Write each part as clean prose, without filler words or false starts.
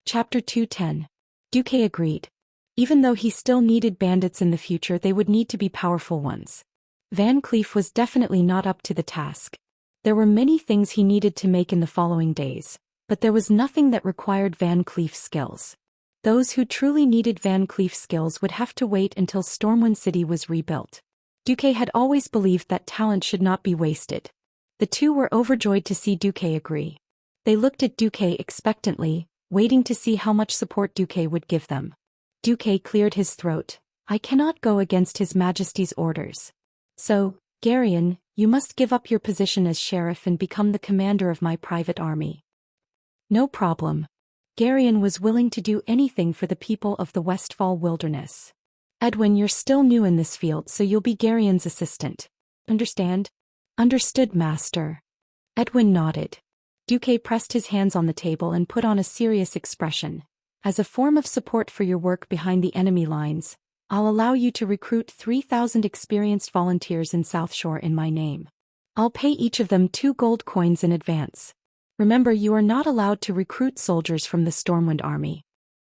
Chapter 210. Duque agreed. Even though he still needed bandits in the future, they would need to be powerful ones. Van Cleef was definitely not up to the task. There were many things he needed to make in the following days, but there was nothing that required Van Cleef's skills. Those who truly needed Van Cleef's skills would have to wait until Stormwind City was rebuilt. Duque had always believed that talent should not be wasted. The two were overjoyed to see Duque agree. They looked at Duque expectantly, waiting to see how much support Duque would give them. Duque cleared his throat. I cannot go against His Majesty's orders. So, Garion, you must give up your position as sheriff and become the commander of my private army. No problem. Garion was willing to do anything for the people of the Westfall Wilderness. Edwin, you're still new in this field, so you'll be Garion's assistant. Understand? Understood, master. Edwin nodded. Duque pressed his hands on the table and put on a serious expression. As a form of support for your work behind the enemy lines, I'll allow you to recruit 3,000 experienced volunteers in South Shore in my name. I'll pay each of them 2 gold coins in advance. Remember, you are not allowed to recruit soldiers from the Stormwind Army.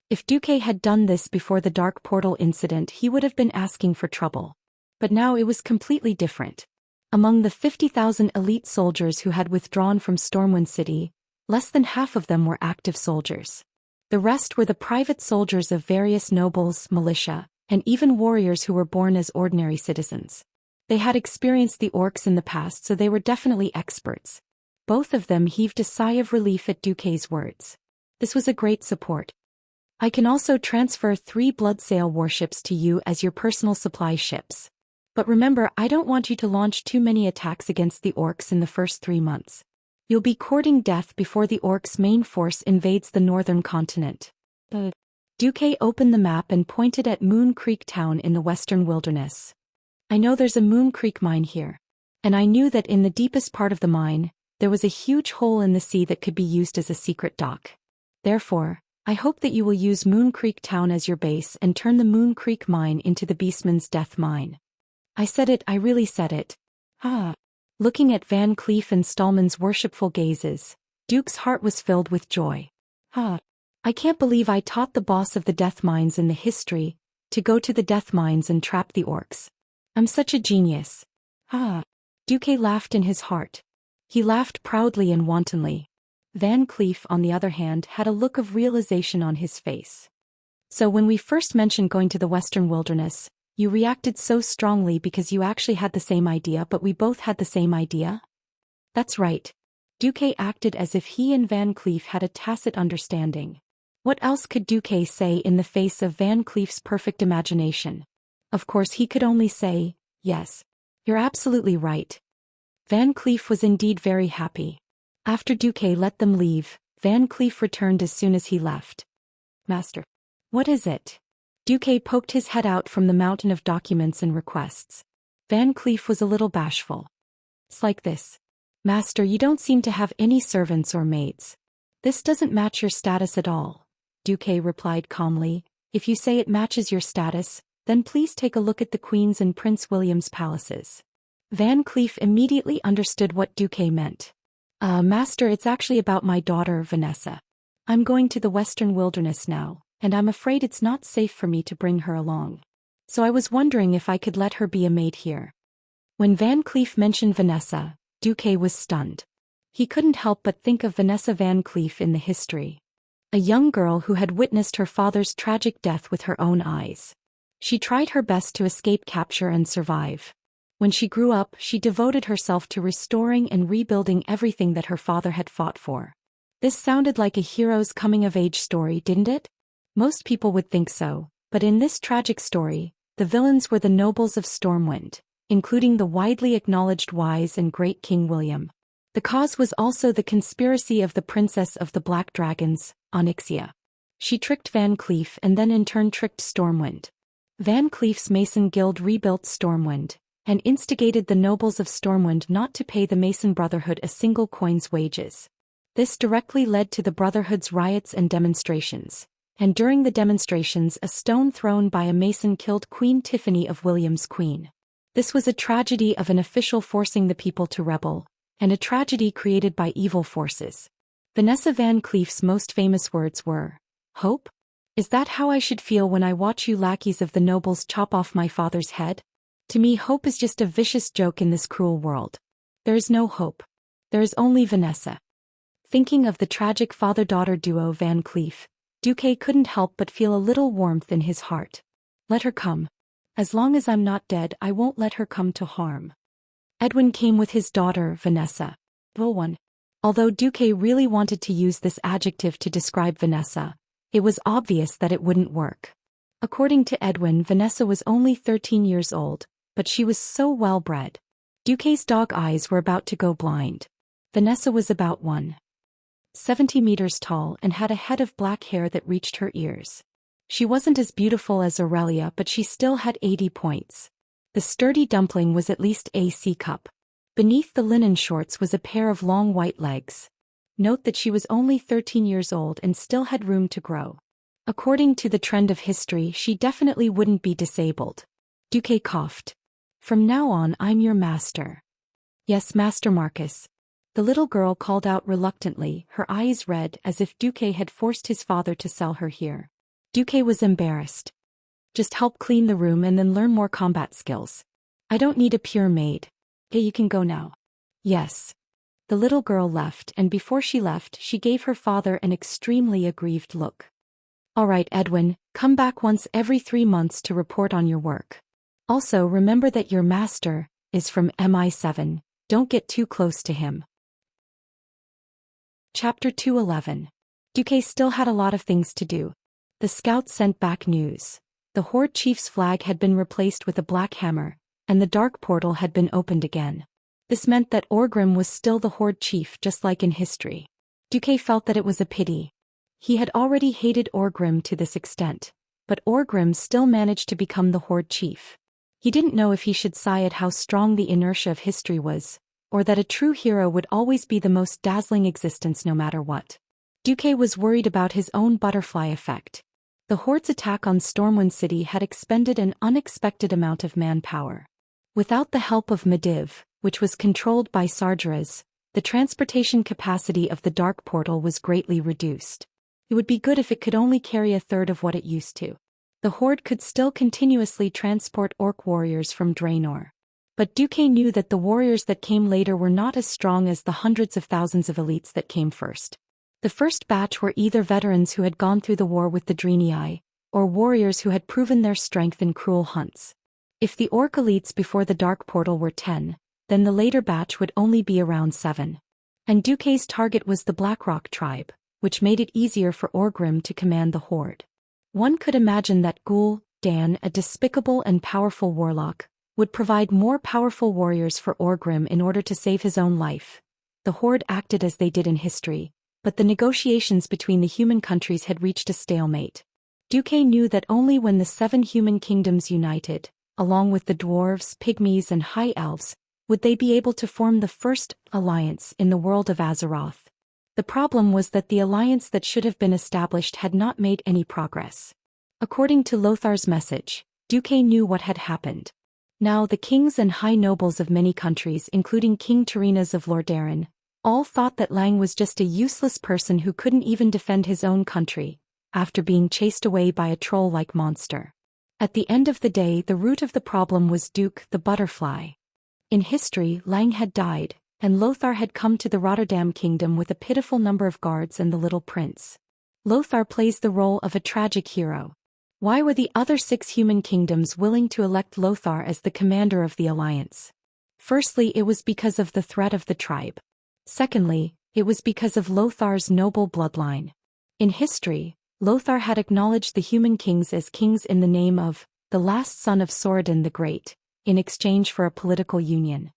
If Duque had done this before the Dark Portal incident, he would have been asking for trouble. But now it was completely different. Among the 50,000 elite soldiers who had withdrawn from Stormwind City, less than half of them were active soldiers. The rest were the private soldiers of various nobles, militia, and even warriors who were born as ordinary citizens. They had experienced the orcs in the past, so they were definitely experts. Both of them heaved a sigh of relief at Duque's words. This was a great support. I can also transfer 3 Bloodsail warships to you as your personal supply ships. But remember, I don't want you to launch too many attacks against the orcs in the first 3 months. You'll be courting death before the orcs' main force invades the northern continent. Duque opened the map and pointed at Moon Creek Town in the western wilderness. I know there's a Moon Creek mine here. And I knew that in the deepest part of the mine, there was a huge hole in the sea that could be used as a secret dock. Therefore, I hope that you will use Moon Creek Town as your base and turn the Moon Creek mine into the Beastman's Death Mine. I said it, I really said it. Ah. Looking at Van Cleef and Stallman's worshipful gazes, Duke's heart was filled with joy. Ah. I can't believe I taught the boss of the death mines in the history to go to the death mines and trap the orcs. I'm such a genius. Ah. Duque laughed in his heart. He laughed proudly and wantonly. Van Cleef, on the other hand, had a look of realization on his face. So when we first mentioned going to the Western Wilderness, you reacted so strongly because you actually had the same idea, but we both had the same idea? That's right. Duque acted as if he and Van Cleef had a tacit understanding. What else could Duque say in the face of Van Cleef's perfect imagination? Of course he could only say, yes. You're absolutely right. Van Cleef was indeed very happy. After Duque let them leave, Van Cleef returned as soon as he left. Master. What is it? Duque poked his head out from the mountain of documents and requests. Van Cleef was a little bashful. It's like this. Master, you don't seem to have any servants or maids. This doesn't match your status at all. Duque replied calmly. If you say it matches your status, then please take a look at the Queen's and Prince William's palaces. Van Cleef immediately understood what Duque meant. Master, it's actually about my daughter, Vanessa. I'm going to the Western Wilderness now, and I'm afraid it's not safe for me to bring her along. So I was wondering if I could let her be a maid here. When Van Cleef mentioned Vanessa, Duque was stunned. He couldn't help but think of Vanessa Van Cleef in the history. A young girl who had witnessed her father's tragic death with her own eyes. She tried her best to escape capture and survive. When she grew up, she devoted herself to restoring and rebuilding everything that her father had fought for. This sounded like a hero's coming-of-age story, didn't it? Most people would think so, but in this tragic story, the villains were the nobles of Stormwind, including the widely acknowledged wise and great King William. The cause was also the conspiracy of the Princess of the Black Dragons, Xianxia. She tricked Van Cleef and then in turn tricked Stormwind. Van Cleef's Mason Guild rebuilt Stormwind, and instigated the nobles of Stormwind not to pay the Mason Brotherhood a single coin's wages. This directly led to the Brotherhood's riots and demonstrations, and during the demonstrations a stone thrown by a Mason killed Queen Tiffany of William's queen. This was a tragedy of an official forcing the people to rebel, and a tragedy created by evil forces. Vanessa Van Cleef's most famous words were, Hope? Is that how I should feel when I watch you lackeys of the nobles chop off my father's head? To me, hope is just a vicious joke in this cruel world. There is no hope. There is only Vanessa. Thinking of the tragic father-daughter duo Van Cleef, Duque couldn't help but feel a little warmth in his heart. Let her come. As long as I'm not dead, I won't let her come to harm. Edwin came with his daughter, Vanessa. One. Although Duque really wanted to use this adjective to describe Vanessa, it was obvious that it wouldn't work. According to Edwin, Vanessa was only 13 years old, but she was so well-bred. Duque's dog eyes were about to go blind. Vanessa was about 170 meters tall and had a head of black hair that reached her ears. She wasn't as beautiful as Aurelia, but she still had 80 points. The sturdy dumpling was at least a C-cup. Beneath the linen shorts was a pair of long white legs. Note that she was only 13 years old and still had room to grow. According to the trend of history, she definitely wouldn't be disabled. Duque coughed. From now on, I'm your master. Yes, Master Marcus. The little girl called out reluctantly, her eyes red as if Duque had forced his father to sell her here. Duque was embarrassed. Just help clean the room and then learn more combat skills. I don't need a pure maid. Okay, you can go now. Yes. The little girl left, and before she left, she gave her father an extremely aggrieved look. All right, Edwin, come back once every 3 months to report on your work. Also, remember that your master is from MI7. Don't get too close to him. Chapter 211. Duque still had a lot of things to do. The scouts sent back news. The Horde chief's flag had been replaced with a black hammer, and the dark portal had been opened again. This meant that Orgrim was still the Horde chief, just like in history. Duque felt that it was a pity. He had already hated Orgrim to this extent, but Orgrim still managed to become the Horde chief. He didn't know if he should sigh at how strong the inertia of history was, or that a true hero would always be the most dazzling existence no matter what. Duque was worried about his own butterfly effect. The Horde's attack on Stormwind City had expended an unexpected amount of manpower. Without the help of Mediv, which was controlled by Sargeras, the transportation capacity of the Dark Portal was greatly reduced. It would be good if it could only carry a third of what it used to. The Horde could still continuously transport Orc warriors from Draenor. But Duque knew that the warriors that came later were not as strong as the hundreds of thousands of elites that came first. The first batch were either veterans who had gone through the war with the Draenei, or warriors who had proven their strength in cruel hunts. If the Orc elites before the Dark Portal were 10, then the later batch would only be around 7. And Duque's target was the Blackrock tribe, which made it easier for Orgrim to command the Horde. One could imagine that Ghoul, Dan, a despicable and powerful warlock, would provide more powerful warriors for Orgrim in order to save his own life. The Horde acted as they did in history, but the negotiations between the human countries had reached a stalemate. Duque knew that only when the 7 human kingdoms united, along with the dwarves, pygmies and high elves, would they be able to form the first alliance in the world of Azeroth. The problem was that the alliance that should have been established had not made any progress. According to Lothar's message, Duque knew what had happened. Now the kings and high nobles of many countries, including King Tyreenas of Lordaeron, all thought that Lang was just a useless person who couldn't even defend his own country, after being chased away by a troll-like monster. At the end of the day, the root of the problem was Duke the Butterfly. In history, Lang had died, and Lothar had come to the Rotterdam kingdom with a pitiful number of guards and the little prince. Lothar plays the role of a tragic hero. Why were the other 6 human kingdoms willing to elect Lothar as the commander of the alliance? Firstly, it was because of the threat of the tribe. Secondly, it was because of Lothar's noble bloodline. In history, Lothar had acknowledged the human kings as kings in the name of the last son of Sorodin the Great, in exchange for a political union.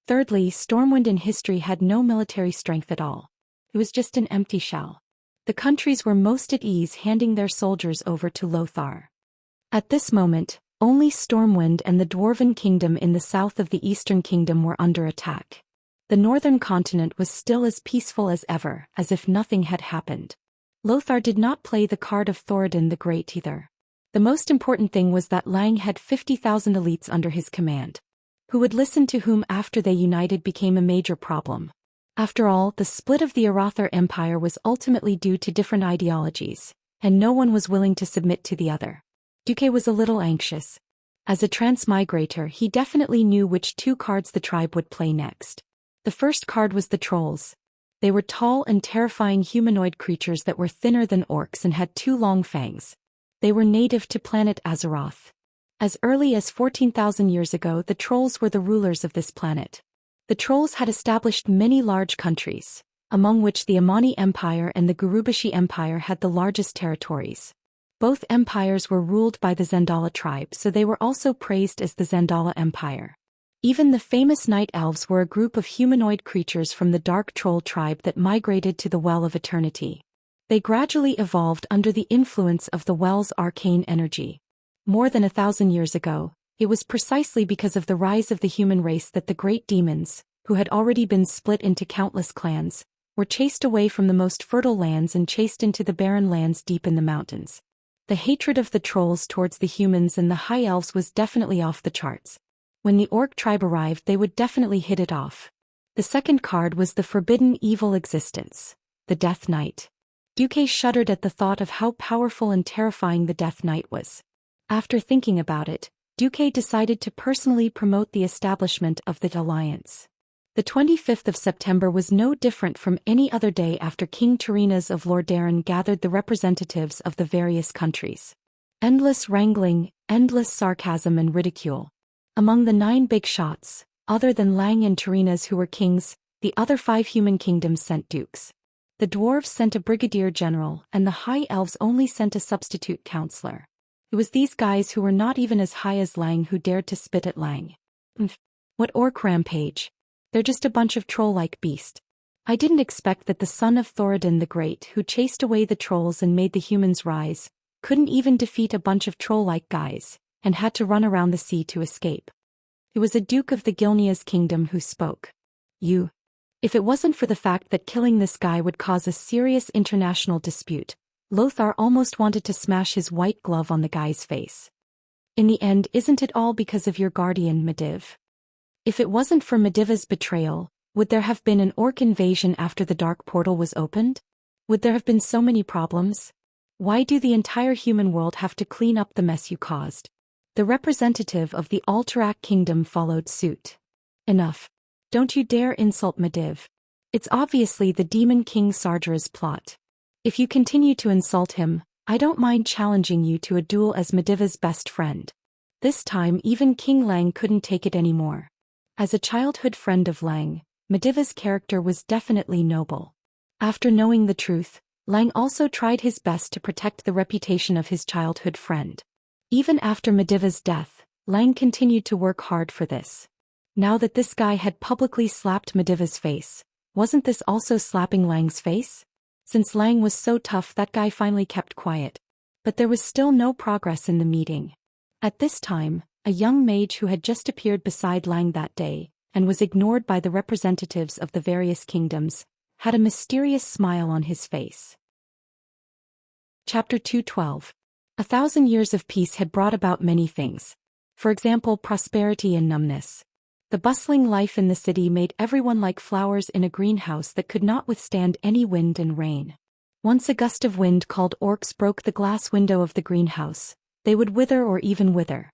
Thirdly, Stormwind in history had no military strength at all. It was just an empty shell. The countries were most at ease handing their soldiers over to Lothar. At this moment, only Stormwind and the Dwarven Kingdom in the south of the Eastern Kingdom were under attack. The northern continent was still as peaceful as ever, as if nothing had happened. Lothar did not play the card of Thoradin the Great either. The most important thing was that Lang had 50,000 elites under his command. Who would listen to whom after they united became a major problem. After all, the split of the Arathar Empire was ultimately due to different ideologies, and no one was willing to submit to the other. Duque was a little anxious. As a transmigrator, he definitely knew which two cards the tribe would play next. The first card was the trolls. They were tall and terrifying humanoid creatures that were thinner than orcs and had two long fangs. They were native to planet Azeroth. As early as 14,000 years ago, the trolls were the rulers of this planet. The trolls had established many large countries, among which the Amani Empire and the Gurubashi Empire had the largest territories. Both empires were ruled by the Zendala tribe, so they were also praised as the Zendala Empire. Even the famous Night Elves were a group of humanoid creatures from the Dark Troll tribe that migrated to the Well of Eternity. They gradually evolved under the influence of the Well's arcane energy. More than 1,000 years ago, it was precisely because of the rise of the human race that the great demons, who had already been split into countless clans, were chased away from the most fertile lands and chased into the barren lands deep in the mountains. The hatred of the trolls towards the humans and the high elves was definitely off the charts. When the orc tribe arrived, they would definitely hit it off. The second card was the forbidden evil existence, the Death Knight. Duque shuddered at the thought of how powerful and terrifying the Death Knight was. After thinking about it, Duque decided to personally promote the establishment of the alliance. The 25th of September was no different from any other day after King Tarinas of Lordaeron gathered the representatives of the various countries. Endless wrangling, endless sarcasm and ridicule. Among the 9 big shots, other than Lang and Tarinas who were kings, the other 5 human kingdoms sent dukes. The dwarves sent a brigadier general and the high elves only sent a substitute counselor. It was these guys who were not even as high as Lang who dared to spit at Lang. What orc rampage. They're just a bunch of troll-like beasts. I didn't expect that the son of Thoradin the Great, who chased away the trolls and made the humans rise, couldn't even defeat a bunch of troll-like guys, and had to run around the sea to escape. It was a duke of the Gilnea's kingdom who spoke. You. If it wasn't for the fact that killing this guy would cause a serious international dispute, Lothar almost wanted to smash his white glove on the guy's face. In the end, isn't it all because of your guardian, Medivh? If it wasn't for Medivh's betrayal, would there have been an orc invasion after the dark portal was opened? Would there have been so many problems? Why do the entire human world have to clean up the mess you caused? The representative of the Alterac kingdom followed suit. Enough. Don't you dare insult Medivh. It's obviously the demon king Sargera's plot. If you continue to insult him, I don't mind challenging you to a duel as Medivh's best friend. This time even King Lang couldn't take it anymore. As a childhood friend of Lang, Medivh's character was definitely noble. After knowing the truth, Lang also tried his best to protect the reputation of his childhood friend. Even after Medivh's death, Lang continued to work hard for this. Now that this guy had publicly slapped Medivh's face, wasn't this also slapping Lang's face? Since Lang was so tough, that guy finally kept quiet. But there was still no progress in the meeting. At this time, a young mage who had just appeared beside Lang that day, and was ignored by the representatives of the various kingdoms, had a mysterious smile on his face. Chapter 212. 1,000 years of peace had brought about many things. For example, prosperity and numbness. The bustling life in the city made everyone like flowers in a greenhouse that could not withstand any wind and rain. Once a gust of wind called orcs broke the glass window of the greenhouse, they would wither or even wither.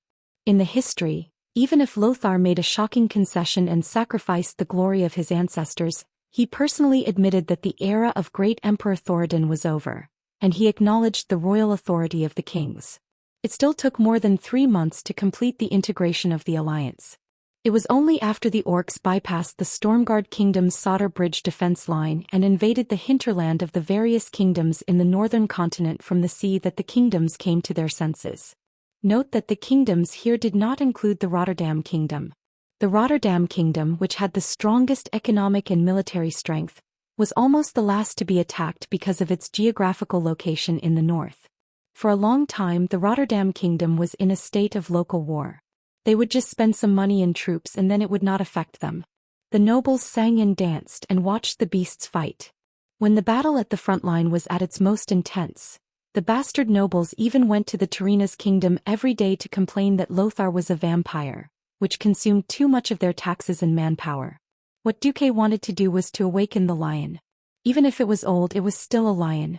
In the history, even if Lothar made a shocking concession and sacrificed the glory of his ancestors, he personally admitted that the era of great Emperor Thoradin was over, and he acknowledged the royal authority of the kings. It still took more than 3 months to complete the integration of the alliance. It was only after the orcs bypassed the Stormguard kingdom's Sodder Bridge defense line and invaded the hinterland of the various kingdoms in the northern continent from the sea that the kingdoms came to their senses. Note that the kingdoms here did not include the Rotterdam kingdom. The Rotterdam kingdom, which had the strongest economic and military strength, was almost the last to be attacked because of its geographical location in the north. For a long time, the Rotterdam kingdom was in a state of local war. They would just spend some money in troops and then it would not affect them. The nobles sang and danced and watched the beasts fight. When the battle at the front line was at its most intense, the bastard nobles even went to the Tarinas kingdom every day to complain that Lothar was a vampire, which consumed too much of their taxes and manpower. What Duque wanted to do was to awaken the lion. Even if it was old, it was still a lion.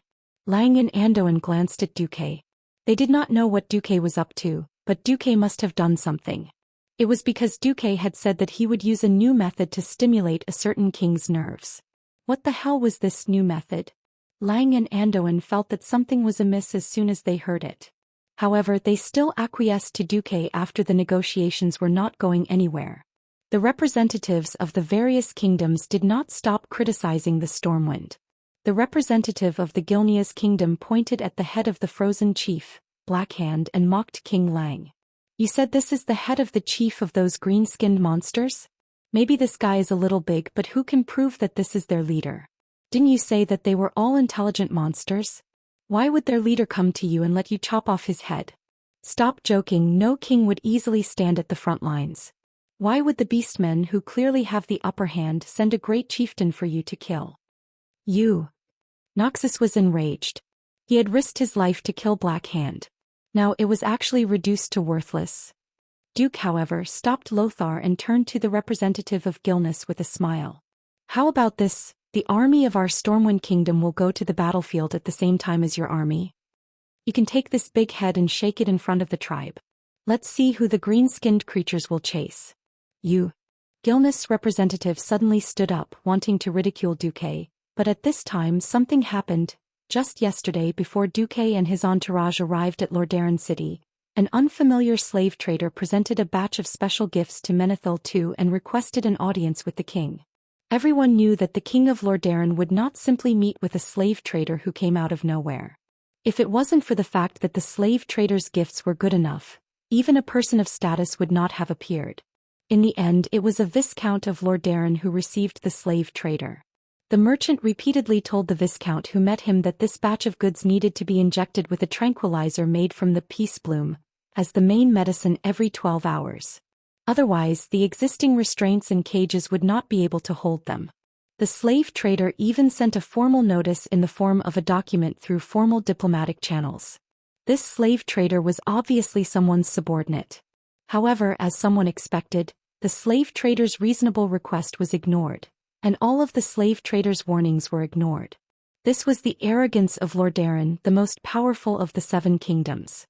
Lang and Andoan glanced at Duque. They did not know what Duque was up to, but Duque must have done something. It was because Duque had said that he would use a new method to stimulate a certain king's nerves. What the hell was this new method? Lang and Andoan felt that something was amiss as soon as they heard it. However, they still acquiesced to Duque after the negotiations were not going anywhere. The representatives of the various kingdoms did not stop criticizing the Stormwind. The representative of the Gilnea's kingdom pointed at the head of the frozen chief, Blackhand, and mocked King Lang. You said this is the head of the chief of those green-skinned monsters? Maybe this guy is a little big, but who can prove that this is their leader? Didn't you say that they were all intelligent monsters? Why would their leader come to you and let you chop off his head? Stop joking, no king would easily stand at the front lines. Why would the beastmen who clearly have the upper hand send a great chieftain for you to kill? You. Noxus was enraged. He had risked his life to kill Blackhand. Now it was actually reduced to worthless. Duke, however, stopped Lothar and turned to the representative of Gilneas with a smile. How about this? The army of our Stormwind Kingdom will go to the battlefield at the same time as your army. You can take this big head and shake it in front of the tribe. Let's see who the green-skinned creatures will chase. You. Gilneas' representative suddenly stood up, wanting to ridicule Duque, but at this time something happened. Just yesterday, before Duque and his entourage arrived at Lordaeron City, an unfamiliar slave trader presented a batch of special gifts to Menethil II and requested an audience with the king. Everyone knew that the king of Lordaeron would not simply meet with a slave trader who came out of nowhere. If it wasn't for the fact that the slave trader's gifts were good enough, even a person of status would not have appeared. In the end, it was a Viscount of Lordaeron who received the slave trader. The merchant repeatedly told the Viscount who met him that this batch of goods needed to be injected with a tranquilizer made from the peace bloom, as the main medicine every 12 hours. Otherwise, the existing restraints and cages would not be able to hold them. The slave trader even sent a formal notice in the form of a document through formal diplomatic channels. This slave trader was obviously someone's subordinate. However, as someone expected, the slave trader's reasonable request was ignored, and all of the slave trader's warnings were ignored. This was the arrogance of Lordaeron, the most powerful of the 7 kingdoms.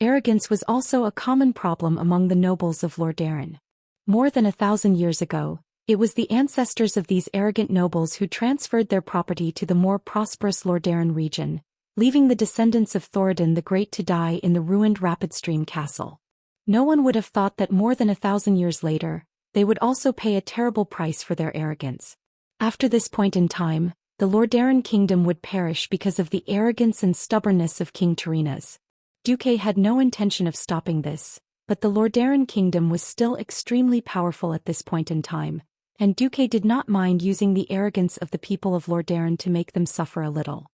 Arrogance was also a common problem among the nobles of Lordaeron. More than 1,000 years ago, it was the ancestors of these arrogant nobles who transferred their property to the more prosperous Lordaeron region, leaving the descendants of Thoradin the Great to die in the ruined Rapidstream Castle. No one would have thought that more than 1,000 years later, they would also pay a terrible price for their arrogance. After this point in time, the Lordaeron kingdom would perish because of the arrogance and stubbornness of King Tyrrhena's. Duque had no intention of stopping this, but the Lordaeron kingdom was still extremely powerful at this point in time, and Duque did not mind using the arrogance of the people of Lordaeron to make them suffer a little.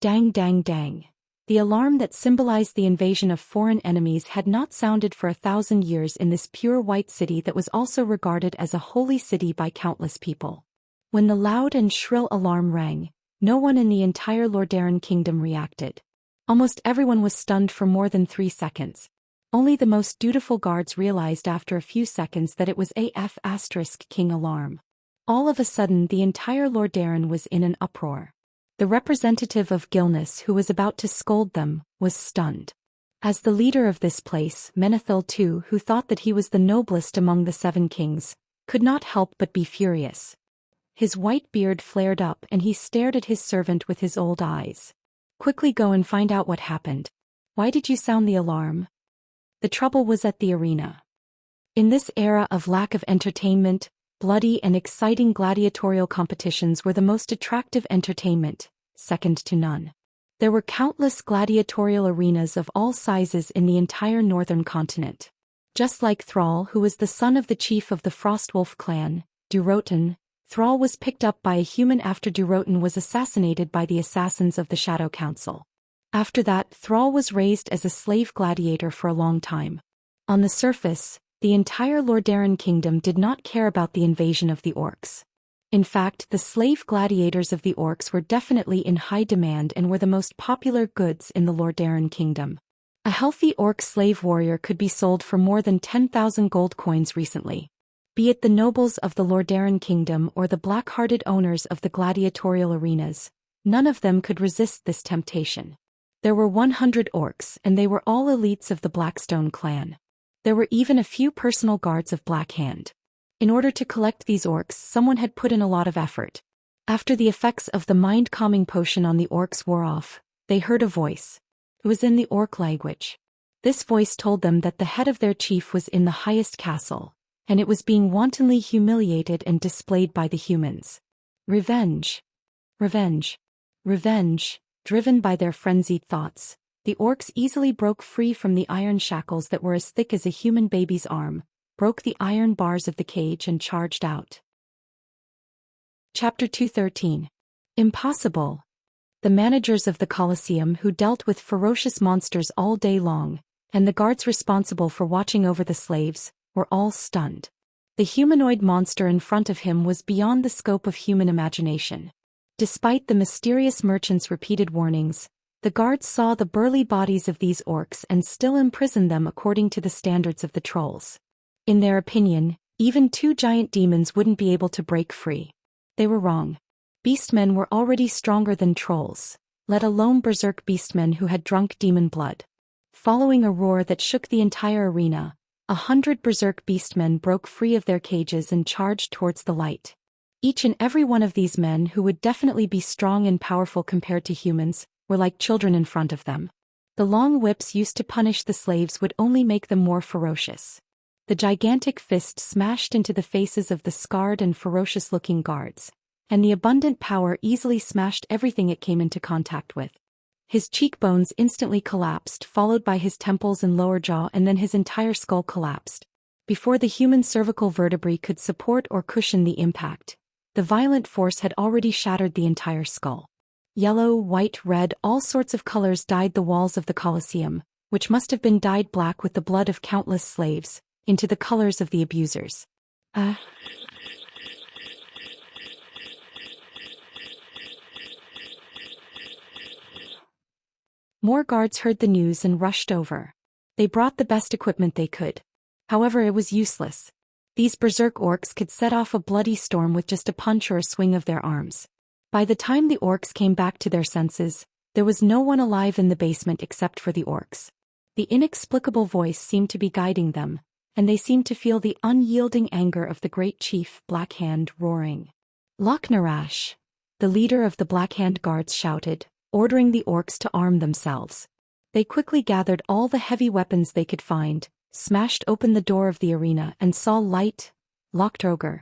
Dang dang dang. The alarm that symbolized the invasion of foreign enemies had not sounded for 1,000 years in this pure white city that was also regarded as a holy city by countless people. When the loud and shrill alarm rang, no one in the entire Lordaeron kingdom reacted. Almost everyone was stunned for more than 3 seconds. Only the most dutiful guards realized after a few seconds that it was AF** King alarm. All of a sudden the entire Lordaeron was in an uproar. The representative of Gilneas, who was about to scold them, was stunned. As the leader of this place, Menethil II, who thought that he was the noblest among the 7 kings, could not help but be furious. His white beard flared up and he stared at his servant with his old eyes. Quickly go and find out what happened. Why did you sound the alarm? The trouble was at the arena. In this era of lack of entertainment, bloody and exciting gladiatorial competitions were the most attractive entertainment, second to none. There were countless gladiatorial arenas of all sizes in the entire northern continent. Just like Thrall, who was the son of the chief of the Frostwolf clan, Durotan, Thrall was picked up by a human after Durotan was assassinated by the assassins of the Shadow Council. After that, Thrall was raised as a slave gladiator for a long time. On the surface, the entire Lordaeron kingdom did not care about the invasion of the orcs. In fact, the slave gladiators of the orcs were definitely in high demand and were the most popular goods in the Lordaeron kingdom. A healthy orc slave warrior could be sold for more than 10,000 gold coins recently. Be it the nobles of the Lordaeron kingdom or the black-hearted owners of the gladiatorial arenas, None of them could resist this temptation. There were 100 orcs, and they were all elites of the Blackstone clan. There were even a few personal guards of Black Hand. In order to collect these orcs, someone had put in a lot of effort. After the effects of the mind-calming potion on the orcs wore off, they heard a voice. It was in the orc language. This voice told them that the head of their chief was in the highest castle, and it was being wantonly humiliated and displayed by the humans. Revenge. Revenge. Revenge. Driven by their frenzied thoughts, the orcs easily broke free from the iron shackles that were as thick as a human baby's arm, broke the iron bars of the cage and charged out. Chapter 213. Impossible. The managers of the Colosseum, who dealt with ferocious monsters all day long, and the guards responsible for watching over the slaves, were all stunned. The humanoid monster in front of him was beyond the scope of human imagination. Despite the mysterious merchant's repeated warnings, the guards saw the burly bodies of these orcs and still imprisoned them according to the standards of the trolls. In their opinion, even two giant demons wouldn't be able to break free. They were wrong. Beastmen were already stronger than trolls, let alone berserk beastmen who had drunk demon blood. Following a roar that shook the entire arena, 100 berserk beastmen broke free of their cages and charged towards the light. Each and every one of these men, who would definitely be strong and powerful compared to humans, were like children in front of them. The long whips used to punish the slaves would only make them more ferocious. The gigantic fist smashed into the faces of the scarred and ferocious-looking guards, and the abundant power easily smashed everything it came into contact with. His cheekbones instantly collapsed, followed by his temples and lower jaw, and then his entire skull collapsed. Before the human cervical vertebrae could support or cushion the impact, the violent force had already shattered the entire skull. Yellow, white, red, all sorts of colors dyed the walls of the Colosseum, which must have been dyed black with the blood of countless slaves, into the colors of the abusers. More guards heard the news and rushed over. They brought the best equipment they could. However, it was useless. These berserk orcs could set off a bloody storm with just a punch or a swing of their arms. By the time the orcs came back to their senses, there was no one alive in the basement except for the orcs. The inexplicable voice seemed to be guiding them, and they seemed to feel the unyielding anger of the great chief, Black Hand, roaring. Loknarash, the leader of the Black Hand guards, shouted, ordering the orcs to arm themselves. They quickly gathered all the heavy weapons they could find, smashed open the door of the arena, and saw light. Loktroger.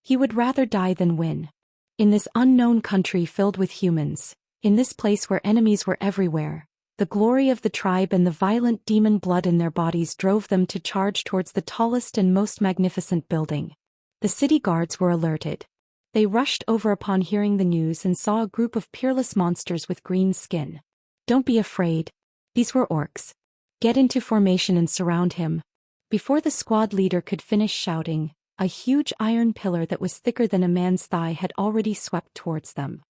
He would rather die than win. In this unknown country filled with humans, in this place where enemies were everywhere, the glory of the tribe and the violent demon blood in their bodies drove them to charge towards the tallest and most magnificent building. The city guards were alerted. They rushed over upon hearing the news and saw a group of peerless monsters with green skin. Don't be afraid. These were orcs. Get into formation and surround him. Before the squad leader could finish shouting, a huge iron pillar that was thicker than a man's thigh had already swept towards them.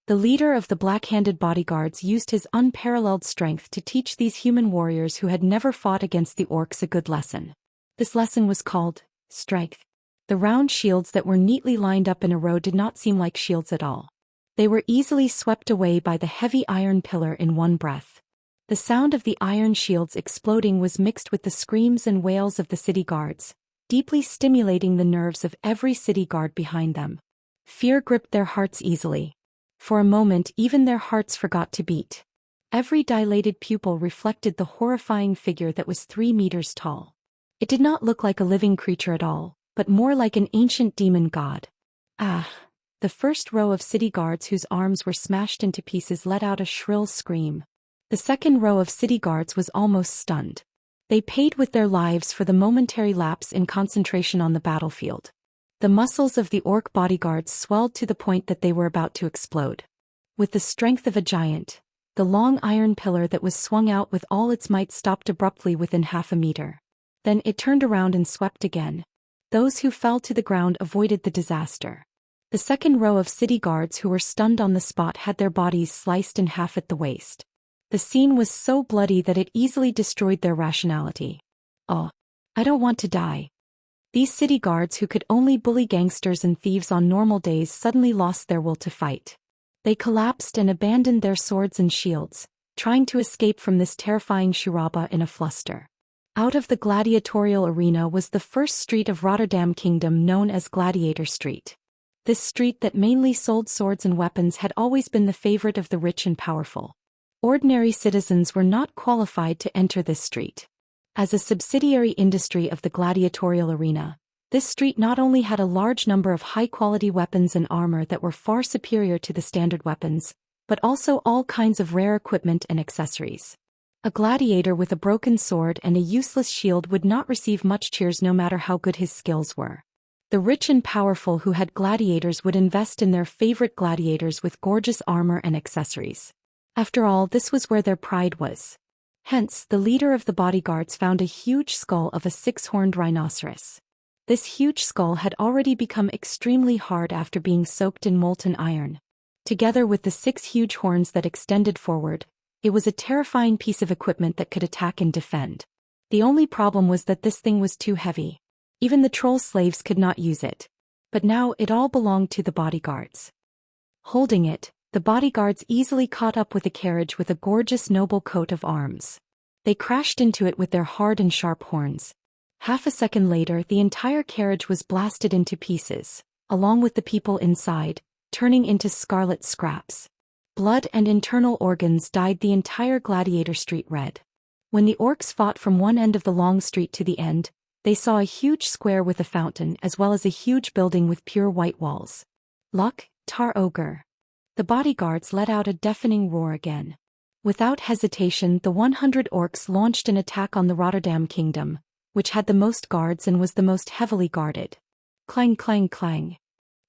The leader of the black-handed bodyguards used his unparalleled strength to teach these human warriors who had never fought against the orcs a good lesson. This lesson was called strength. The round shields that were neatly lined up in a row did not seem like shields at all. They were easily swept away by the heavy iron pillar in one breath. The sound of the iron shields exploding was mixed with the screams and wails of the city guards, deeply stimulating the nerves of every city guard behind them. Fear gripped their hearts easily. For a moment, even their hearts forgot to beat. Every dilated pupil reflected the horrifying figure that was 3 meters tall. It did not look like a living creature at all, but more like an ancient demon god. The first row of city guards whose arms were smashed into pieces let out a shrill scream. The second row of city guards was almost stunned. They paid with their lives for the momentary lapse in concentration on the battlefield. The muscles of the orc bodyguards swelled to the point that they were about to explode. With the strength of a giant, the long iron pillar that was swung out with all its might stopped abruptly within half a meter. Then it turned around and swept again. Those who fell to the ground avoided the disaster. The second row of city guards who were stunned on the spot had their bodies sliced in half at the waist. The scene was so bloody that it easily destroyed their rationality. Oh, I don't want to die. These city guards who could only bully gangsters and thieves on normal days suddenly lost their will to fight. They collapsed and abandoned their swords and shields, trying to escape from this terrifying shuraba in a fluster. Out of the gladiatorial arena was the first street of Rotterdam Kingdom known as Gladiator Street. This street that mainly sold swords and weapons had always been the favorite of the rich and powerful. Ordinary citizens were not qualified to enter this street. As a subsidiary industry of the gladiatorial arena, this street not only had a large number of high-quality weapons and armor that were far superior to the standard weapons, but also all kinds of rare equipment and accessories. A gladiator with a broken sword and a useless shield would not receive much cheers no matter how good his skills were. The rich and powerful who had gladiators would invest in their favorite gladiators with gorgeous armor and accessories. After all, this was where their pride was. Hence, the leader of the bodyguards found a huge skull of a six-horned rhinoceros. This huge skull had already become extremely hard after being soaked in molten iron. Together with the 6 huge horns that extended forward, it was a terrifying piece of equipment that could attack and defend. The only problem was that this thing was too heavy. Even the troll slaves could not use it. But now it all belonged to the bodyguards. Holding it, the bodyguards easily caught up with a carriage with a gorgeous noble coat of arms. They crashed into it with their hard and sharp horns. Half a second later, the entire carriage was blasted into pieces, along with the people inside, turning into scarlet scraps. Blood and internal organs dyed the entire Gladiator Street red. When the orcs fought from one end of the long street to the end, they saw a huge square with a fountain as well as a huge building with pure white walls. Luck, Tar Ogre. The bodyguards let out a deafening roar again. Without hesitation, the 100 orcs launched an attack on the Rotterdam Kingdom, which had the most guards and was the most heavily guarded. Clang clang clang.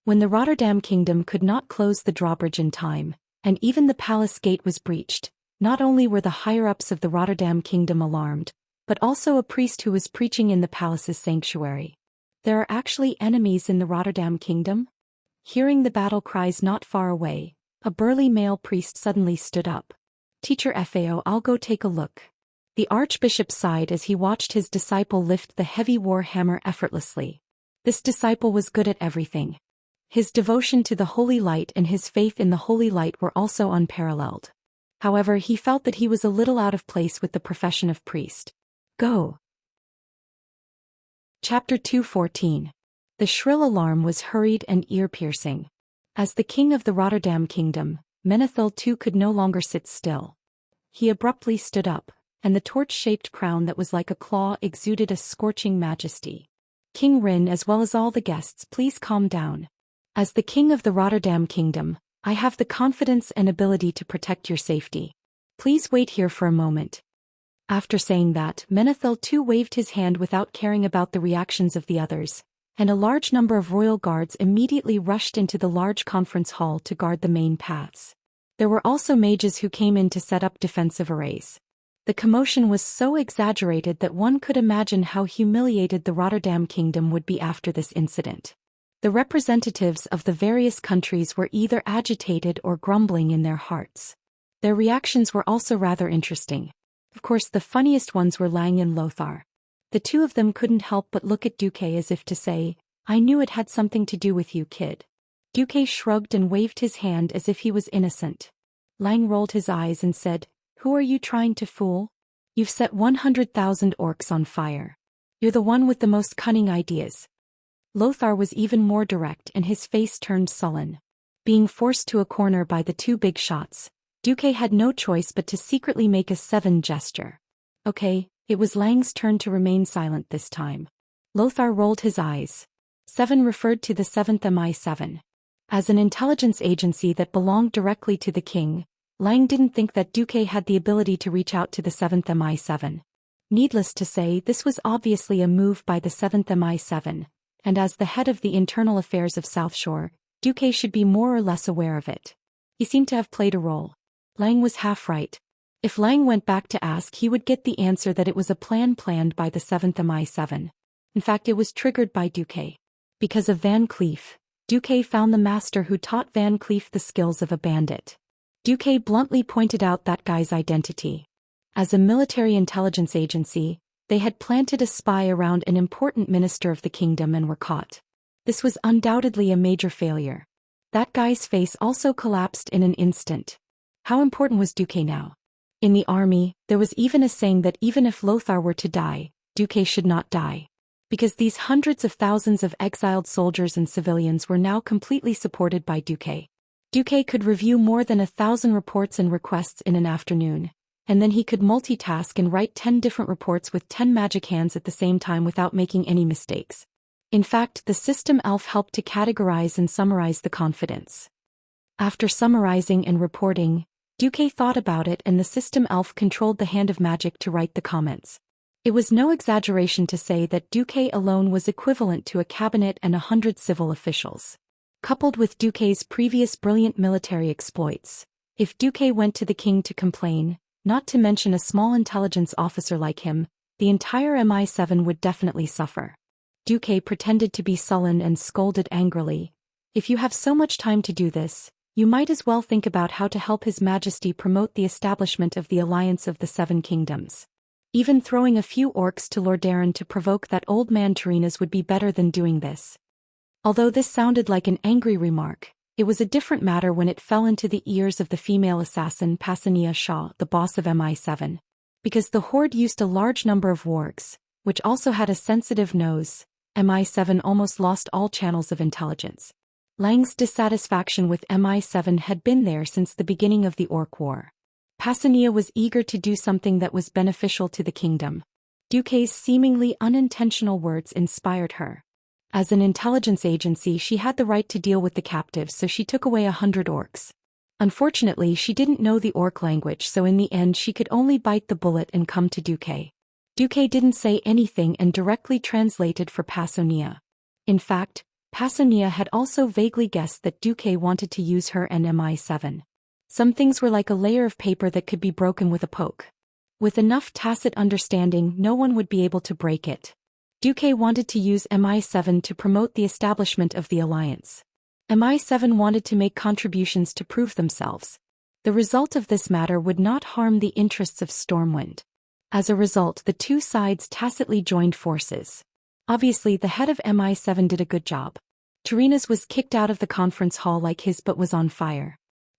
When the Rotterdam Kingdom could not close the drawbridge in time, and even the palace gate was breached, not only were the higher-ups of the Rotterdam Kingdom alarmed, but also a priest who was preaching in the palace's sanctuary. There are actually enemies in the Rotterdam Kingdom? Hearing the battle cries not far away, a burly male priest suddenly stood up. Teacher Fao, I'll go take a look. The archbishop sighed as he watched his disciple lift the heavy war hammer effortlessly. This disciple was good at everything. His devotion to the holy light and his faith in the holy light were also unparalleled. However, he felt that he was a little out of place with the profession of priest. Go. Chapter 2:14. The shrill alarm was hurried and ear-piercing. As the king of the Rotterdam Kingdom, Menethil II could no longer sit still. He abruptly stood up, and the torch-shaped crown that was like a claw exuded a scorching majesty. King Rin, as well as all the guests, please calm down. As the king of the Rotterdam Kingdom, I have the confidence and ability to protect your safety. Please wait here for a moment. After saying that, Menethil II waved his hand without caring about the reactions of the others, and a large number of royal guards immediately rushed into the large conference hall to guard the main paths. There were also mages who came in to set up defensive arrays. The commotion was so exaggerated that one could imagine how humiliated the Rotterdam Kingdom would be after this incident. The representatives of the various countries were either agitated or grumbling in their hearts. Their reactions were also rather interesting. Of course, the funniest ones were Lang and Lothar. The two of them couldn't help but look at Duque as if to say, I knew it had something to do with you, kid. Duque shrugged and waved his hand as if he was innocent. Lang rolled his eyes and said, Who are you trying to fool? You've set 100,000 orcs on fire. You're the one with the most cunning ideas. Lothar was even more direct and his face turned sullen. Being forced to a corner by the two big shots, Duque had no choice but to secretly make a 7 gesture. Okay, it was Lang's turn to remain silent this time. Lothar rolled his eyes. 7 referred to the 7th MI7. As an intelligence agency that belonged directly to the king, Lang didn't think that Duque had the ability to reach out to the 7th MI7. Needless to say, this was obviously a move by the 7th MI7, and as the head of the internal affairs of South Shore, Duque should be more or less aware of it. He seemed to have played a role. Lang was half right. If Lang went back to ask, he would get the answer that it was a plan planned by the 7th MI7. In fact, it was triggered by Duque. Because of Van Cleef, Duque found the master who taught Van Cleef the skills of a bandit. Duque bluntly pointed out that guy's identity. As a military intelligence agency, they had planted a spy around an important minister of the kingdom and were caught. This was undoubtedly a major failure. That guy's face also collapsed in an instant. How important was Duque now? In the army, there was even a saying that even if Lothar were to die, Duque should not die. Because these hundreds of thousands of exiled soldiers and civilians were now completely supported by Duque. Duque could review more than 1,000 reports and requests in an afternoon, and then he could multitask and write 10 different reports with 10 magic hands at the same time without making any mistakes. In fact, the system elf helped to categorize and summarize the confidence. After summarizing and reporting, Duque thought about it and the system elf controlled the hand of magic to write the comments. It was no exaggeration to say that Duque alone was equivalent to a cabinet and 100 civil officials. Coupled with Duque's previous brilliant military exploits, if Duque went to the king to complain, not to mention a small intelligence officer like him, the entire MI7 would definitely suffer. Duque pretended to be sullen and scolded angrily. If you have so much time to do this, you might as well think about how to help His Majesty promote the establishment of the Alliance of the Seven Kingdoms. Even throwing a few orcs to Lordaeron to provoke that old man Tyrannus would be better than doing this. Although this sounded like an angry remark, it was a different matter when it fell into the ears of the female assassin Pasania Shah, the boss of MI7. Because the Horde used a large number of wargs, which also had a sensitive nose, MI7 almost lost all channels of intelligence. Lang's dissatisfaction with MI7 had been there since the beginning of the Orc War. Pasania was eager to do something that was beneficial to the kingdom. Duque's seemingly unintentional words inspired her. As an intelligence agency, she had the right to deal with the captives, so she took away 100 orcs. Unfortunately, she didn't know the orc language, so in the end she could only bite the bullet and come to Duque. Duque didn't say anything and directly translated for Pasania. In fact, Pasania had also vaguely guessed that Duque wanted to use her and MI7. Some things were like a layer of paper that could be broken with a poke. With enough tacit understanding, no one would be able to break it. Duque wanted to use MI7 to promote the establishment of the alliance. MI7 wanted to make contributions to prove themselves. The result of this matter would not harm the interests of Stormwind. As a result, the two sides tacitly joined forces. Obviously, the head of MI7 did a good job. Tyrannus was kicked out of the conference hall like his butt was on fire.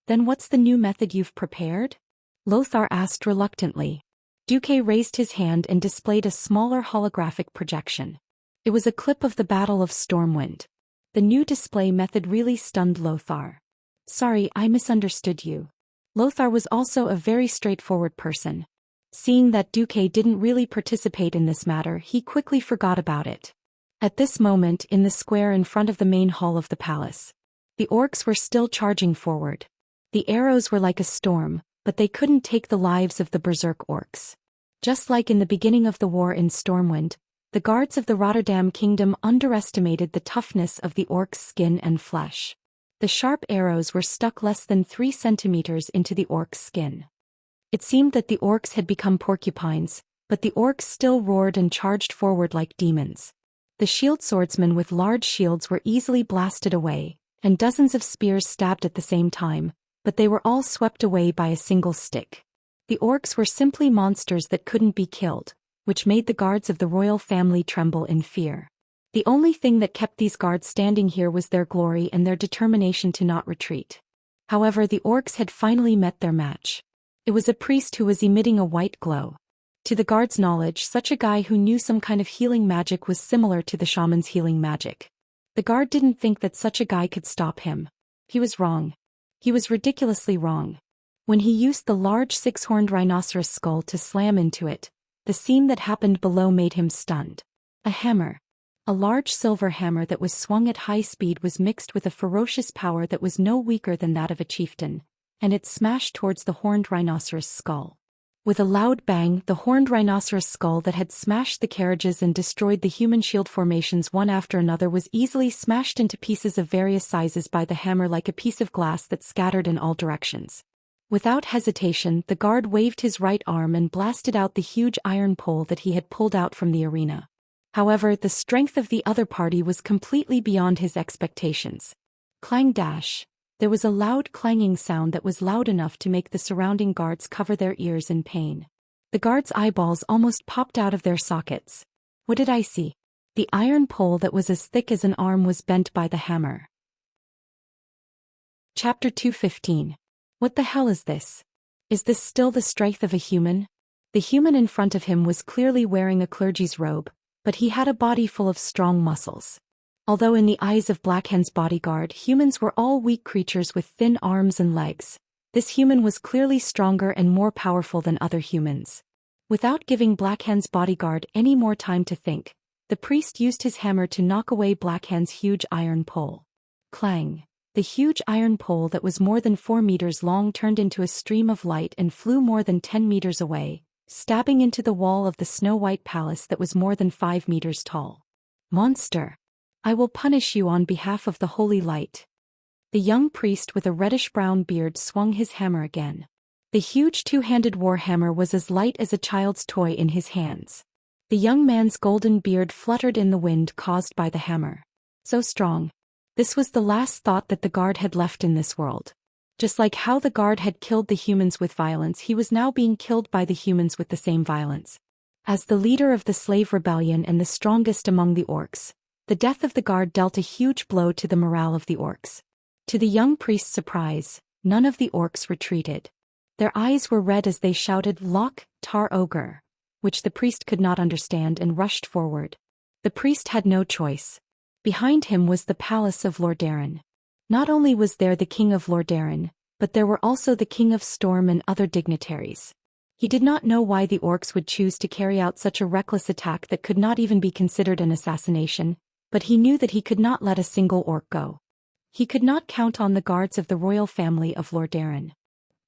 Then what's the new method you've prepared? Lothar asked reluctantly. Duque raised his hand and displayed a smaller holographic projection. It was a clip of the Battle of Stormwind. The new display method really stunned Lothar. Sorry, I misunderstood you. Lothar was also a very straightforward person. Seeing that Duque didn't really participate in this matter, he quickly forgot about it. At this moment, in the square in front of the main hall of the palace, the orcs were still charging forward. The arrows were like a storm, but they couldn't take the lives of the berserk orcs. Just like in the beginning of the war in Stormwind, the guards of the Rotterdam kingdom underestimated the toughness of the orcs' skin and flesh. The sharp arrows were stuck less than 3 centimeters into the orcs' skin. It seemed that the orcs had become porcupines, but the orcs still roared and charged forward like demons. The shield swordsmen with large shields were easily blasted away, and dozens of spears stabbed at the same time, but they were all swept away by a single stick. The orcs were simply monsters that couldn't be killed, which made the guards of the royal family tremble in fear. The only thing that kept these guards standing here was their glory and their determination to not retreat. However, the orcs had finally met their match. It was a priest who was emitting a white glow. To the guards' knowledge, such a guy who knew some kind of healing magic was similar to the shaman's healing magic. The guard didn't think that such a guy could stop him. He was wrong. He was ridiculously wrong. When he used the large 6-horned rhinoceros skull to slam into it, the scene that happened below made him stunned. A hammer. A large silver hammer that was swung at high speed was mixed with a ferocious power that was no weaker than that of a chieftain, and it smashed towards the horned rhinoceros skull. With a loud bang, the horned rhinoceros skull that had smashed the carriages and destroyed the human shield formations one after another was easily smashed into pieces of various sizes by the hammer like a piece of glass that scattered in all directions. Without hesitation, the guard waved his right arm and blasted out the huge iron pole that he had pulled out from the arena. However, the strength of the other party was completely beyond his expectations. Clang dash. There was a loud clanging sound that was loud enough to make the surrounding guards cover their ears in pain. The guards' eyeballs almost popped out of their sockets. What did I see? The iron pole that was as thick as an arm was bent by the hammer. Chapter 215. What the hell is this? Is this still the strength of a human? The human in front of him was clearly wearing a clergy's robe, but he had a body full of strong muscles. Although in the eyes of Blackhand's bodyguard humans were all weak creatures with thin arms and legs, this human was clearly stronger and more powerful than other humans. Without giving Blackhand's bodyguard any more time to think, the priest used his hammer to knock away Blackhand's huge iron pole. Clang! The huge iron pole that was more than 4 meters long turned into a stream of light and flew more than 10 meters away, stabbing into the wall of the snow-white palace that was more than 5 meters tall. Monster! I will punish you on behalf of the holy light. The young priest with a reddish-brown beard swung his hammer again. The huge two-handed war hammer was as light as a child's toy in his hands. The young man's golden beard fluttered in the wind caused by the hammer. So strong. This was the last thought that the guard had left in this world. Just like how the guard had killed the humans with violence, he was now being killed by the humans with the same violence. As the leader of the slave rebellion and the strongest among the orcs, the death of the guard dealt a huge blow to the morale of the orcs. To the young priest's surprise, none of the orcs retreated. Their eyes were red as they shouted "Lock, Tar Ogre," which the priest could not understand, and rushed forward. The priest had no choice. Behind him was the palace of Lordaeron. Not only was there the king of Lordaeron, but there were also the king of Storm and other dignitaries. He did not know why the orcs would choose to carry out such a reckless attack that could not even be considered an assassination, but he knew that he could not let a single orc go. He could not count on the guards of the royal family of Lordaeron.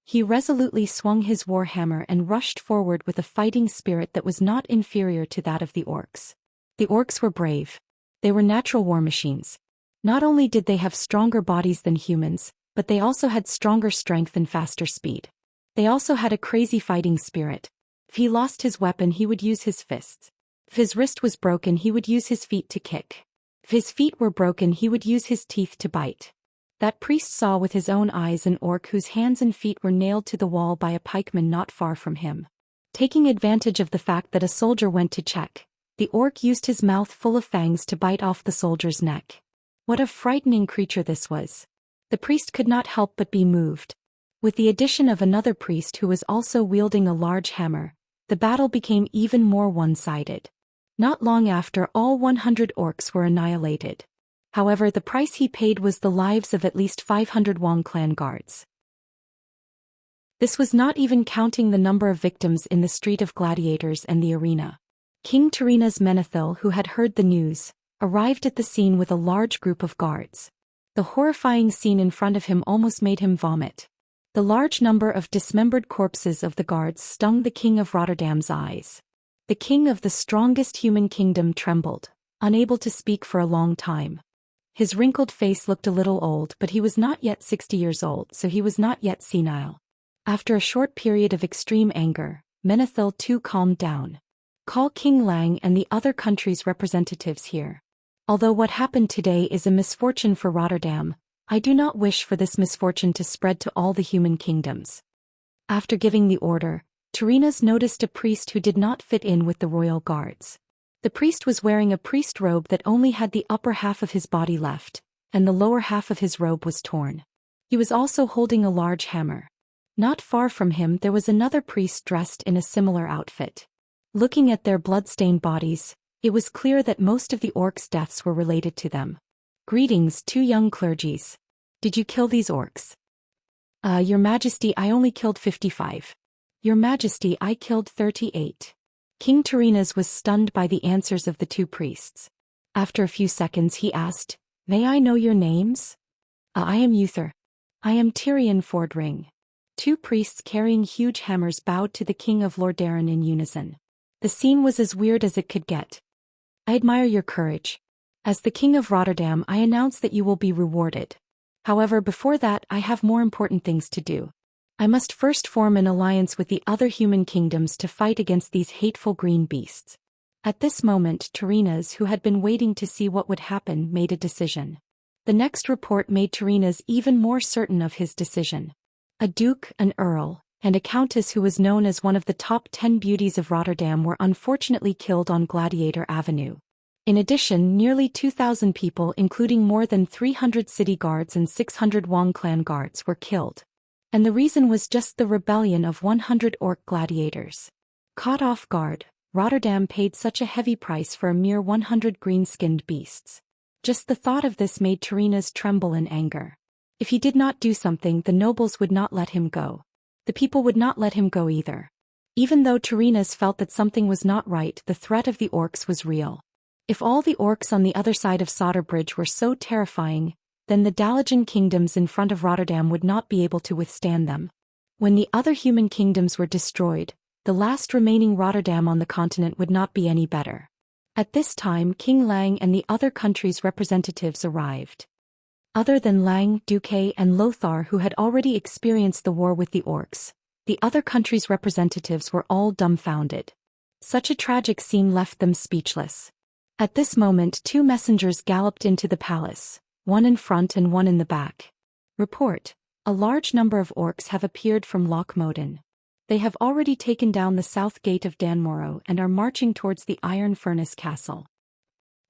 He resolutely swung his warhammer and rushed forward with a fighting spirit that was not inferior to that of the orcs. The orcs were brave. They were natural war machines. Not only did they have stronger bodies than humans, but they also had stronger strength and faster speed. They also had a crazy fighting spirit. If he lost his weapon, he would use his fists. If his wrist was broken, he would use his feet to kick. If his feet were broken, he would use his teeth to bite. That priest saw with his own eyes an orc whose hands and feet were nailed to the wall by a pikeman not far from him. Taking advantage of the fact that a soldier went to check, the orc used his mouth full of fangs to bite off the soldier's neck. What a frightening creature this was. The priest could not help but be moved. With the addition of another priest who was also wielding a large hammer, the battle became even more one-sided. Not long after, all 100 orcs were annihilated. However, the price he paid was the lives of at least 500 Wong clan guards. This was not even counting the number of victims in the Street of Gladiators and the arena. King Tarina's Menethil, who had heard the news, arrived at the scene with a large group of guards. The horrifying scene in front of him almost made him vomit. The large number of dismembered corpses of the guards stung the king of Rotterdam's eyes. The king of the strongest human kingdom trembled, unable to speak for a long time. His wrinkled face looked a little old, but he was not yet 60 years old, so he was not yet senile. After a short period of extreme anger, Menethil too calmed down. Call King Lang and the other countries' representatives here. Although what happened today is a misfortune for Rotterdam, I do not wish for this misfortune to spread to all the human kingdoms. After giving the order, Tarinas noticed a priest who did not fit in with the royal guards. The priest was wearing a priest robe that only had the upper half of his body left, and the lower half of his robe was torn. He was also holding a large hammer. Not far from him there was another priest dressed in a similar outfit. Looking at their blood-stained bodies, it was clear that most of the orcs' deaths were related to them. Greetings, two young clergies. Did you kill these orcs? Your Majesty, I only killed 55. Your Majesty, I killed 38. King Tarinas was stunned by the answers of the two priests. After a few seconds he asked, May I know your names? I am Uther. I am Tyrion Fordring. Two priests carrying huge hammers bowed to the king of Lordaeron in unison. The scene was as weird as it could get. I admire your courage. As the king of Rotterdam, I announce that you will be rewarded. However, before that, I have more important things to do. I must first form an alliance with the other human kingdoms to fight against these hateful green beasts. At this moment, Tarinas, who had been waiting to see what would happen, made a decision. The next report made Tarinas even more certain of his decision. A duke, an earl, and a countess who was known as one of the top 10 beauties of Rotterdam were unfortunately killed on Gladiator Avenue. In addition, nearly 2,000 people, including more than 300 city guards and 600 Wang clan guards, were killed. And the reason was just the rebellion of 100 orc gladiators. Caught off guard, Rotterdam paid such a heavy price for a mere 100 green-skinned beasts. Just the thought of this made Tyrrhena's tremble in anger. If he did not do something, the nobles would not let him go. The people would not let him go either. Even though Tyrrhena's felt that something was not right, the threat of the orcs was real. If all the orcs on the other side of Sodder Bridge were so terrifying, then the Dalajan kingdoms in front of Rotterdam would not be able to withstand them. When the other human kingdoms were destroyed, the last remaining Rotterdam on the continent would not be any better. At this time, King Lang and the other countries' representatives arrived. Other than Lang, Duque, and Lothar, who had already experienced the war with the orcs, the other countries' representatives were all dumbfounded. Such a tragic scene left them speechless. At this moment, two messengers galloped into the palace, one in front and one in the back. Report: a large number of orcs have appeared from Loch Moden. They have already taken down the south gate of Danmoro and are marching towards the Iron Furnace Castle.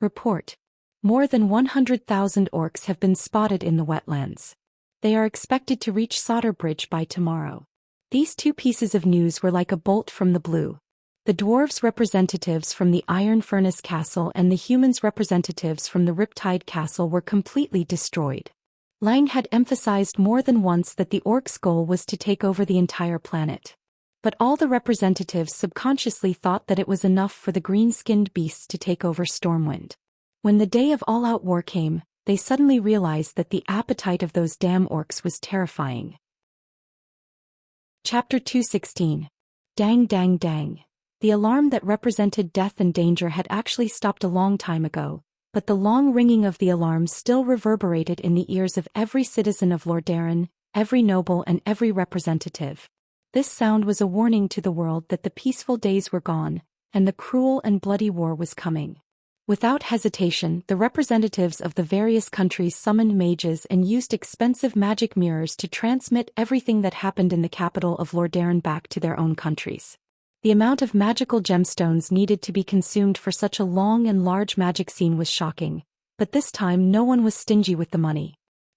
Report: more than 100,000 orcs have been spotted in the wetlands. They are expected to reach Sodder Bridge by tomorrow. These two pieces of news were like a bolt from the blue. The dwarves' representatives from the Iron Furnace Castle and the humans' representatives from the Riptide Castle were completely destroyed. Lang had emphasized more than once that the orcs' goal was to take over the entire planet. But all the representatives subconsciously thought that it was enough for the green-skinned beasts to take over Stormwind. When the day of all-out war came, they suddenly realized that the appetite of those damn orcs was terrifying. Chapter 216. Dang dang dang. The alarm that represented death and danger had actually stopped a long time ago, but the long ringing of the alarm still reverberated in the ears of every citizen of Lordaeron, every noble and every representative. This sound was a warning to the world that the peaceful days were gone, and the cruel and bloody war was coming. Without hesitation, the representatives of the various countries summoned mages and used expensive magic mirrors to transmit everything that happened in the capital of Lordaeron back to their own countries. The amount of magical gemstones needed to be consumed for such a long and large magic scene was shocking, but this time no one was stingy with the money.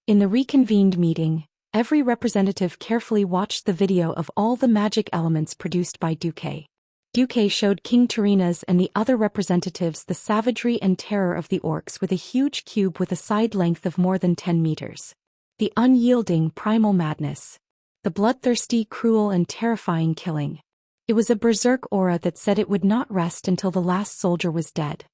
In the reconvened meeting, every representative carefully watched the video of all the magic elements produced by Duque. Duque showed King Tyrrhena's and the other representatives the savagery and terror of the orcs with a huge cube with a side length of more than 10 meters. The unyielding primal madness. The bloodthirsty, cruel and terrifying killing. It was a berserk aura that said it would not rest until the last soldier was dead.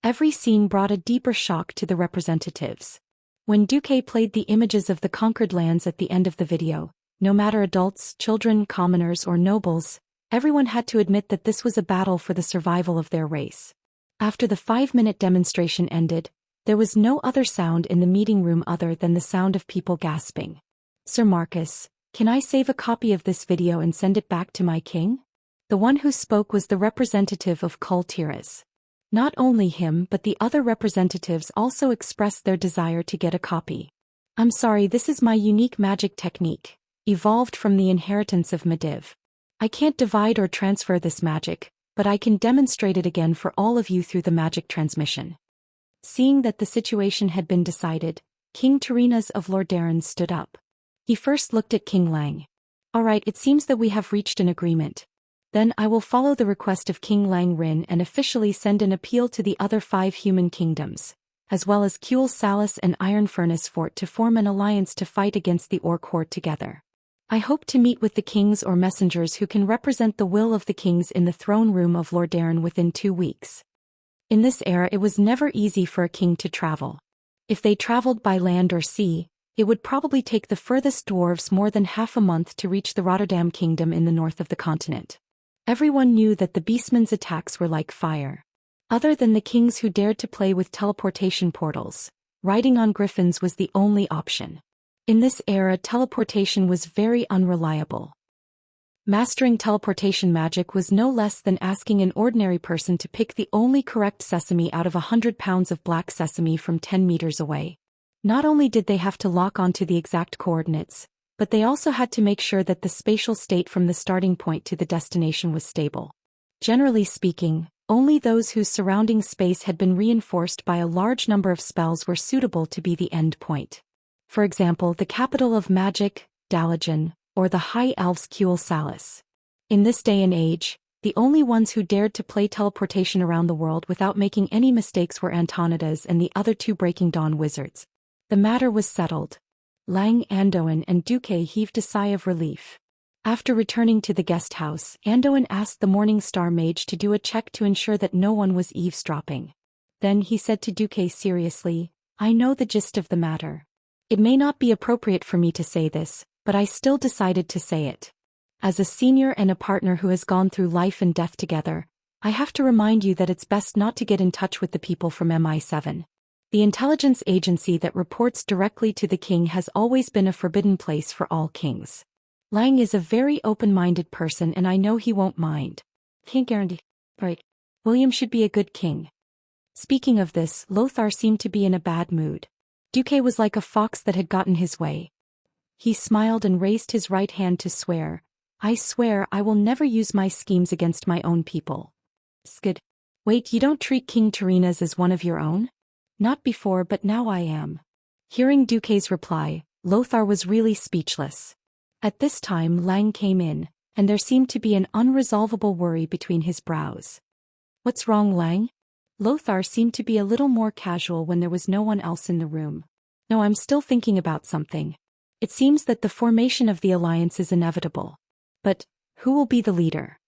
Every scene brought a deeper shock to the representatives. When Duque played the images of the conquered lands at the end of the video, no matter adults, children, commoners or nobles, everyone had to admit that this was a battle for the survival of their race. After the 5-minute demonstration ended, there was no other sound in the meeting room other than the sound of people gasping. "Sir Marcus, can I save a copy of this video and send it back to my king?" The one who spoke was the representative of Cultivation. Not only him but the other representatives also expressed their desire to get a copy. "I'm sorry, this is my unique magic technique, evolved from the inheritance of Mediv. I can't divide or transfer this magic, but I can demonstrate it again for all of you through the magic transmission." Seeing that the situation had been decided, King Tyrrhena's of Lordaeron stood up. He first looked at King Lang. "All right, it seems that we have reached an agreement. Then I will follow the request of King Lang Rin and officially send an appeal to the other 5 human kingdoms, as well as Kuel Salis and Iron Furnace Fort to form an alliance to fight against the orc horde together. I hope to meet with the kings or messengers who can represent the will of the kings in the throne room of Lordaeron within 2 weeks." In this era it was never easy for a king to travel. If they traveled by land or sea, it would probably take the furthest dwarves more than half a month to reach the Rotterdam kingdom in the north of the continent. Everyone knew that the beastmen's attacks were like fire. Other than the kings who dared to play with teleportation portals, riding on griffins was the only option. In this era, teleportation was very unreliable. Mastering teleportation magic was no less than asking an ordinary person to pick the only correct sesame out of 100 pounds of black sesame from 10 meters away. Not only did they have to lock onto the exact coordinates, but they also had to make sure that the spatial state from the starting point to the destination was stable. Generally speaking, Only those whose surrounding space had been reinforced by a large number of spells were suitable to be the end point. For example, the capital of magic, Dalajan, or the High Elves Kuel Salis. In this day and age, the only ones who dared to play teleportation around the world without making any mistakes were Antonidas and the other two Breaking Dawn wizards. The matter was settled. Lang, Andoin, and Duque heaved a sigh of relief. After returning to the guest house, Andoin asked the Morning Star Mage to do a check to ensure that no one was eavesdropping. Then he said to Duque seriously, "I know the gist of the matter. It may not be appropriate for me to say this, but I still decided to say it. As a senior and a partner who has gone through life and death together, I have to remind you that it's best not to get in touch with the people from MI7. The intelligence agency that reports directly to the king has always been a forbidden place for all kings. Lang is a very open-minded person and I know he won't mind. Can't guarantee. Right. William should be a good king." Speaking of this, Lothar seemed to be in a bad mood. Duque was like a fox that had gotten his way. He smiled and raised his right hand to swear, "I swear I will never use my schemes against my own people." Skid. "Wait, you don't treat King Tarinas as one of your own?" "Not before, but now I am." Hearing Duque's reply, Lothar was really speechless. At this time Lang came in, and there seemed to be an unresolvable worry between his brows. "What's wrong, Lang?" Lothar seemed to be a little more casual when there was no one else in the room. "No, I'm still thinking about something. It seems that the formation of the alliance is inevitable. But, who will be the leader?"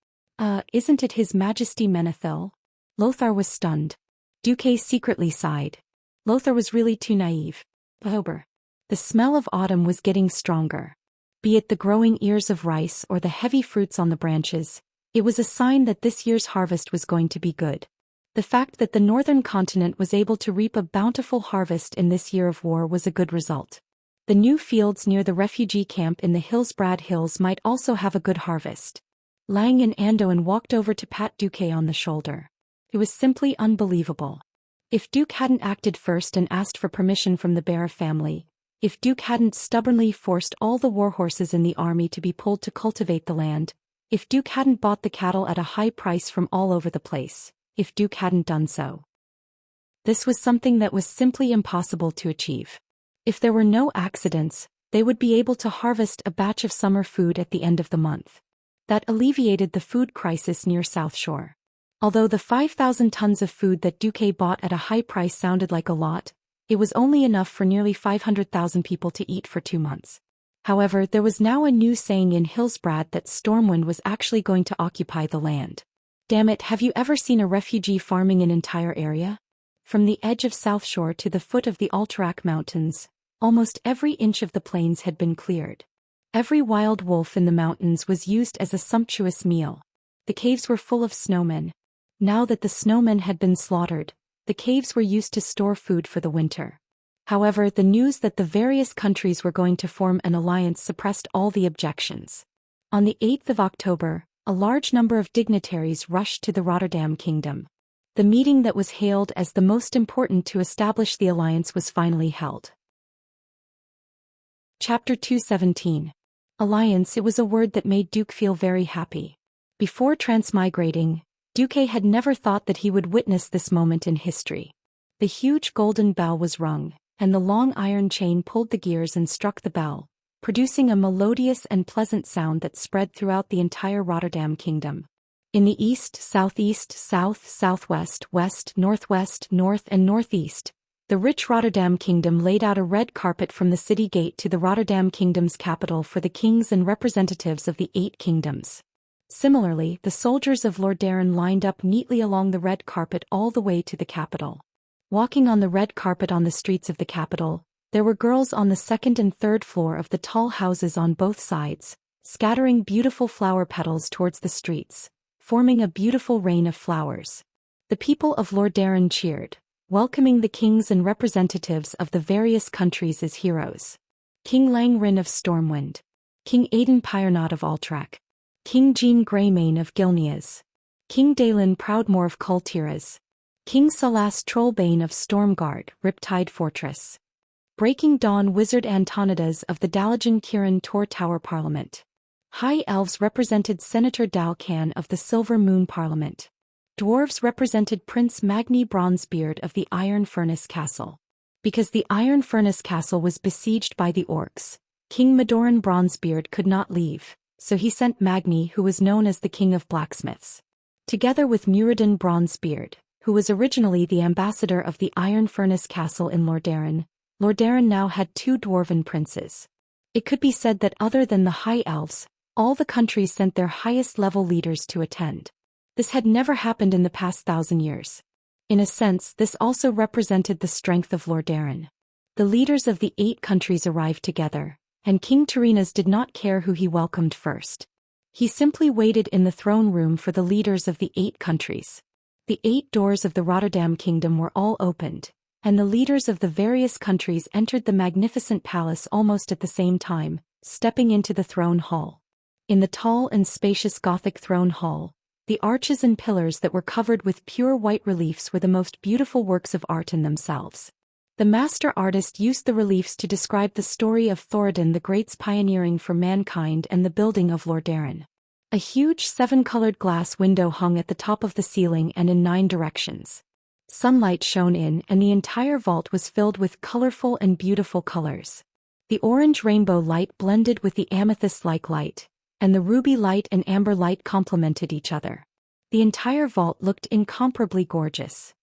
Isn't it His Majesty Menethil?" Lothar was stunned. Duque secretly sighed. Lothar was really too naive. October. The smell of autumn was getting stronger. Be it the growing ears of rice or the heavy fruits on the branches, it was a sign that this year's harvest was going to be good. The fact that the northern continent was able to reap a bountiful harvest in this year of war was a good result. The new fields near the refugee camp in the Hillsbrad Hills might also have a good harvest. Lang and Andoin walked over to pat Duque on the shoulder. It was simply unbelievable. If Duke hadn't acted first and asked for permission from the Bear family, if Duke hadn't stubbornly forced all the warhorses in the army to be pulled to cultivate the land, if Duke hadn't bought the cattle at a high price from all over the place, if Duke hadn't done so. This was something that was simply impossible to achieve. If there were no accidents, they would be able to harvest a batch of summer food at the end of the month. That alleviated the food crisis near South Shore. Although the 5,000 tons of food that Duque bought at a high price sounded like a lot, it was only enough for nearly 500,000 people to eat for 2 months. However, there was now a new saying in Hillsbrad that Stormwind was actually going to occupy the land. Damn it, have you ever seen a refugee farming an entire area? From the edge of South Shore to the foot of the Alterac Mountains, almost every inch of the plains had been cleared. Every wild wolf in the mountains was used as a sumptuous meal. The caves were full of snowmen. Now that the snowmen had been slaughtered, the caves were used to store food for the winter. However, the news that the various countries were going to form an alliance suppressed all the objections. On the 8th of October, a large number of dignitaries rushed to the Rotterdam Kingdom. The meeting that was hailed as the most important to establish the alliance was finally held. Chapter 217. Alliance. It was a word that made Duke feel very happy. Before transmigrating, Duque had never thought that he would witness this moment in history. The huge golden bell was rung, and the long iron chain pulled the gears and struck the bell, producing a melodious and pleasant sound that spread throughout the entire Rotterdam Kingdom. In the east, southeast, south, southwest, west, northwest, north and northeast, the rich Rotterdam Kingdom laid out a red carpet from the city gate to the Rotterdam Kingdom's capital for the kings and representatives of the 8 kingdoms. Similarly, the soldiers of Lordaeron lined up neatly along the red carpet all the way to the capital. Walking on the red carpet on the streets of the capital, there were girls on the 2nd and 3rd floor of the tall houses on both sides, scattering beautiful flower petals towards the streets, forming a beautiful rain of flowers. The people of Lordaeron cheered, welcoming the kings and representatives of the various countries as heroes. King Langrin of Stormwind, King Aidan Pyrenod of Alterac, King Jean Greymane of Gilneas, King Dalen Proudmoore of Kultiras, King Salas Trollbane of Stormguard, Riptide Fortress, Breaking Dawn Wizard Antonidas of the Dalajan Kirin Tor Tower Parliament. High Elves represented Senator Dalcan of the Silver Moon Parliament. Dwarves represented Prince Magni Bronzebeard of the Iron Furnace Castle. Because the Iron Furnace Castle was besieged by the orcs, King Madoran Bronzebeard could not leave, so he sent Magni, who was known as the King of Blacksmiths. Together with Muradin Bronzebeard, who was originally the ambassador of the Iron Furnace Castle in Lordaeron, Lordaeron now had 2 dwarven princes. It could be said that other than the High Elves, all the countries sent their highest-level leaders to attend. This had never happened in the past 1,000 years. In a sense, this also represented the strength of Lordaeron. The leaders of the 8 countries arrived together, and King Tyrrhenas did not care who he welcomed first. He simply waited in the throne room for the leaders of the 8 countries. The 8 doors of the Rotterdam Kingdom were all opened, and the leaders of the various countries entered the magnificent palace almost at the same time, stepping into the throne hall. In the tall and spacious Gothic throne hall, the arches and pillars that were covered with pure white reliefs were the most beautiful works of art in themselves. The master artist used the reliefs to describe the story of Thoradin the Great's pioneering for mankind and the building of Lordaeron. A huge 7-colored glass window hung at the top of the ceiling and in 9 directions. Sunlight shone in, and the entire vault was filled with colorful and beautiful colors. The orange rainbow light blended with the amethyst-like light, and the ruby light and amber light complemented each other. The entire vault looked incomparably gorgeous.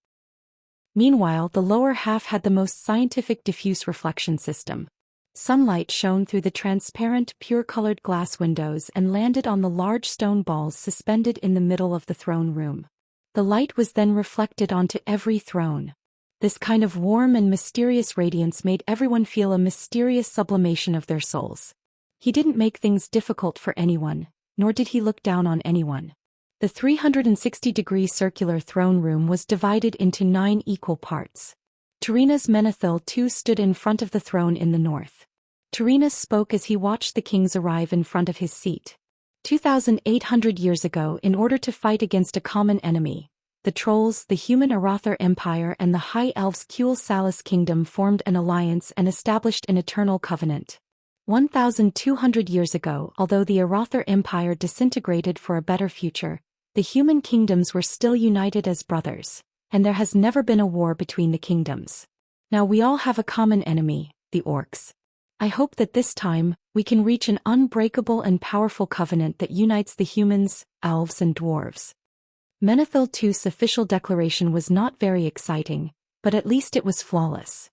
Meanwhile, the lower half had the most scientific diffuse reflection system. Sunlight shone through the transparent, pure-colored glass windows and landed on the large stone balls suspended in the middle of the throne room. The light was then reflected onto every throne. This kind of warm and mysterious radiance made everyone feel a mysterious sublimation of their souls. He didn't make things difficult for anyone, nor did he look down on anyone. The 360-degree circular throne room was divided into 9 equal parts. Tyrrhenas Menethil too stood in front of the throne in the north. Tyrrhenas spoke as he watched the kings arrive in front of his seat. 2,800 years ago, in order to fight against a common enemy, the Trolls, the human Arathar Empire and the High Elves Kuel Salis Kingdom formed an alliance and established an eternal covenant. 1,200 years ago, although the Arathar Empire disintegrated for a better future, the human kingdoms were still united as brothers, and there has never been a war between the kingdoms. Now we all have a common enemy, the orcs. I hope that this time, we can reach an unbreakable and powerful covenant that unites the humans, elves and dwarves. Menethil II's official declaration was not very exciting, but at least it was flawless.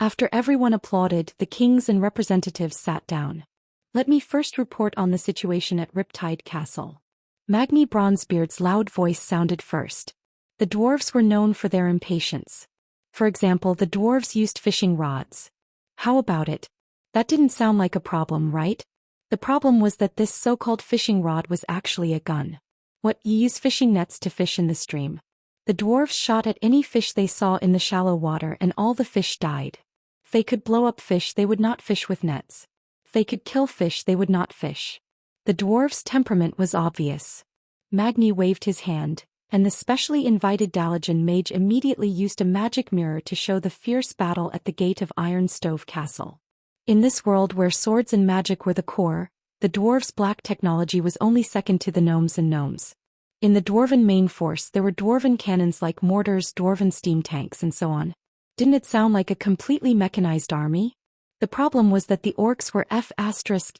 After everyone applauded, the kings and representatives sat down. Let me first report on the situation at Riptide Castle. Magni Bronzebeard's loud voice sounded first. The dwarves were known for their impatience. For example, the dwarves used fishing rods. How about it? That didn't sound like a problem, right? The problem was that this so-called fishing rod was actually a gun. What, you use fishing nets to fish in the stream? The dwarves shot at any fish they saw in the shallow water and all the fish died. If they could blow up fish, they would not fish with nets. If they could kill fish, they would not fish. The dwarf's temperament was obvious. Magni waved his hand, and the specially invited Dalajan mage immediately used a magic mirror to show the fierce battle at the gate of Iron Stove Castle. In this world where swords and magic were the core, the dwarves' black technology was only second to the gnomes and gnomes. In the dwarven main force there were dwarven cannons like mortars, dwarven steam tanks and so on. Didn't it sound like a completely mechanized army? The problem was that the orcs were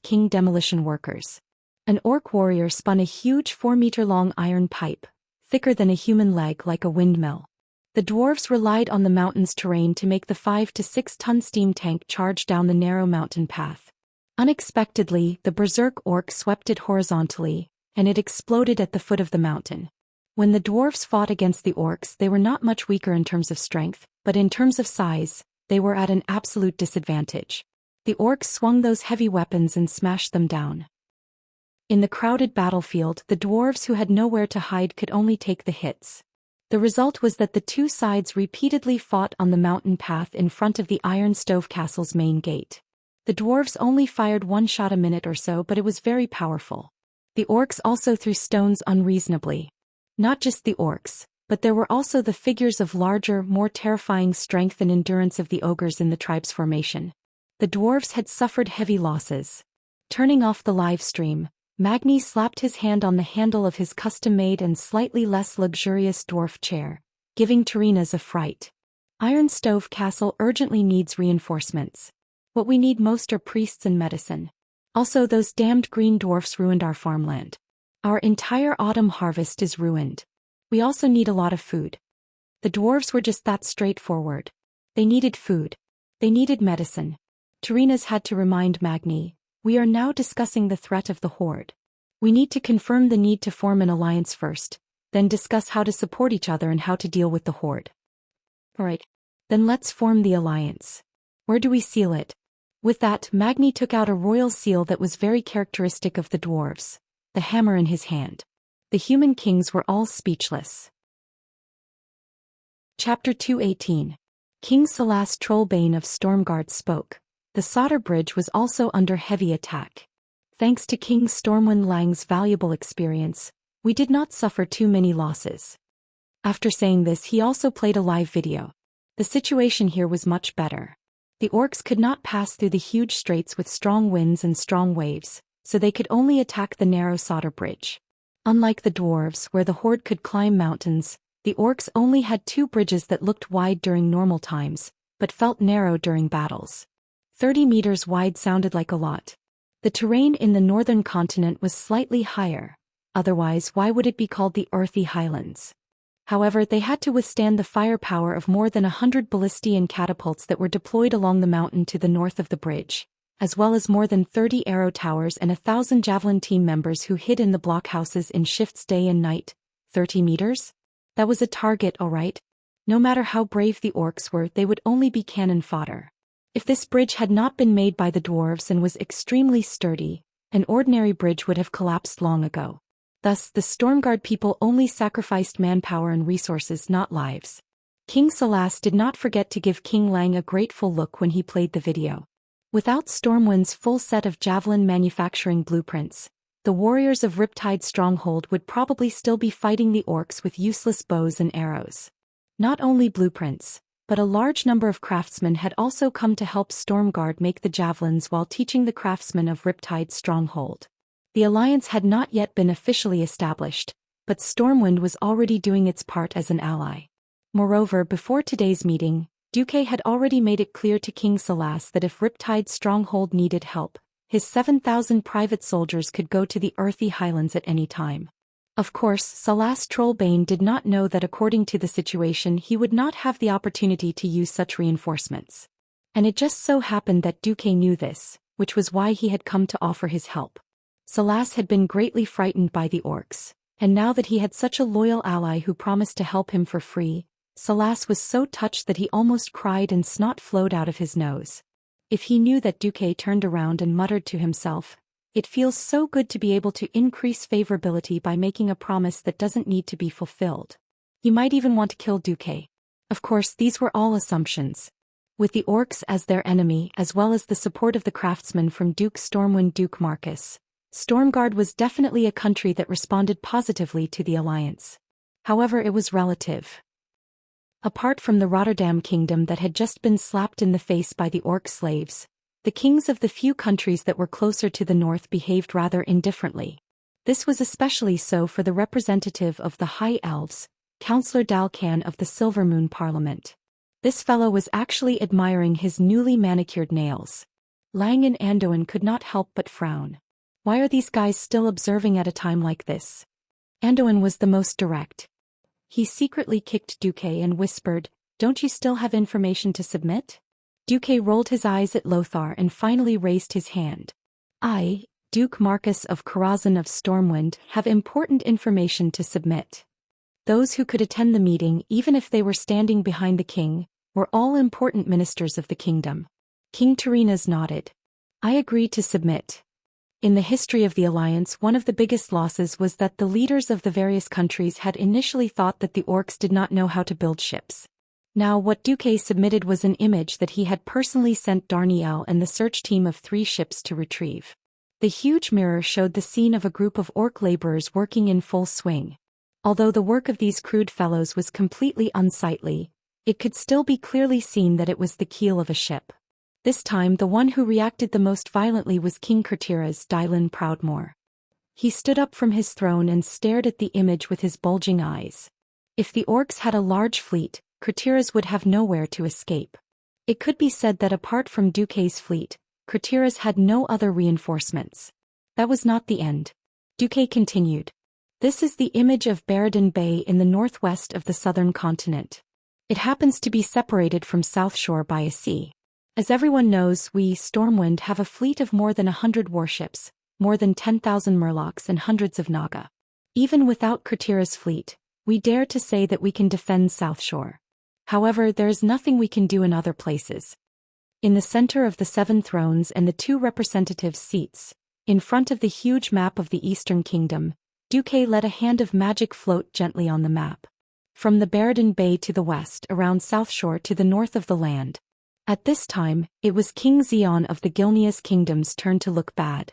King demolition workers. An orc warrior spun a huge 4-meter-long iron pipe, thicker than a human leg, like a windmill. The dwarves relied on the mountain's terrain to make the 5 to 6-ton steam tank charge down the narrow mountain path. Unexpectedly, the berserk orc swept it horizontally, and it exploded at the foot of the mountain. When the dwarves fought against the orcs, they were not much weaker in terms of strength, but in terms of size, they were at an absolute disadvantage. The orcs swung those heavy weapons and smashed them down. In the crowded battlefield, the dwarves who had nowhere to hide could only take the hits. The result was that the two sides repeatedly fought on the mountain path in front of the Iron Stove Castle's main gate. The dwarves only fired 1 shot a minute or so, but it was very powerful. The orcs also threw stones unreasonably. Not just the orcs, but there were also the figures of larger, more terrifying strength and endurance of the ogres in the tribe's formation. The dwarves had suffered heavy losses. Turning off the live stream, Magni slapped his hand on the handle of his custom-made and slightly less luxurious dwarf chair, giving Tyreena's a fright. Iron Stove Castle urgently needs reinforcements. What we need most are priests and medicine. Also, those damned green dwarfs ruined our farmland. Our entire autumn harvest is ruined. We also need a lot of food. The dwarves were just that straightforward. They needed food. They needed medicine. Tyreena's had to remind Magni, we are now discussing the threat of the Horde. We need to confirm the need to form an alliance first, then discuss how to support each other and how to deal with the Horde. Alright. Then let's form the alliance. Where do we seal it? With that, Magni took out a royal seal that was very characteristic of the dwarves, the hammer in his hand. The human kings were all speechless. Chapter 218. King Salas Trollbane of Stormguard spoke. The Solder Bridge was also under heavy attack. Thanks to King Stormwind Lang's valuable experience, we did not suffer too many losses. After saying this, he also played a live video. The situation here was much better. The orcs could not pass through the huge straits with strong winds and strong waves, so they could only attack the narrow Solder Bridge. Unlike the dwarves, where the Horde could climb mountains, the orcs only had 2 bridges that looked wide during normal times, but felt narrow during battles. 30 meters wide sounded like a lot. The terrain in the northern continent was slightly higher. Otherwise, why would it be called the Earthy Highlands? However, they had to withstand the firepower of more than 100 ballistae catapults that were deployed along the mountain to the north of the bridge, as well as more than 30 arrow towers and 1,000 javelin team members who hid in the blockhouses in shifts day and night. 30 meters? That was a target, alright. No matter how brave the orcs were, they would only be cannon fodder. If this bridge had not been made by the dwarves and was extremely sturdy, an ordinary bridge would have collapsed long ago. Thus, the Stormguard people only sacrificed manpower and resources, not lives. King Salas did not forget to give King Lang a grateful look when he played the video. Without Stormwind's full set of javelin manufacturing blueprints, the warriors of Riptide Stronghold would probably still be fighting the orcs with useless bows and arrows. Not only blueprints, but a large number of craftsmen had also come to help Stormguard make the javelins while teaching the craftsmen of Riptide Stronghold. The alliance had not yet been officially established, but Stormwind was already doing its part as an ally. Moreover, before today's meeting, Duque had already made it clear to King Salas that if Riptide Stronghold needed help, his 7,000 private soldiers could go to the Earthy Highlands at any time. Of course, Salas Trollbane did not know that according to the situation he would not have the opportunity to use such reinforcements. And it just so happened that Duque knew this, which was why he had come to offer his help. Salas had been greatly frightened by the orcs, and now that he had such a loyal ally who promised to help him for free, Salas was so touched that he almost cried and snot flowed out of his nose. If he knew that Duque turned around and muttered to himself, "It feels so good to be able to increase favorability by making a promise that doesn't need to be fulfilled." He might even want to kill Duque. Of course, these were all assumptions. With the orcs as their enemy as well as the support of the craftsmen from Duke Stormwind Duke Marcus, Stormguard was definitely a country that responded positively to the alliance. However, it was relative. Apart from the Rotterdam kingdom that had just been slapped in the face by the orc slaves, the kings of the few countries that were closer to the north behaved rather indifferently. This was especially so for the representative of the High Elves, Councillor Dalcan of the Silvermoon Parliament. This fellow was actually admiring his newly manicured nails. Lang and Anduin could not help but frown. Why are these guys still observing at a time like this? Anduin was the most direct. He secretly kicked Duque and whispered, "Don't you still have information to submit?" Duque rolled his eyes at Lothar and finally raised his hand. "I, Duke Marcus of Karazhan of Stormwind, have important information to submit." Those who could attend the meeting, even if they were standing behind the king, were all important ministers of the kingdom. King Tyreena's nodded. "I agree to submit." In the history of the alliance, one of the biggest losses was that the leaders of the various countries had initially thought that the orcs did not know how to build ships. Now what Duque submitted was an image that he had personally sent Darnielle and the search team of 3 ships to retrieve. The huge mirror showed the scene of a group of orc laborers working in full swing. Although the work of these crude fellows was completely unsightly, it could still be clearly seen that it was the keel of a ship. This time the one who reacted the most violently was King Kurtira's Dylan Proudmoore. He stood up from his throne and stared at the image with his bulging eyes. If the orcs had a large fleet, Kratira's would have nowhere to escape. It could be said that apart from Duque's fleet, Kratira's had no other reinforcements. That was not the end. Duque continued. This is the image of Baradin Bay in the northwest of the southern continent. It happens to be separated from South Shore by a sea. As everyone knows, we, Stormwind, have a fleet of more than 100 warships, more than 10,000 murlocs and hundreds of naga. Even without Kratira's fleet, we dare to say that we can defend South Shore. However, there is nothing we can do in other places. In the center of the 7 thrones and the 2 representatives' seats, in front of the huge map of the Eastern Kingdom, Duque let a hand of magic float gently on the map. From the Baradin Bay to the west around South Shore to the north of the land. At this time, it was King Xian of the Gilneas Kingdom's turn to look bad.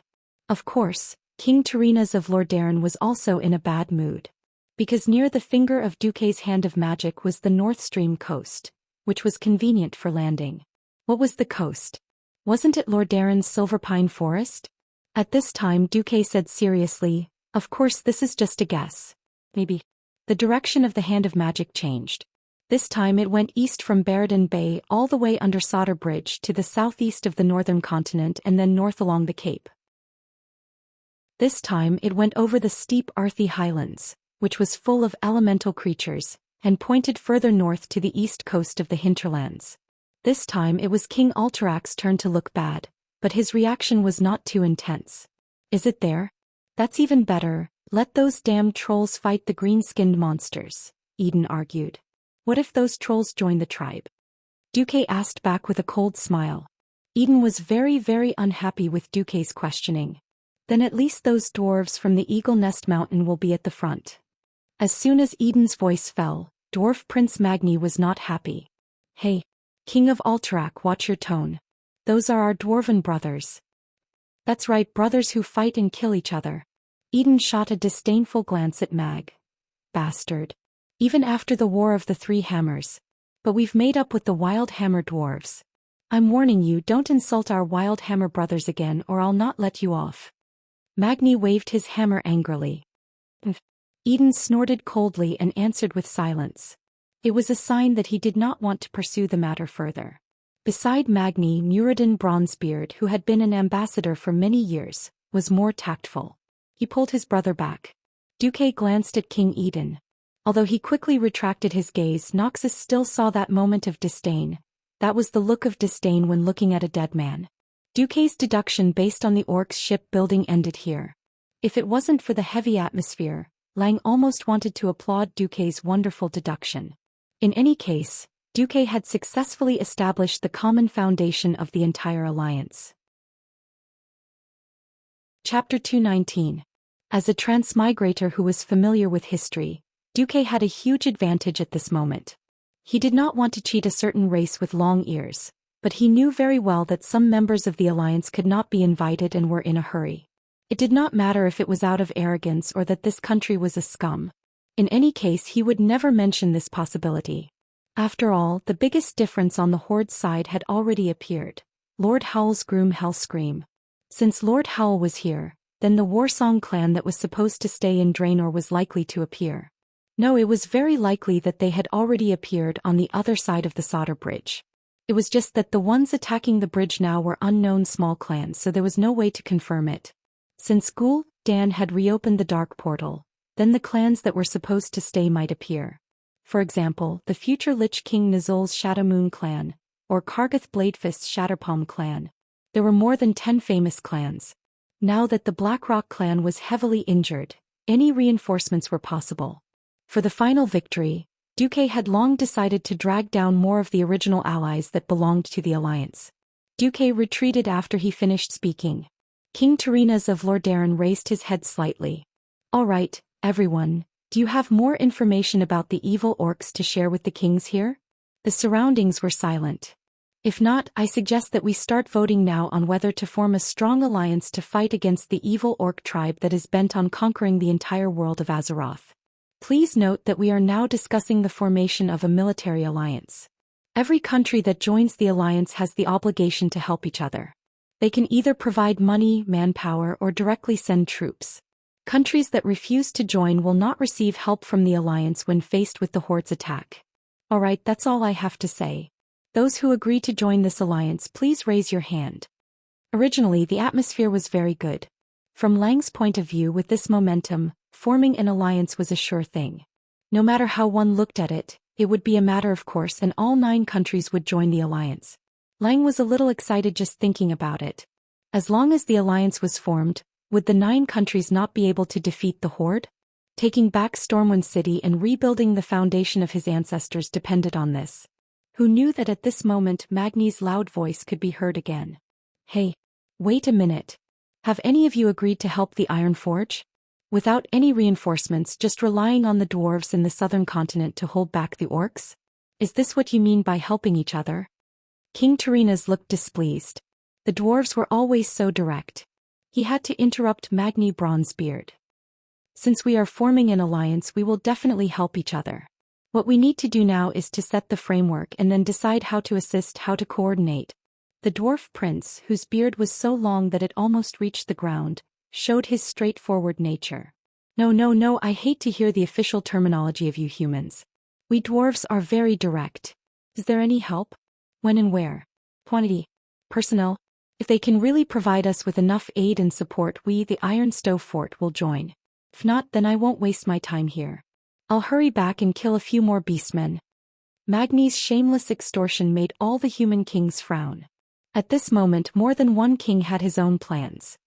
Of course, King Terenas of Lordaeron was also in a bad mood. Because near the finger of Duque's hand of magic was the North Stream coast, which was convenient for landing. What was the coast? Wasn't it Lordaeron's silver pine forest? At this time Duque said seriously, of course this is just a guess. Maybe. The direction of the hand of magic changed. This time it went east from Baradin Bay all the way under Solder Bridge to the southeast of the northern continent and then north along the Cape. This time it went over the steep Arthi Highlands, which was full of elemental creatures, and pointed further north to the east coast of the hinterlands. This time it was King Alterac's turn to look bad, but his reaction was not too intense. Is it there? That's even better, let those damned trolls fight the green-skinned monsters, Eden argued. What if those trolls join the tribe? Duque asked back with a cold smile. Eden was very, very unhappy with Duque's questioning. Then at least those dwarves from the Eagle Nest Mountain will be at the front. As soon as Eden's voice fell, Dwarf Prince Magni was not happy. Hey, King of Alterac, watch your tone. Those are our dwarven brothers. That's right, brothers who fight and kill each other. Eden shot a disdainful glance at Mag. Bastard. Even after the War of the 3 Hammers. But we've made up with the Wild Hammer dwarves. I'm warning you, don't insult our Wild Hammer brothers again or I'll not let you off. Magni waved his hammer angrily. Eden snorted coldly and answered with silence. It was a sign that he did not want to pursue the matter further. Beside Magni, Muradin Bronzebeard, who had been an ambassador for many years, was more tactful. He pulled his brother back. Duque glanced at King Eden. Although he quickly retracted his gaze, Noxus still saw that moment of disdain. That was the look of disdain when looking at a dead man. Duque's deduction based on the orcs' shipbuilding ended here. If it wasn't for the heavy atmosphere, Lang almost wanted to applaud Duque's wonderful deduction. In any case, Duque had successfully established the common foundation of the entire alliance. Chapter 219. As a transmigrator who was familiar with history, Duque had a huge advantage at this moment. He did not want to cheat a certain race with long ears, but he knew very well that some members of the alliance could not be invited and were in a hurry. It did not matter if it was out of arrogance or that this country was a scum. In any case, he would never mention this possibility. After all, the biggest difference on the Horde's side had already appeared. Lord Howl's groom Hellscream. Since Lord Howl was here, then the Warsong clan that was supposed to stay in Draenor was likely to appear. No, it was very likely that they had already appeared on the other side of the Solder Bridge. It was just that the ones attacking the bridge now were unknown small clans, so there was no way to confirm it. Since Gul Dan had reopened the Dark Portal, then the clans that were supposed to stay might appear. For example, the future Lich King Nizul's Shadowmoon clan, or Kargath Bladefist's Shatterpalm clan. There were more than 10 famous clans. Now that the Blackrock clan was heavily injured, any reinforcements were possible. For the final victory, Duque had long decided to drag down more of the original allies that belonged to the alliance. Duque retreated after he finished speaking. King Terenas of Lordaeron raised his head slightly. All right, everyone, do you have more information about the evil orcs to share with the kings here? The surroundings were silent. If not, I suggest that we start voting now on whether to form a strong alliance to fight against the evil orc tribe that is bent on conquering the entire world of Azeroth. Please note that we are now discussing the formation of a military alliance. Every country that joins the alliance has the obligation to help each other. They can either provide money, manpower, or directly send troops. Countries that refuse to join will not receive help from the alliance when faced with the horde's attack. Alright, that's all I have to say. Those who agree to join this alliance, please raise your hand. Originally, the atmosphere was very good. From Lang's point of view, with this momentum, forming an alliance was a sure thing. No matter how one looked at it, it would be a matter of course and all 9 countries would join the alliance. Lang was a little excited just thinking about it. As long as the alliance was formed, would the 9 countries not be able to defeat the horde? Taking back Stormwind City and rebuilding the foundation of his ancestors depended on this. Who knew that at this moment Magni's loud voice could be heard again? Hey, wait a minute. Have any of you agreed to help the Iron Forge? Without any reinforcements, just relying on the dwarves in the southern continent to hold back the orcs? Is this what you mean by helping each other? King Tyrrhena's looked displeased. The dwarves were always so direct. He had to interrupt Magni Bronzebeard. Since we are forming an alliance, we will definitely help each other. What we need to do now is to set the framework and then decide how to assist, how to coordinate. The dwarf prince, whose beard was so long that it almost reached the ground, showed his straightforward nature. No, I hate to hear the official terminology of you humans. We dwarves are very direct. Is there any help? When and where? Quantity? Personnel? If they can really provide us with enough aid and support, we, the Iron Stove Fort, will join. If not, then I won't waste my time here. I'll hurry back and kill a few more beastmen. Magni's shameless extortion made all the human kings frown. At this moment, more than one king had his own plans.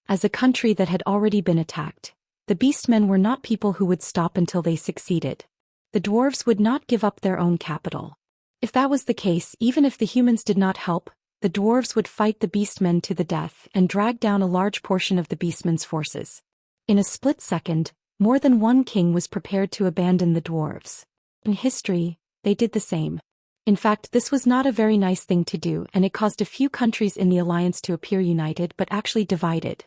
As a country that had already been attacked, the beastmen were not people who would stop until they succeeded. The dwarves would not give up their own capital. If that was the case, even if the humans did not help, the dwarves would fight the beastmen to the death and drag down a large portion of the beastmen's forces. In a split second, more than one king was prepared to abandon the dwarves. In history, they did the same. In fact, this was not a very nice thing to do, and it caused a few countries in the alliance to appear united but actually divided.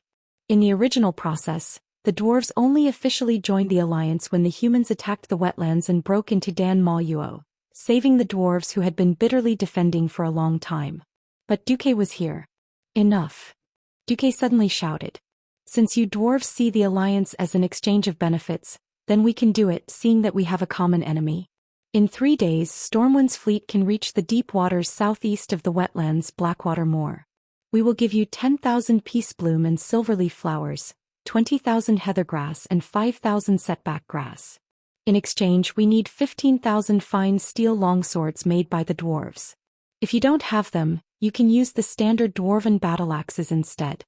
In the original process, the dwarves only officially joined the alliance when the humans attacked the wetlands and broke into Dan Maluo, saving the dwarves who had been bitterly defending for a long time. But Duque was here. Enough. Duque suddenly shouted. Since you dwarves see the alliance as an exchange of benefits, then we can do it, seeing that we have a common enemy. In 3 days, Stormwind's fleet can reach the deep waters southeast of the wetlands Blackwater Moor. We will give you 10,000 peacebloom and silverleaf flowers, 20,000 heathergrass and 5,000 setback grass. In exchange, we need 15,000 fine steel longswords made by the dwarves. If you don't have them, you can use the standard dwarven battle axes instead.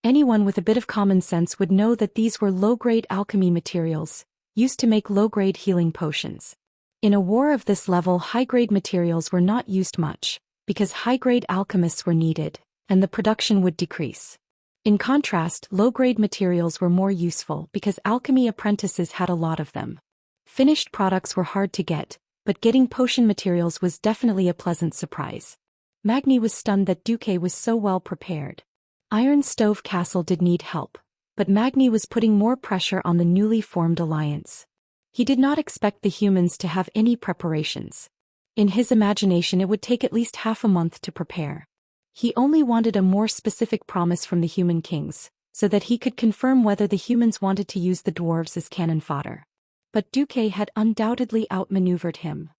Anyone with a bit of common sense would know that these were low-grade alchemy materials, used to make low-grade healing potions. In a war of this level, high-grade materials were not used much, because high-grade alchemists were needed, and the production would decrease. In contrast, low-grade materials were more useful because alchemy apprentices had a lot of them. Finished products were hard to get, but getting potion materials was definitely a pleasant surprise. Magni was stunned that Duque was so well prepared. Iron Stove Castle did need help, but Magni was putting more pressure on the newly formed alliance. He did not expect the humans to have any preparations. In his imagination, it would take at least half a month to prepare. He only wanted a more specific promise from the human kings, so that he could confirm whether the humans wanted to use the dwarves as cannon fodder. But Duque had undoubtedly outmaneuvered him.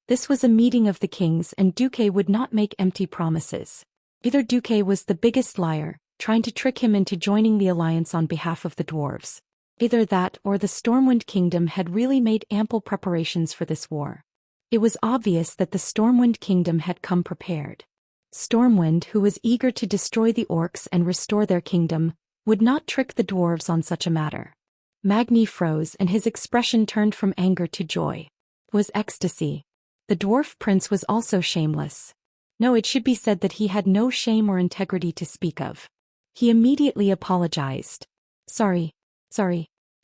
This was a meeting of the kings, and Duque would not make empty promises. Either Duque was the biggest liar, trying to trick him into joining the alliance on behalf of the dwarves. Either that or the Stormwind Kingdom had really made ample preparations for this war. It was obvious that the Stormwind Kingdom had come prepared. Stormwind, who was eager to destroy the orcs and restore their kingdom, would not trick the dwarves on such a matter. Magni froze, and his expression turned from anger to joy. It was ecstasy. The dwarf prince was also shameless. No, it should be said that he had no shame or integrity to speak of. He immediately apologized. Sorry.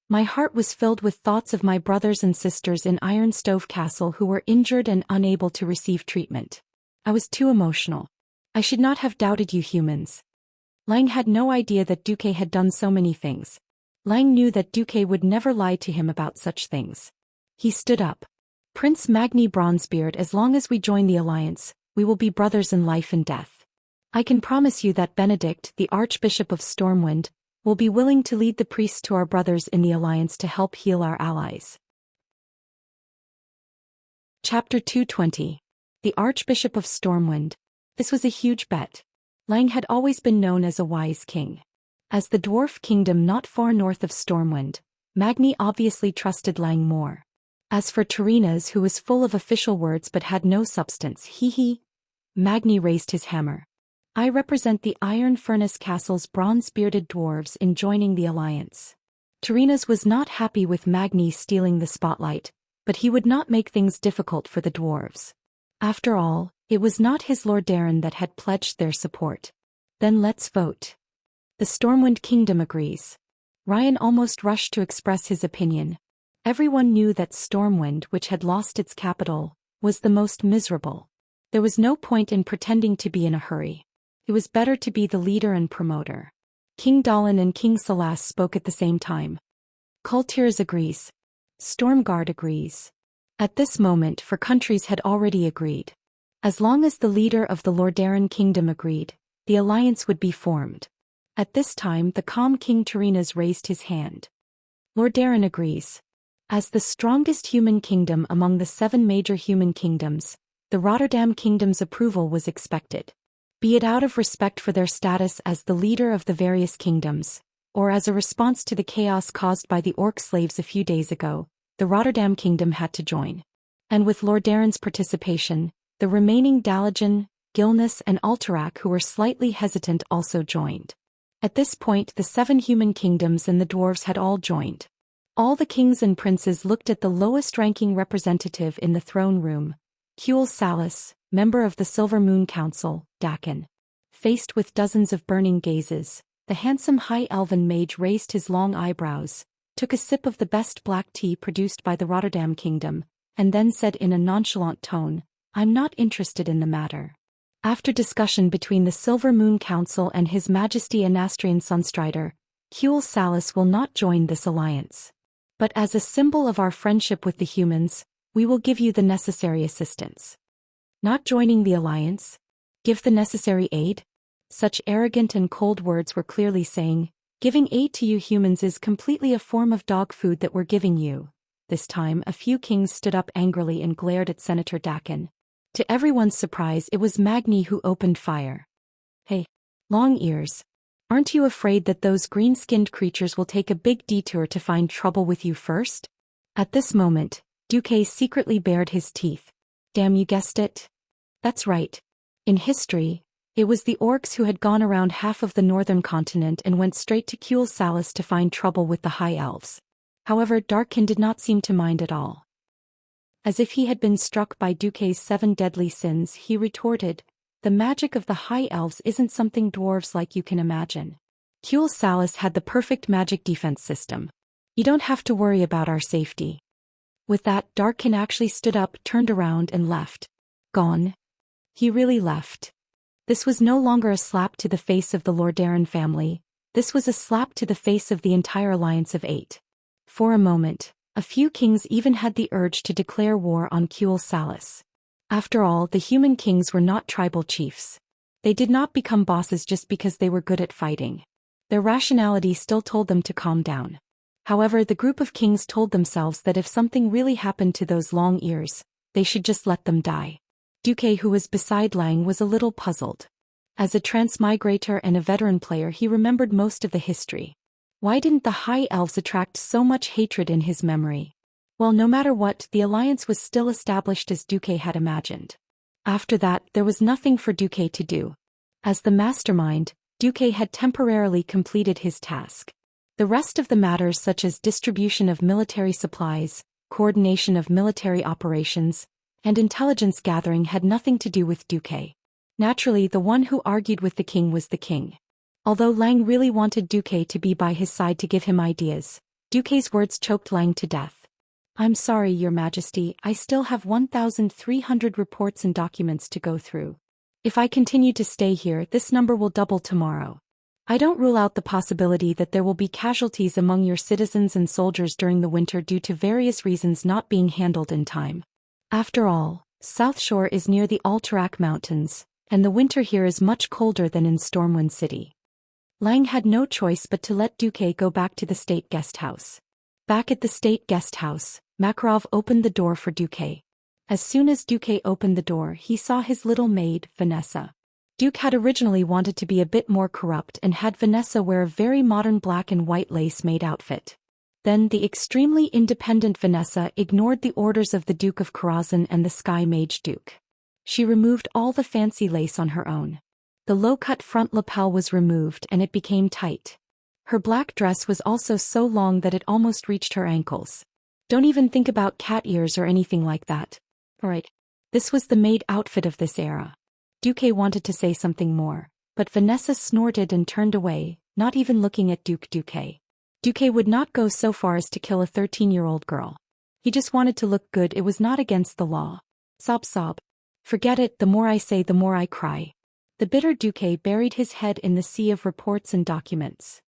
My heart was filled with thoughts of my brothers and sisters in Iron Stove Castle who were injured and unable to receive treatment. I was too emotional. I should not have doubted you humans. Lang had no idea that Duque had done so many things. Lang knew that Duque would never lie to him about such things. He stood up. Prince Magni Bronzebeard, as long as we join the alliance, we will be brothers in life and death. I can promise you that Benedict, the Archbishop of Stormwind, will be willing to lead the priests to our brothers in the alliance to help heal our allies. Chapter 220. The Archbishop of Stormwind. This was a huge bet. Lang had always been known as a wise king. As the dwarf kingdom not far north of Stormwind, Magni obviously trusted Lang more. As for Tarina's, who was full of official words but had no substance, Magni raised his hammer. I represent the Iron Furnace Castle's bronze-bearded dwarves in joining the alliance. Tarina's was not happy with Magni stealing the spotlight, but he would not make things difficult for the dwarves. After all, it was not his Lord Darren that had pledged their support. Then let's vote. The Stormwind Kingdom agrees. Ryan almost rushed to express his opinion. Everyone knew that Stormwind, which had lost its capital, was the most miserable. There was no point in pretending to be in a hurry. It was better to be the leader and promoter. King Dahlin and King Salas spoke at the same time. Cultivation agrees. Stormguard agrees. At this moment, for countries had already agreed. As long as the leader of the Lordaeron kingdom agreed, the alliance would be formed. At this time, the calm King Tarina's raised his hand. Lordaeron agrees. As the strongest human kingdom among the 7 major human kingdoms, the Rotterdam kingdom's approval was expected. Be it out of respect for their status as the leader of the various kingdoms, or as a response to the chaos caused by the orc slaves a few days ago, the Rotterdam kingdom had to join. And with Lord Darren's participation, the remaining Dalajan, Gilness and Alterac, who were slightly hesitant, also joined. At this point, the 7 human kingdoms and the dwarves had all joined. All the kings and princes looked at the lowest-ranking representative in the throne room, Kuel Salas, member of the Silver Moon Council, Dakin. Faced with dozens of burning gazes, the handsome high elven mage raised his long eyebrows, took a sip of the best black tea produced by the Rotterdam kingdom, and then said in a nonchalant tone, "I'm not interested in the matter." After discussion between the Silver Moon Council and His Majesty Anastrian Sunstrider, Kuel Salas will not join this alliance. But as a symbol of our friendship with the humans, we will give you the necessary assistance. Not joining the alliance? Give the necessary aid? Such arrogant and cold words were clearly saying, giving aid to you humans is completely a form of dog food that we're giving you. This time, a few kings stood up angrily and glared at Senator Dakin. To everyone's surprise, it was Magni who opened fire. Hey, Long Ears. Aren't you afraid that those green-skinned creatures will take a big detour to find trouble with you first? At this moment, Duque secretly bared his teeth. Damn, you guessed it. That's right. In history, it was the orcs who had gone around half of the northern continent and went straight to Kuel Salas to find trouble with the High Elves. However, Darkin did not seem to mind at all. As if he had been struck by Duque's 7 deadly sins, he retorted, "The magic of the High Elves isn't something dwarves like you can imagine. Kuel Salas had the perfect magic defense system. You don't have to worry about our safety." With that, Darkin actually stood up, turned around and left. Gone. He really left. This was no longer a slap to the face of the Lordaeron family, this was a slap to the face of the entire alliance of 8. For a moment, a few kings even had the urge to declare war on Kuel Salas. After all, the human kings were not tribal chiefs. They did not become bosses just because they were good at fighting. Their rationality still told them to calm down. However, the group of kings told themselves that if something really happened to those Long Ears, they should just let them die. Duque, who was beside Lang, was a little puzzled. As a transmigrator and a veteran player, he remembered most of the history. Why didn't the High Elves attract so much hatred in his memory? Well, no matter what, the alliance was still established as Duque had imagined. After that, there was nothing for Duque to do. As the mastermind, Duque had temporarily completed his task. The rest of the matters, such as distribution of military supplies, coordination of military operations, and intelligence gathering, had nothing to do with Duque. Naturally, the one who argued with the king was the king. Although Lang really wanted Duque to be by his side to give him ideas, Duque's words choked Lang to death. "I'm sorry, Your Majesty, I still have 1,300 reports and documents to go through. If I continue to stay here, this number will double tomorrow. I don't rule out the possibility that there will be casualties among your citizens and soldiers during the winter due to various reasons not being handled in time. After all, South Shore is near the Alterac Mountains, and the winter here is much colder than in Stormwind City." Lang had no choice but to let Duque go back to the state guest house. Back at the state guest house, Makarov opened the door for Duque. As soon as Duque opened the door, he saw his little maid, Vanessa. Duke had originally wanted to be a bit more corrupt and had Vanessa wear a very modern black and white lace-made outfit. Then the extremely independent Vanessa ignored the orders of the Duke of Karazhan and the Sky Mage Duke. She removed all the fancy lace on her own. The low-cut front lapel was removed and it became tight. Her black dress was also so long that it almost reached her ankles. Don't even think about cat ears or anything like that. Alright. This was the maid outfit of this era. Duque wanted to say something more, but Vanessa snorted and turned away, not even looking at Duque. Duque would not go so far as to kill a 13-year-old girl. He just wanted to look good. It was not against the law. Sob sob. Forget it, the more I say the more I cry. The bitter Duque buried his head in the sea of reports and documents.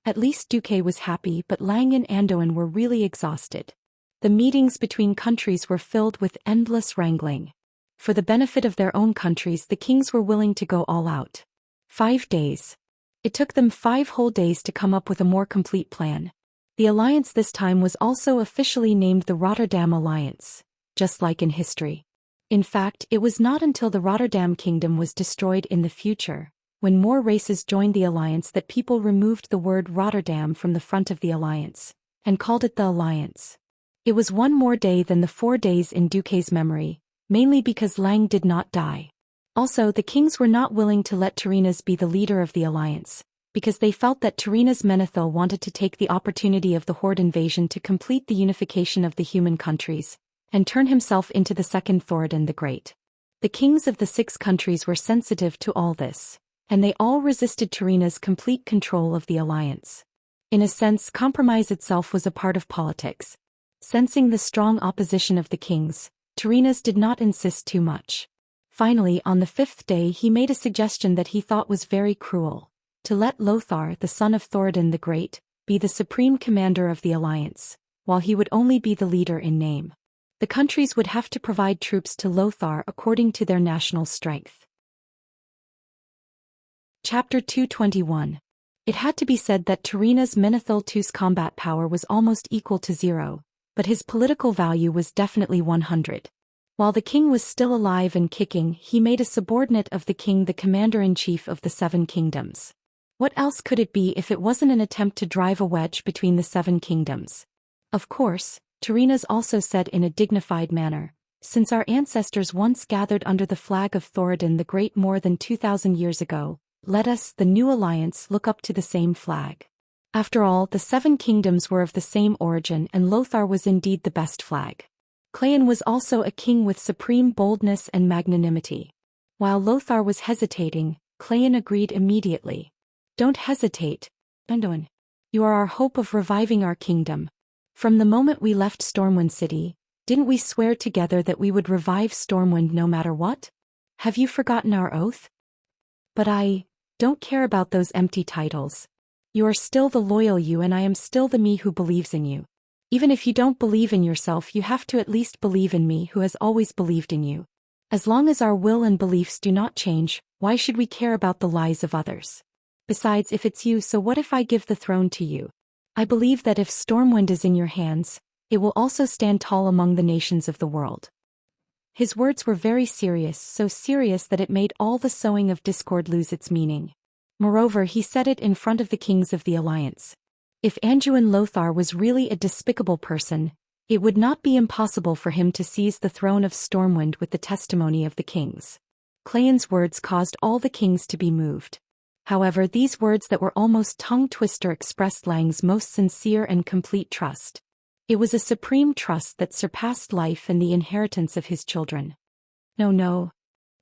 At least Duque was happy, but Lang and Andoin were really exhausted. The meetings between countries were filled with endless wrangling. For the benefit of their own countries, the kings were willing to go all out. 5 days. It took them 5 whole days to come up with a more complete plan. The alliance this time was also officially named the Rotterdam Alliance, just like in history. In fact, it was not until the Rotterdam Kingdom was destroyed in the future, when more races joined the alliance, that people removed the word Rotterdam from the front of the alliance, and called it the Alliance. It was 1 more day than the 4 days in Duque's memory, mainly because Lang did not die. Also, the kings were not willing to let Tyrrhenas be the leader of the alliance, because they felt that Tyrrhenas Menethil wanted to take the opportunity of the Horde invasion to complete the unification of the human countries, and turn himself into the second Thoradin the Great. The kings of the 6 countries were sensitive to all this, and they all resisted Tyrrhenas' complete control of the alliance. In a sense, compromise itself was a part of politics. Sensing the strong opposition of the kings, Tyrrhenas did not insist too much. Finally, on the 5th day, he made a suggestion that he thought was very cruel: to let Lothar, the son of Thoradin the Great, be the supreme commander of the alliance, while he would only be the leader in name. The countries would have to provide troops to Lothar according to their national strength. Chapter 221. It had to be said that Tyrrhenas Menethil II's combat power was almost equal to 0, but his political value was definitely 100. While the king was still alive and kicking, he made a subordinate of the king the commander-in-chief of the 7 kingdoms. What else could it be if it wasn't an attempt to drive a wedge between the 7 kingdoms? Of course, Tyrrhenas also said in a dignified manner, since our ancestors once gathered under the flag of Thoradin the Great more than 2,000 years ago, let us, the new alliance, look up to the same flag. After all, the 7 kingdoms were of the same origin, and Lothar was indeed the best flag. Cleon was also a king with supreme boldness and magnanimity. While Lothar was hesitating, Cleon agreed immediately. Don't hesitate, Andoin. You are our hope of reviving our kingdom. From the moment we left Stormwind City, didn't we swear together that we would revive Stormwind no matter what? Have you forgotten our oath? But I don't care about those empty titles. You are still the loyal you, and I am still the me who believes in you. Even if you don't believe in yourself, you have to at least believe in me who has always believed in you. As long as our will and beliefs do not change, why should we care about the lies of others? Besides, if it's you, so what if I give the throne to you? I believe that if Stormwind is in your hands, it will also stand tall among the nations of the world. His words were very serious, so serious that it made all the sowing of discord lose its meaning. Moreover, he said it in front of the kings of the alliance. If Anduin Lothar was really a despicable person, it would not be impossible for him to seize the throne of Stormwind with the testimony of the kings. Cleon's words caused all the kings to be moved. However, these words that were almost tongue-twister expressed Lang's most sincere and complete trust. It was a supreme trust that surpassed life and the inheritance of his children. No.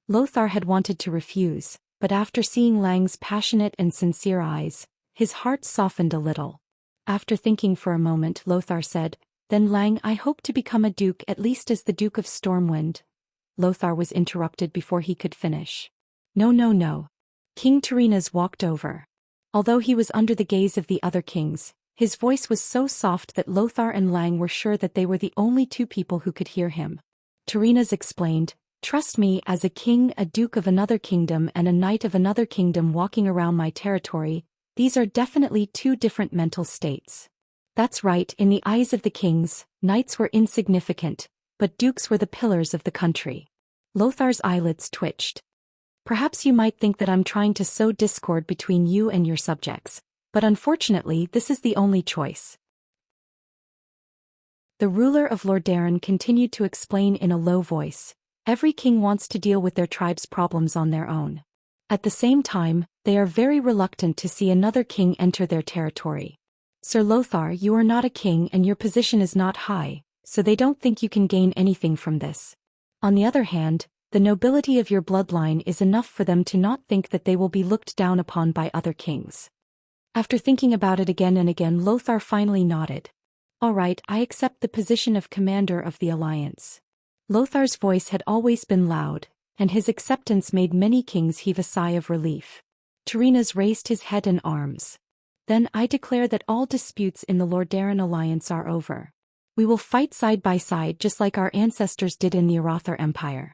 Lothar had wanted to refuse, but after seeing Lang's passionate and sincere eyes, his heart softened a little. After thinking for a moment, Lothar said, "Then Lang, I hope to become a duke, at least as the Duke of Stormwind." Lothar was interrupted before he could finish. No. King Tyrrhenas walked over. Although he was under the gaze of the other kings, his voice was so soft that Lothar and Lang were sure that they were the only 2 people who could hear him. Tyrrhenas explained, Trust me, as a king, a duke of another kingdom and a knight of another kingdom walking around my territory, these are definitely two different mental states. That's right, in the eyes of the kings, knights were insignificant, but dukes were the pillars of the country. Lothar's eyelids twitched. Perhaps you might think that I'm trying to sow discord between you and your subjects, but unfortunately this is the only choice. The ruler of Lordaeron continued to explain in a low voice. Every king wants to deal with their tribe's problems on their own. At the same time, they are very reluctant to see another king enter their territory. Sir Lothar, you are not a king and your position is not high, so they don't think you can gain anything from this. On the other hand, the nobility of your bloodline is enough for them to not think that they will be looked down upon by other kings. After thinking about it again and again, Lothar finally nodded. All right, I accept the position of commander of the alliance. Lothar's voice had always been loud, and his acceptance made many kings heave a sigh of relief. Tyrrhenas raised his head and arms. Then I declare that all disputes in the Lordaeron alliance are over. We will fight side by side just like our ancestors did in the Arathar Empire.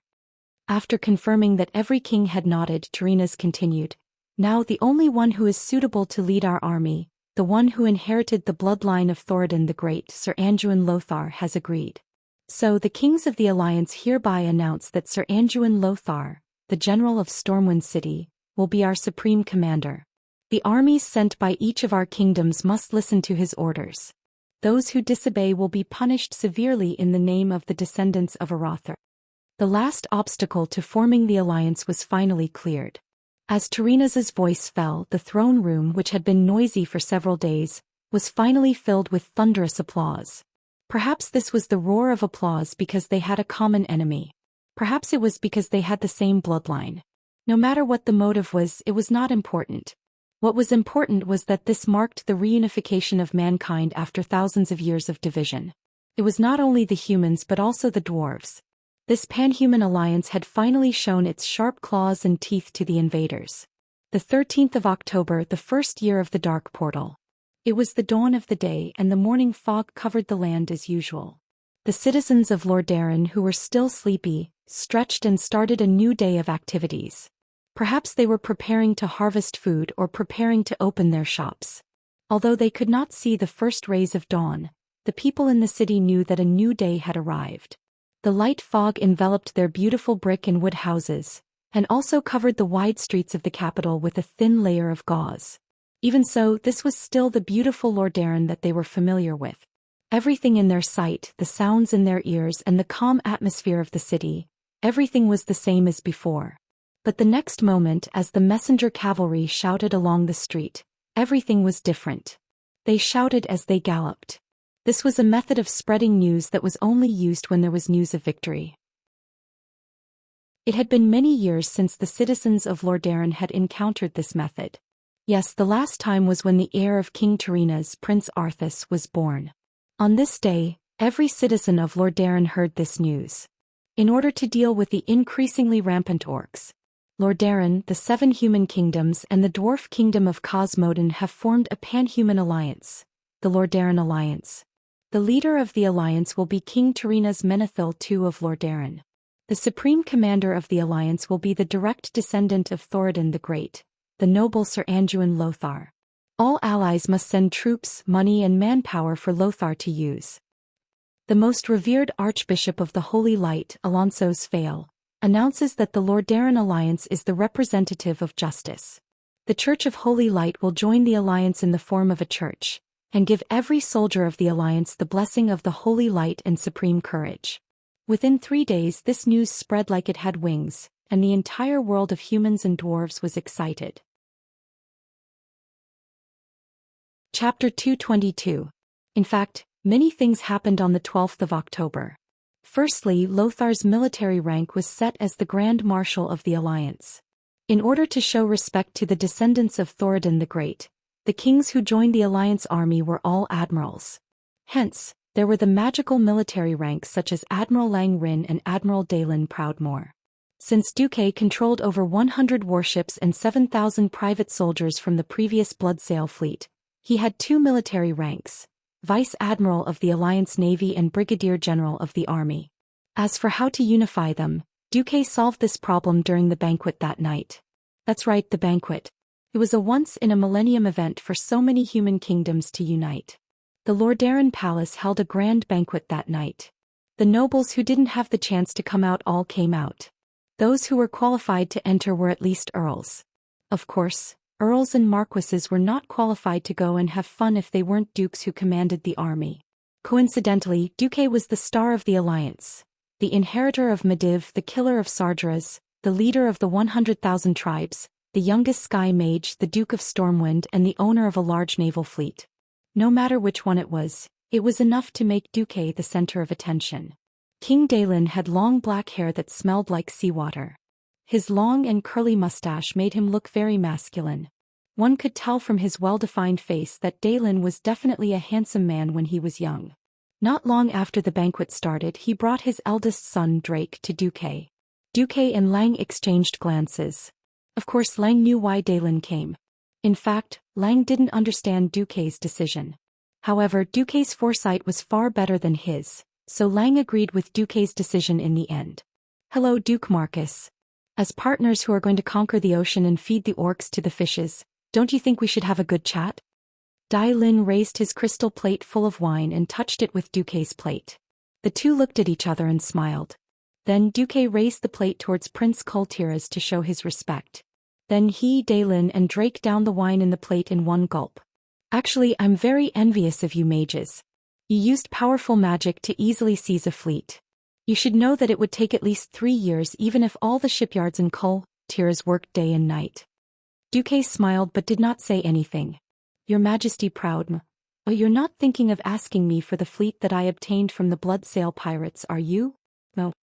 After confirming that every king had nodded, Tyrrhenas continued, now the only one who is suitable to lead our army, the one who inherited the bloodline of Thoradin the Great, Sir Anduin Lothar, has agreed. So the kings of the alliance hereby announce that Sir Anduin Lothar, the general of Stormwind City, will be our supreme commander. The armies sent by each of our kingdoms must listen to his orders. Those who disobey will be punished severely in the name of the descendants of Arathar. The last obstacle to forming the alliance was finally cleared. As Tyrrhenas's voice fell, the throne room, which had been noisy for several days, was finally filled with thunderous applause. Perhaps this was the roar of applause because they had a common enemy. Perhaps it was because they had the same bloodline. No matter what the motive was, it was not important. What was important was that this marked the reunification of mankind after thousands of years of division. It was not only the humans but also the dwarves. This pan-human alliance had finally shown its sharp claws and teeth to the invaders. The 13th of October, the first year of the Dark Portal. It was the dawn of the day and the morning fog covered the land as usual. The citizens of Lordaeron, who were still sleepy, stretched and started a new day of activities. Perhaps they were preparing to harvest food or preparing to open their shops. Although they could not see the first rays of dawn, the people in the city knew that a new day had arrived. The light fog enveloped their beautiful brick and wood houses, and also covered the wide streets of the capital with a thin layer of gauze. Even so, this was still the beautiful Lordaeron that they were familiar with. Everything in their sight, the sounds in their ears and the calm atmosphere of the city, everything was the same as before. But the next moment, as the messenger cavalry shouted along the street, everything was different. They shouted as they galloped. This was a method of spreading news that was only used when there was news of victory. It had been many years since the citizens of Lordaeron had encountered this method. Yes, the last time was when the heir of King Tyrrhenas, Prince Arthas, was born. On this day, every citizen of Lordaeron heard this news. In order to deal with the increasingly rampant orcs, Lordaeron, the 7 human kingdoms and the dwarf kingdom of Cosmodin have formed a pan-human alliance, the Lordaeron Alliance. The leader of the alliance will be King Tyrrhenas Menethil II of Lordaeron. The supreme commander of the alliance will be the direct descendant of Thoradin the Great, the noble Sir Anduin Lothar. All allies must send troops, money and manpower for Lothar to use. The most revered Archbishop of the Holy Light, Alonso Sfail, announces that the Lordaeron Alliance is the representative of justice. The Church of Holy Light will join the alliance in the form of a church, and give every soldier of the alliance the blessing of the Holy Light and supreme courage. Within 3 days this news spread like it had wings, and the entire world of humans and dwarves was excited. Chapter 222. In fact, many things happened on the 12th of October. Firstly, Lothar's military rank was set as the Grand Marshal of the Alliance. In order to show respect to the descendants of Thoradin the Great, the kings who joined the Alliance army were all admirals. Hence, there were the magical military ranks such as Admiral Lang Rin and Admiral Dalen Proudmoore. Since Duque controlled over 100 warships and 7,000 private soldiers from the previous Bloodsail fleet, he had 2 military ranks, Vice Admiral of the Alliance Navy and Brigadier General of the Army. As for how to unify them, Duque solved this problem during the banquet that night. That's right, the banquet. It was a once-in-a-millennium event for so many human kingdoms to unite. The Lordaeron Palace held a grand banquet that night. The nobles who didn't have the chance to come out all came out. Those who were qualified to enter were at least earls. Of course, earls and marquises were not qualified to go and have fun if they weren't dukes who commanded the army. Coincidentally, Duque was the star of the alliance, the inheritor of Medivh, the killer of Sargeras, the leader of the 100,000 tribes, the youngest sky mage, the Duke of Stormwind, and the owner of a large naval fleet. No matter which one it was enough to make Duque the center of attention. King Daelin had long black hair that smelled like seawater. His long and curly mustache made him look very masculine. One could tell from his well-defined face that Daelin was definitely a handsome man when he was young. Not long after the banquet started, he brought his eldest son Drake to Duque. Duque and Lang exchanged glances. Of course, Lang knew why Daelin came. In fact, Lang didn't understand Duque's decision. However, Duque's foresight was far better than his, so Lang agreed with Duque's decision in the end. Hello, Duke Marcus. As partners who are going to conquer the ocean and feed the orcs to the fishes, don't you think we should have a good chat? Daelin raised his crystal plate full of wine and touched it with Duque's plate. The two looked at each other and smiled. Then Duque raised the plate towards Prince Kultiras to show his respect. Then he, Daelin, and Drake downed the wine in the plate in one gulp. Actually, I'm very envious of you mages. You used powerful magic to easily seize a fleet. You should know that it would take at least 3 years even if all the shipyards in Kultiras worked day and night. Duque smiled but did not say anything. Your Majesty proud. Oh, you're not thinking of asking me for the fleet that I obtained from the Bloodsail pirates, are you? No.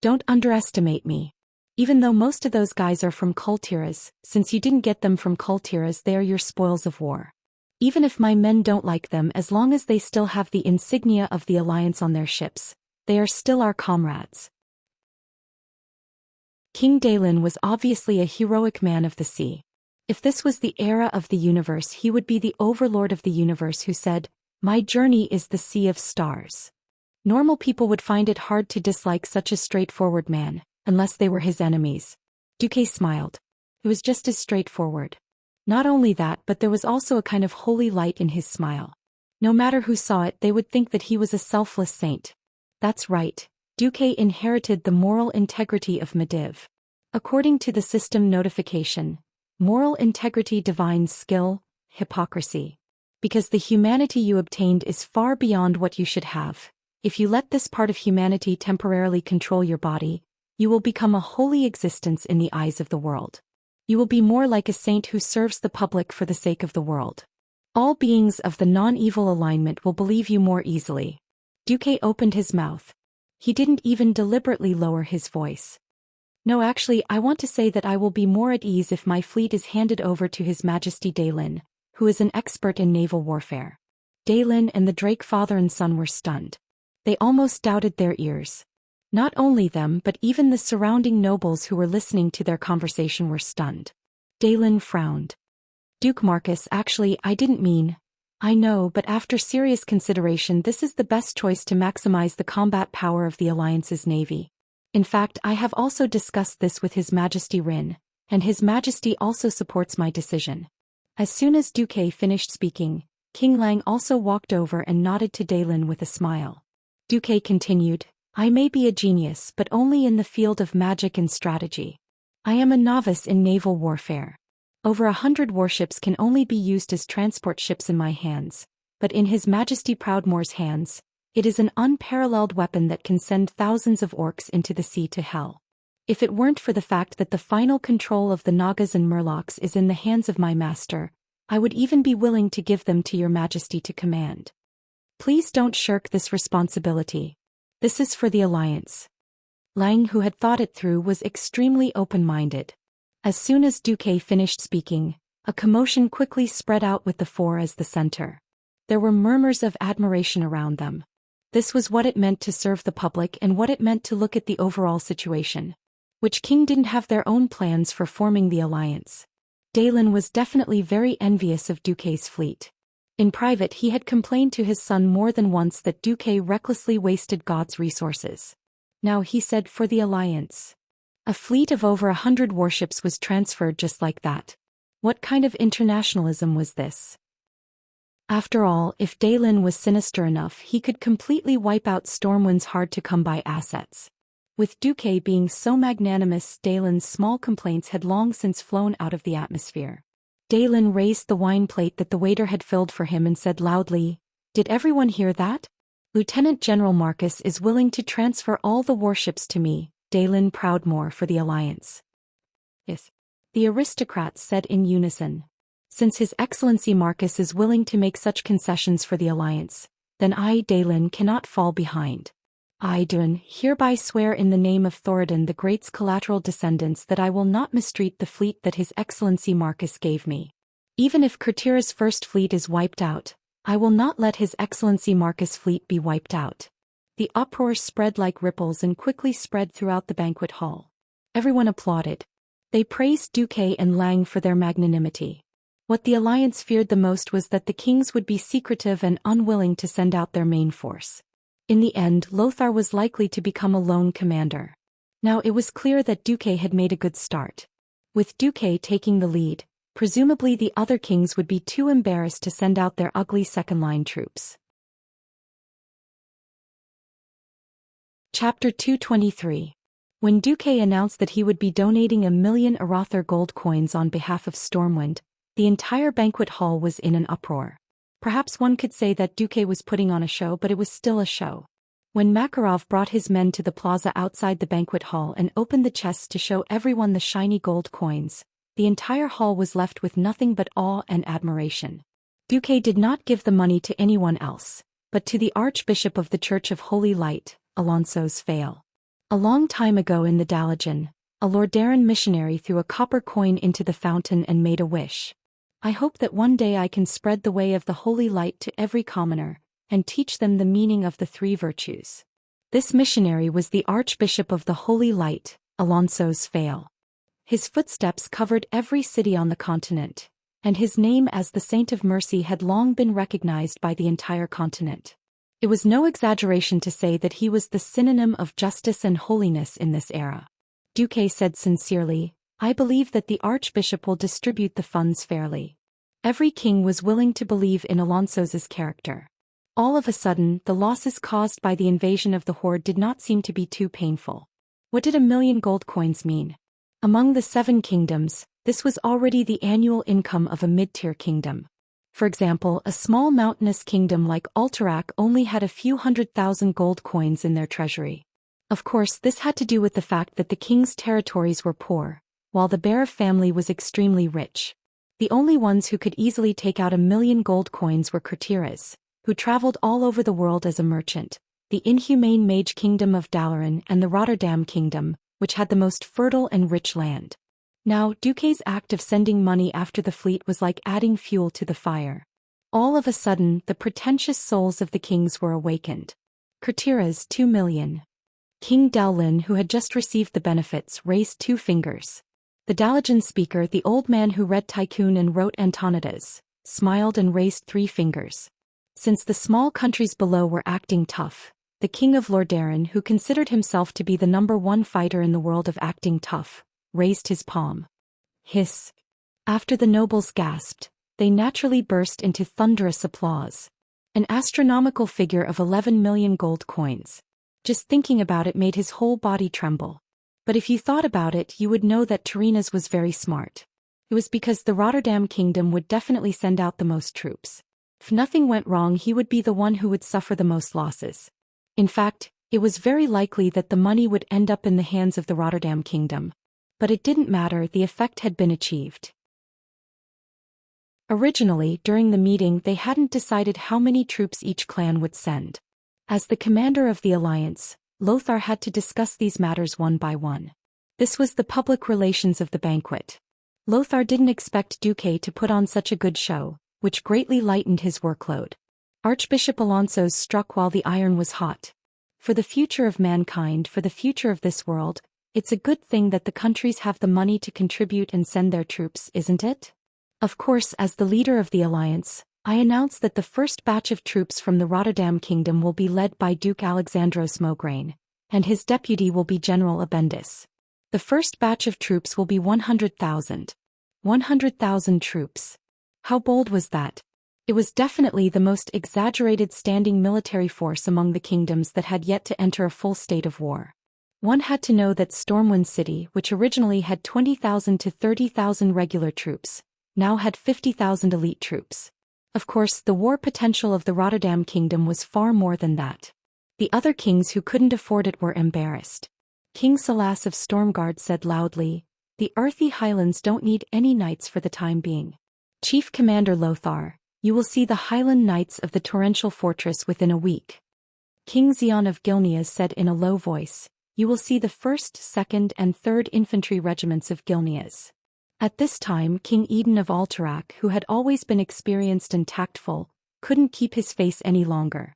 Don't underestimate me. Even though most of those guys are from Kultiras, since you didn't get them from Kultiras, they are your spoils of war. Even if my men don't like them, as long as they still have the insignia of the Alliance on their ships, they are still our comrades. King Daelin was obviously a heroic man of the sea. If this was the era of the universe, he would be the overlord of the universe who said, "My journey is the sea of stars." Normal people would find it hard to dislike such a straightforward man, unless they were his enemies. Duque smiled. It was just as straightforward. Not only that, but there was also a kind of holy light in his smile. No matter who saw it, they would think that he was a selfless saint. That's right, Duque inherited the moral integrity of Medivh. According to the system notification, moral integrity divines skill, hypocrisy. Because the humanity you obtained is far beyond what you should have. If you let this part of humanity temporarily control your body, you will become a holy existence in the eyes of the world. You will be more like a saint who serves the public for the sake of the world. All beings of the non-evil alignment will believe you more easily. Duque opened his mouth. He didn't even deliberately lower his voice. No, actually, I want to say that I will be more at ease if my fleet is handed over to His Majesty Daelin, who is an expert in naval warfare. Daelin and the Drake father and son were stunned. They almost doubted their ears. Not only them but even the surrounding nobles who were listening to their conversation were stunned. Daelin frowned. Duke Marcus, actually, I didn't mean. I know, but after serious consideration, this is the best choice to maximize the combat power of the Alliance's navy. In fact, I have also discussed this with His Majesty Rin, and His Majesty also supports my decision. As soon as Duque finished speaking, King Lang also walked over and nodded to Daelin with a smile. Duque continued, I may be a genius but only in the field of magic and strategy. I am a novice in naval warfare. Over 100 warships can only be used as transport ships in my hands, but in His Majesty Proudmoore's hands, it is an unparalleled weapon that can send thousands of orcs into the sea to hell. If it weren't for the fact that the final control of the Nagas and Murlocs is in the hands of my master, I would even be willing to give them to your Majesty to command. Please don't shirk this responsibility. This is for the Alliance. Lang, who had thought it through, was extremely open-minded. As soon as Duque finished speaking, a commotion quickly spread out with the four as the center. There were murmurs of admiration around them. This was what it meant to serve the public and what it meant to look at the overall situation. Which king didn't have their own plans for forming the Alliance? Daelin was definitely very envious of Duque's fleet. In private, he had complained to his son more than once that Duque recklessly wasted God's resources. Now he said for the alliance. A fleet of over 100 warships was transferred just like that. What kind of internationalism was this? After all, if Daylin was sinister enough, he could completely wipe out Stormwind's hard-to-come-by assets. With Duque being so magnanimous, Daylin's small complaints had long since flown out of the atmosphere. Daylin raised the wine plate that the waiter had filled for him and said loudly, "Did everyone hear that? Lieutenant General Marcus is willing to transfer all the warships to me, Daylin Proudmoore for the alliance." Yes. The aristocrats said in unison. Since His Excellency Marcus is willing to make such concessions for the alliance, then I, Daylin, cannot fall behind. I, Daylin, hereby swear in the name of Thoradin the Great's collateral descendants that I will not mistreat the fleet that His Excellency Marcus gave me. Even if Kurtira's first fleet is wiped out, I will not let His Excellency Marcus' fleet be wiped out. The uproar spread like ripples and quickly spread throughout the banquet hall. Everyone applauded. They praised Duque and Lang for their magnanimity. What the alliance feared the most was that the kings would be secretive and unwilling to send out their main force. In the end, Lothar was likely to become a lone commander. Now it was clear that Duque had made a good start. With Duque taking the lead, presumably the other kings would be too embarrassed to send out their ugly second-line troops. Chapter 223. When Duque announced that he would be donating 1,000,000 Arathar gold coins on behalf of Stormwind, the entire banquet hall was in an uproar. Perhaps one could say that Duque was putting on a show, but it was still a show. When Makarov brought his men to the plaza outside the banquet hall and opened the chests to show everyone the shiny gold coins, the entire hall was left with nothing but awe and admiration. Duque did not give the money to anyone else, but to the Archbishop of the Church of Holy Light, Alonso's Fail. A long time ago in the Dalajan, a Lordaeran missionary threw a copper coin into the fountain and made a wish. I hope that one day I can spread the way of the holy light to every commoner, and teach them the meaning of the three virtues. This missionary was the Archbishop of the Holy Light, Alonso's Fail. His footsteps covered every city on the continent, and his name as the Saint of Mercy had long been recognized by the entire continent. It was no exaggeration to say that he was the synonym of justice and holiness in this era. Duque said sincerely, "I believe that the Archbishop will distribute the funds fairly." Every king was willing to believe in Alonso's character. All of a sudden, the losses caused by the invasion of the Horde did not seem to be too painful. What did 1,000,000 gold coins mean? Among the 7 kingdoms, this was already the annual income of a mid-tier kingdom. For example, a small mountainous kingdom like Alterac only had a few 100,000 gold coins in their treasury. Of course, this had to do with the fact that the king's territories were poor, while the Bear family was extremely rich. The only ones who could easily take out 1,000,000 gold coins were Kurtiras, who traveled all over the world as a merchant, the inhumane mage kingdom of Dalaran and the Rotterdam kingdom, which had the most fertile and rich land. Now, Duque's act of sending money after the fleet was like adding fuel to the fire. All of a sudden, the pretentious souls of the kings were awakened. Kurtiras 2,000,000. King Dallin, who had just received the benefits, raised 2 fingers. The Dalajan speaker, the old man who read Tycoon and wrote Antonidas, smiled and raised 3 fingers. Since the small countries below were acting tough, the king of Lordaeran, who considered himself to be the #1 fighter in the world of acting tough, raised his palm. Hiss. After the nobles gasped, they naturally burst into thunderous applause. An astronomical figure of 11,000,000 gold coins. Just thinking about it made his whole body tremble. But if you thought about it, you would know that Tyrrhena's was very smart. It was because the Rotterdam kingdom would definitely send out the most troops. If nothing went wrong, he would be the one who would suffer the most losses. In fact, it was very likely that the money would end up in the hands of the Rotterdam kingdom. But it didn't matter, the effect had been achieved. Originally, during the meeting, they hadn't decided how many troops each clan would send. As the commander of the alliance, Lothar had to discuss these matters one by one. This was the public relations of the banquet. Lothar didn't expect Duque to put on such a good show, which greatly lightened his workload. Archbishop Alonso struck while the iron was hot. For the future of mankind, for the future of this world, it's a good thing that the countries have the money to contribute and send their troops, isn't it? Of course, as the leader of the alliance, I announce that the first batch of troops from the Rotterdam kingdom will be led by Duke Alexandros Mograine, and his deputy will be General Abendis. The first batch of troops will be 100,000. 100,000 troops. How bold was that? It was definitely the most exaggerated standing military force among the kingdoms that had yet to enter a full state of war. One had to know that Stormwind City, which originally had 20,000 to 30,000 regular troops, now had 50,000 elite troops. Of course, the war potential of the Rotterdam kingdom was far more than that. The other kings who couldn't afford it were embarrassed. King Silas of Stormguard said loudly, "The earthy highlands don't need any knights for the time being. Chief Commander Lothar, you will see the Highland Knights of the Torrential Fortress within a week." King Xian of Gilneas said in a low voice, "You will see the 1st, 2nd and 3rd Infantry Regiments of Gilneas." At this time King Eden of Alterac, who had always been experienced and tactful, couldn't keep his face any longer.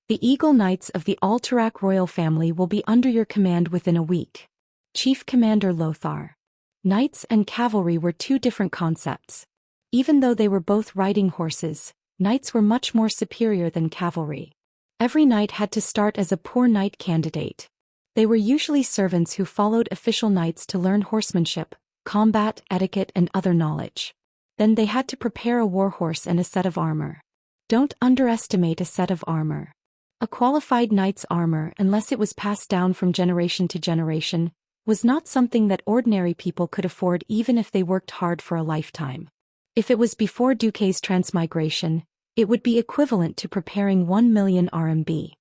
"The Eagle Knights of the Alterac royal family will be under your command within a week. Chief Commander Lothar." Knights and cavalry were two different concepts. Even though they were both riding horses, knights were much more superior than cavalry. Every knight had to start as a poor knight candidate. They were usually servants who followed official knights to learn horsemanship, combat, etiquette and other knowledge. Then they had to prepare a war horse and a set of armor. Don't underestimate a set of armor. A qualified knight's armor, unless it was passed down from generation to generation, was not something that ordinary people could afford even if they worked hard for a lifetime. If it was before Duque's transmigration, it would be equivalent to preparing 1 million RMB.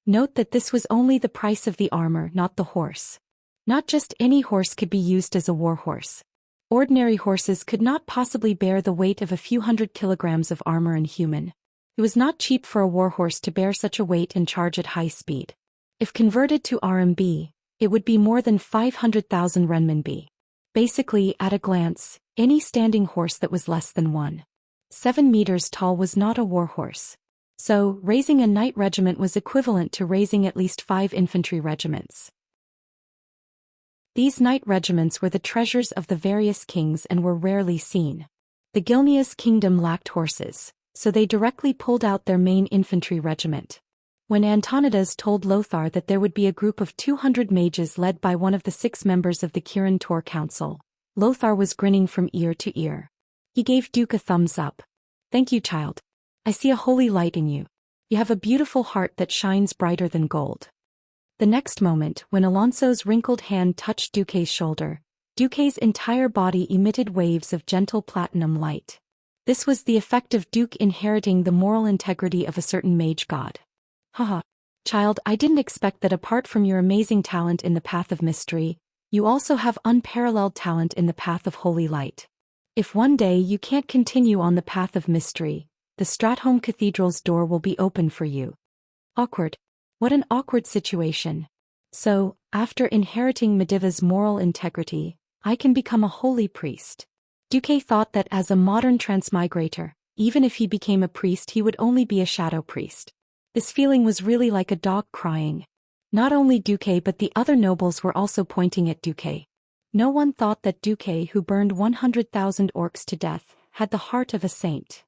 Note that this was only the price of the armor, not the horse. Not just any horse could be used as a war horse. Ordinary horses could not possibly bear the weight of a few hundred kilograms of armor in human. It was not cheap for a warhorse to bear such a weight and charge at high speed. If converted to RMB, it would be more than 500,000 renminbi. Basically, at a glance, any standing horse that was less than 1.7 meters tall was not a warhorse. So, raising a knight regiment was equivalent to raising at least 5 infantry regiments. These knight regiments were the treasures of the various kings and were rarely seen. The Gilneas kingdom lacked horses, so they directly pulled out their main infantry regiment. When Antonidas told Lothar that there would be a group of 200 mages led by one of the 6 members of the Kirin Tor Council, Lothar was grinning from ear to ear. He gave Duke a thumbs up. "Thank you, child. I see a holy light in you. You have a beautiful heart that shines brighter than gold." The next moment, when Alonso's wrinkled hand touched Duque's shoulder, Duque's entire body emitted waves of gentle platinum light. This was the effect of Duke inheriting the moral integrity of a certain mage god. "Haha. Child, I didn't expect that apart from your amazing talent in the path of mystery, you also have unparalleled talent in the path of holy light. If one day you can't continue on the path of mystery, the Stratholme Cathedral's door will be open for you." Awkward. What an awkward situation. So, after inheriting Mediva's moral integrity, I can become a holy priest. Duque thought that as a modern transmigrator, even if he became a priest he would only be a shadow priest. This feeling was really like a dog crying. Not only Duque but the other nobles were also pointing at Duque. No one thought that Duque, who burned 100,000 orcs to death, had the heart of a saint.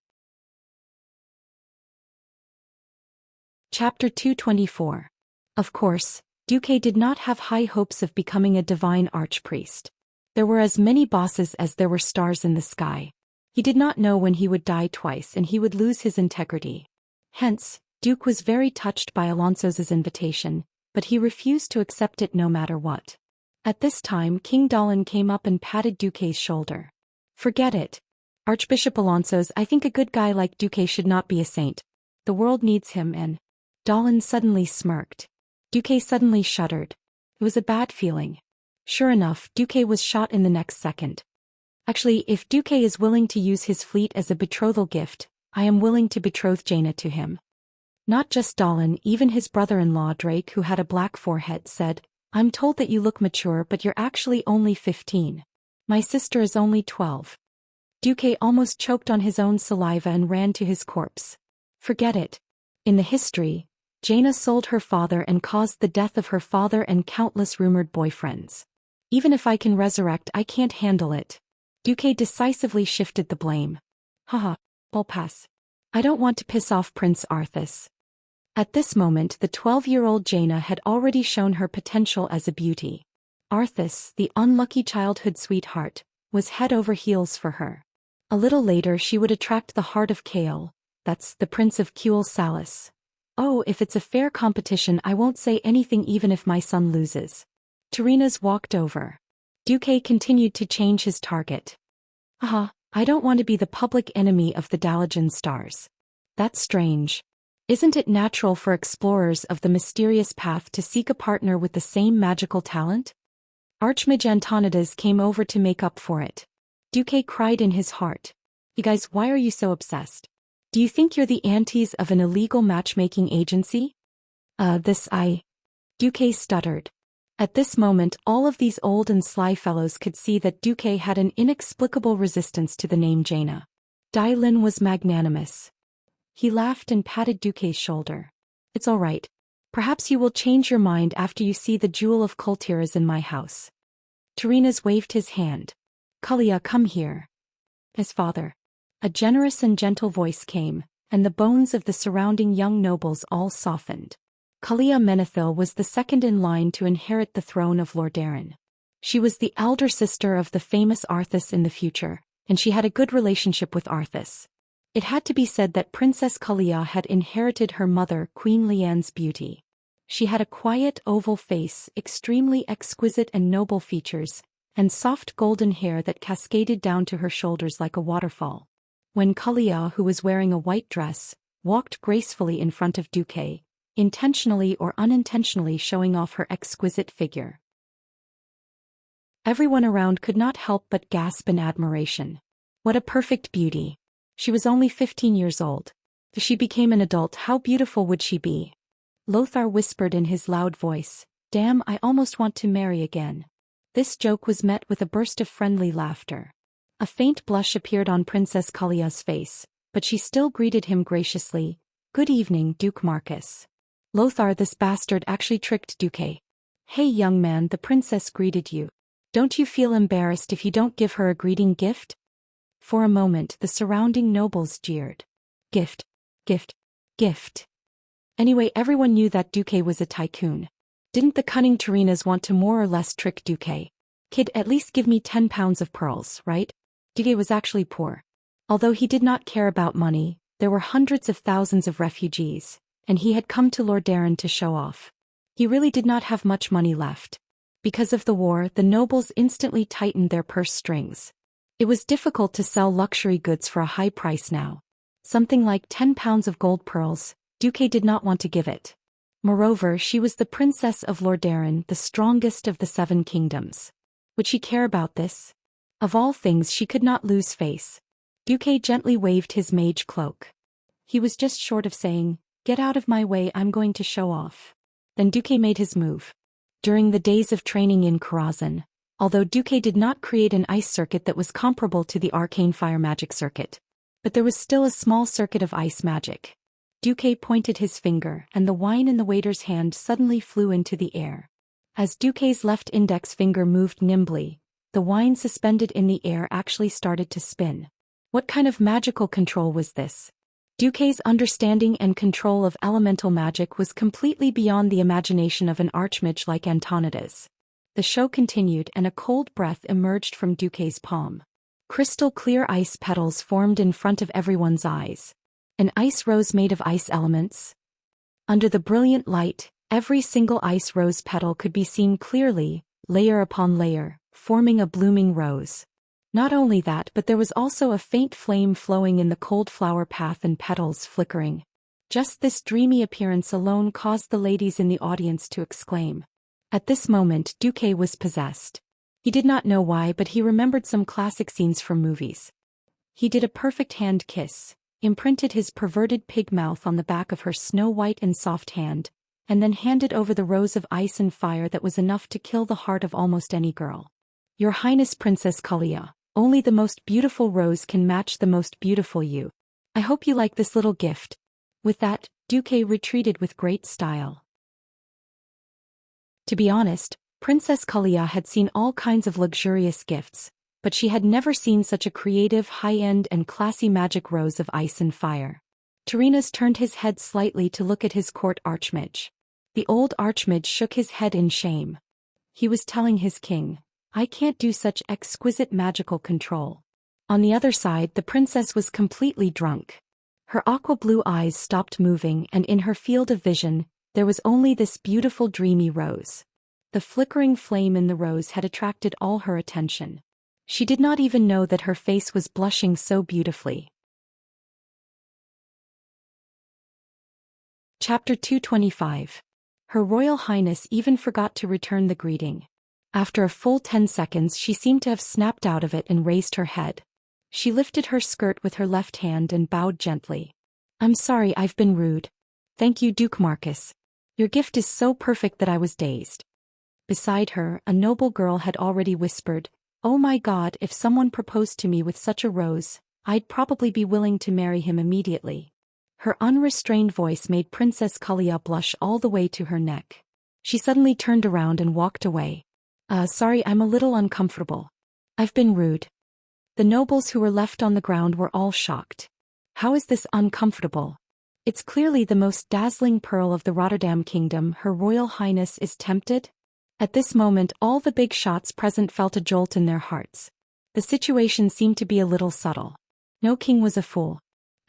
Chapter 224. Of course, Duque did not have high hopes of becoming a divine archpriest. There were as many bosses as there were stars in the sky. He did not know when he would die twice and he would lose his integrity. Hence, Duke was very touched by Alonso's invitation, but he refused to accept it no matter what. At this time King Dolan came up and patted Duque's shoulder. "Forget it. Archbishop Alonso's, I think a good guy like Duque should not be a saint. The world needs him." And Dolan suddenly smirked. Duque suddenly shuddered. It was a bad feeling. Sure enough, Duque was shot in the next second. Actually, if Duque is willing to use his fleet as a betrothal gift, I am willing to betroth Jaina to him. Not just Dolan, even his brother-in-law Drake, who had a black forehead, said, "I'm told that you look mature but you're actually only 15. My sister is only 12. Duque almost choked on his own saliva and ran to his corpse. Forget it. In the history, Jaina sold her father and caused the death of her father and countless rumored boyfriends. Even if I can resurrect, I can't handle it." Duque decisively shifted the blame. "Haha, I'll pass. I don't want to piss off Prince Arthas." At this moment the 12-year-old Jaina had already shown her potential as a beauty. Arthas, the unlucky childhood sweetheart, was head over heels for her. A little later she would attract the heart of Kale, that's the Prince of Kuel Salis. Oh, if it's a fair competition I won't say anything even if my son loses. Terenas walked over. Duque continued to change his target. I don't want to be the public enemy of the Dalajan stars. That's strange. Isn't it natural for explorers of the mysterious path to seek a partner with the same magical talent? Archmage Antonidas came over to make up for it. Duque cried in his heart. You guys, why are you so obsessed? Do you think you're the aunties of an illegal matchmaking agency? Duque stuttered. At this moment all of these old and sly fellows could see that Duque had an inexplicable resistance to the name Jaina. Dai Lin was magnanimous. He laughed and patted Duque's shoulder. It's all right. Perhaps you will change your mind after you see the jewel of Kultiras in my house. Terenas waved his hand. Kalia, come here. His father. A generous and gentle voice came, and the bones of the surrounding young nobles all softened. Kalia Menethil was the second in line to inherit the throne of Lordaeron. She was the elder sister of the famous Arthas in the future, and she had a good relationship with Arthas. It had to be said that Princess Kalia had inherited her mother Queen Lian's beauty. She had a quiet oval face, extremely exquisite and noble features, and soft golden hair that cascaded down to her shoulders like a waterfall. When Kalia, who was wearing a white dress, walked gracefully in front of Duque, intentionally or unintentionally showing off her exquisite figure. Everyone around could not help but gasp in admiration. What a perfect beauty. She was only 15 years old. If she became an adult, how beautiful would she be? Lothar whispered in his loud voice, "Damn, I almost want to marry again." This joke was met with a burst of friendly laughter. A faint blush appeared on Princess Kalia's face, but she still greeted him graciously. "Good evening, Duke Marcus." Lothar, this bastard actually tricked Duque. "Hey young man, the princess greeted you. Don't you feel embarrassed if you don't give her a greeting gift?" For a moment the surrounding nobles jeered. Gift. Gift. Gift. Anyway, everyone knew that Duque was a tycoon. Didn't the cunning Terenas want to more or less trick Duque? "Kid, at least give me 10 pounds of pearls, right?" Duque was actually poor. Although he did not care about money, there were hundreds of thousands of refugees, and he had come to Lordaeron to show off. He really did not have much money left. Because of the war, the nobles instantly tightened their purse strings. It was difficult to sell luxury goods for a high price now. Something like 10 pounds of gold pearls, Duque did not want to give it. Moreover, she was the princess of Lordaeron, the strongest of the 7 kingdoms. Would she care about this? Of all things she could not lose face. Duque gently waved his mage cloak. He was just short of saying, "Get out of my way, I'm going to show off." Then Duque made his move. During the days of training in Karazhan, although Duque did not create an ice circuit that was comparable to the arcane fire magic circuit, but there was still a small circuit of ice magic. Duque pointed his finger, and the wine in the waiter's hand suddenly flew into the air. As Duque's left index finger moved nimbly, the wine suspended in the air actually started to spin. What kind of magical control was this? Duque's understanding and control of elemental magic was completely beyond the imagination of an archmage like Antonidas. The show continued and a cold breath emerged from Duque's palm. Crystal clear ice petals formed in front of everyone's eyes. An ice rose made of ice elements. Under the brilliant light, every single ice rose petal could be seen clearly, layer upon layer, forming a blooming rose. Not only that, but there was also a faint flame flowing in the cold flower path and petals flickering. Just this dreamy appearance alone caused the ladies in the audience to exclaim. At this moment Duque was possessed. He did not know why, but he remembered some classic scenes from movies. He did a perfect hand kiss, imprinted his perverted pig mouth on the back of her snow-white and soft hand, and then handed over the rose of ice and fire that was enough to kill the heart of almost any girl. "Your Highness Princess Kalia, only the most beautiful rose can match the most beautiful you. I hope you like this little gift." With that, Duque retreated with great style. To be honest, Princess Kalia had seen all kinds of luxurious gifts, but she had never seen such a creative, high-end and classy magic rose of ice and fire. Tyrrhenus turned his head slightly to look at his court archmage. The old archmage shook his head in shame. He was telling his king, "I can't do such exquisite magical control." On the other side, the princess was completely drunk. Her aqua-blue eyes stopped moving, and in her field of vision, there was only this beautiful dreamy rose. The flickering flame in the rose had attracted all her attention. She did not even know that her face was blushing so beautifully. Chapter 225. Her Royal Highness even forgot to return the greeting. After a full 10 seconds she seemed to have snapped out of it and raised her head. She lifted her skirt with her left hand and bowed gently. "I'm sorry I've been rude." "Thank you, Duke Marcus. Your gift is so perfect that I was dazed." Beside her, a noble girl had already whispered, "Oh my God, if someone proposed to me with such a rose, I'd probably be willing to marry him immediately." Her unrestrained voice made Princess Kalia blush all the way to her neck. She suddenly turned around and walked away. Sorry, I'm a little uncomfortable. I've been rude." The nobles who were left on the ground were all shocked. How is this uncomfortable? It's clearly the most dazzling pearl of the Rotterdam Kingdom. Her Royal Highness is tempted? At this moment all the big shots present felt a jolt in their hearts. The situation seemed to be a little subtle. No king was a fool.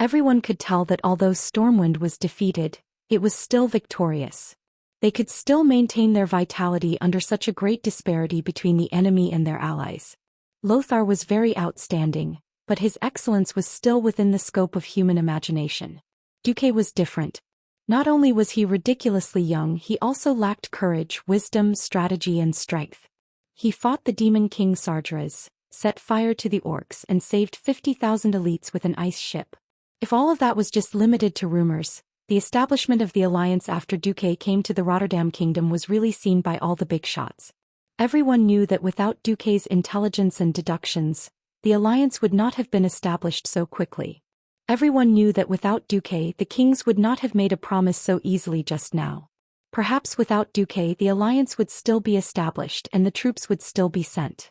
Everyone could tell that although Stormwind was defeated, it was still victorious. They could still maintain their vitality under such a great disparity between the enemy and their allies. Lothar was very outstanding, but his excellence was still within the scope of human imagination. Duque was different. Not only was he ridiculously young, he also lacked courage, wisdom, strategy and strength. He fought the demon king Sardras, set fire to the orcs and saved 50,000 elites with an ice ship. If all of that was just limited to rumors, the establishment of the alliance after Duque came to the Rotterdam Kingdom was really seen by all the big shots. Everyone knew that without Duque's intelligence and deductions, the alliance would not have been established so quickly. Everyone knew that without Duque the kings would not have made a promise so easily just now. Perhaps without Duque the alliance would still be established and the troops would still be sent.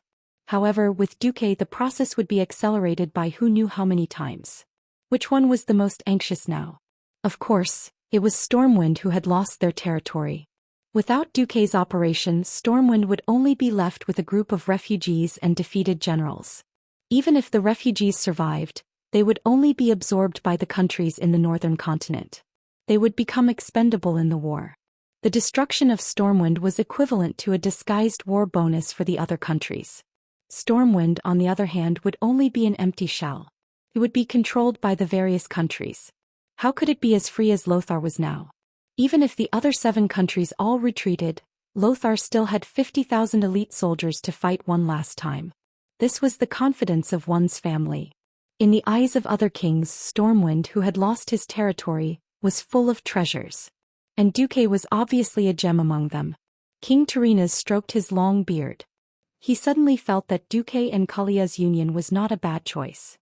However, with Duque the process would be accelerated by who knew how many times. Which one was the most anxious now? Of course, it was Stormwind who had lost their territory. Without Duque's operation, Stormwind would only be left with a group of refugees and defeated generals. Even if the refugees survived, they would only be absorbed by the countries in the northern continent. They would become expendable in the war. The destruction of Stormwind was equivalent to a disguised war bonus for the other countries. Stormwind, on the other hand, would only be an empty shell. It would be controlled by the various countries. How could it be as free as Lothar was now? Even if the other 7 countries all retreated, Lothar still had 50,000 elite soldiers to fight one last time. This was the confidence of one's family. In the eyes of other kings, Stormwind, who had lost his territory, was full of treasures. And Duque was obviously a gem among them. King Tyrrhenus stroked his long beard. He suddenly felt that Duque and Kalia's union was not a bad choice.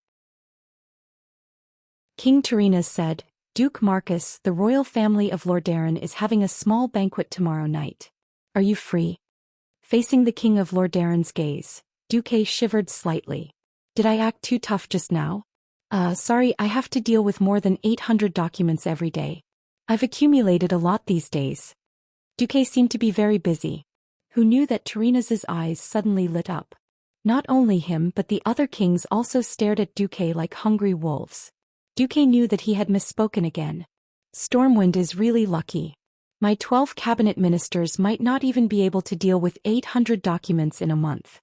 King Tyrrhenus said, "Duke Marcus, the royal family of Lordaeron is having a small banquet tomorrow night. Are you free?" Facing the king of Lordaeron's gaze, Duque shivered slightly. "Did I act too tough just now?" Sorry, I have to deal with more than 800 documents every day. I've accumulated a lot these days." Duque seemed to be very busy. Who knew that Tyrrhenus's eyes suddenly lit up? Not only him but the other kings also stared at Duque like hungry wolves. Duque knew that he had misspoken again. Stormwind is really lucky. My 12 cabinet ministers might not even be able to deal with 800 documents in a month.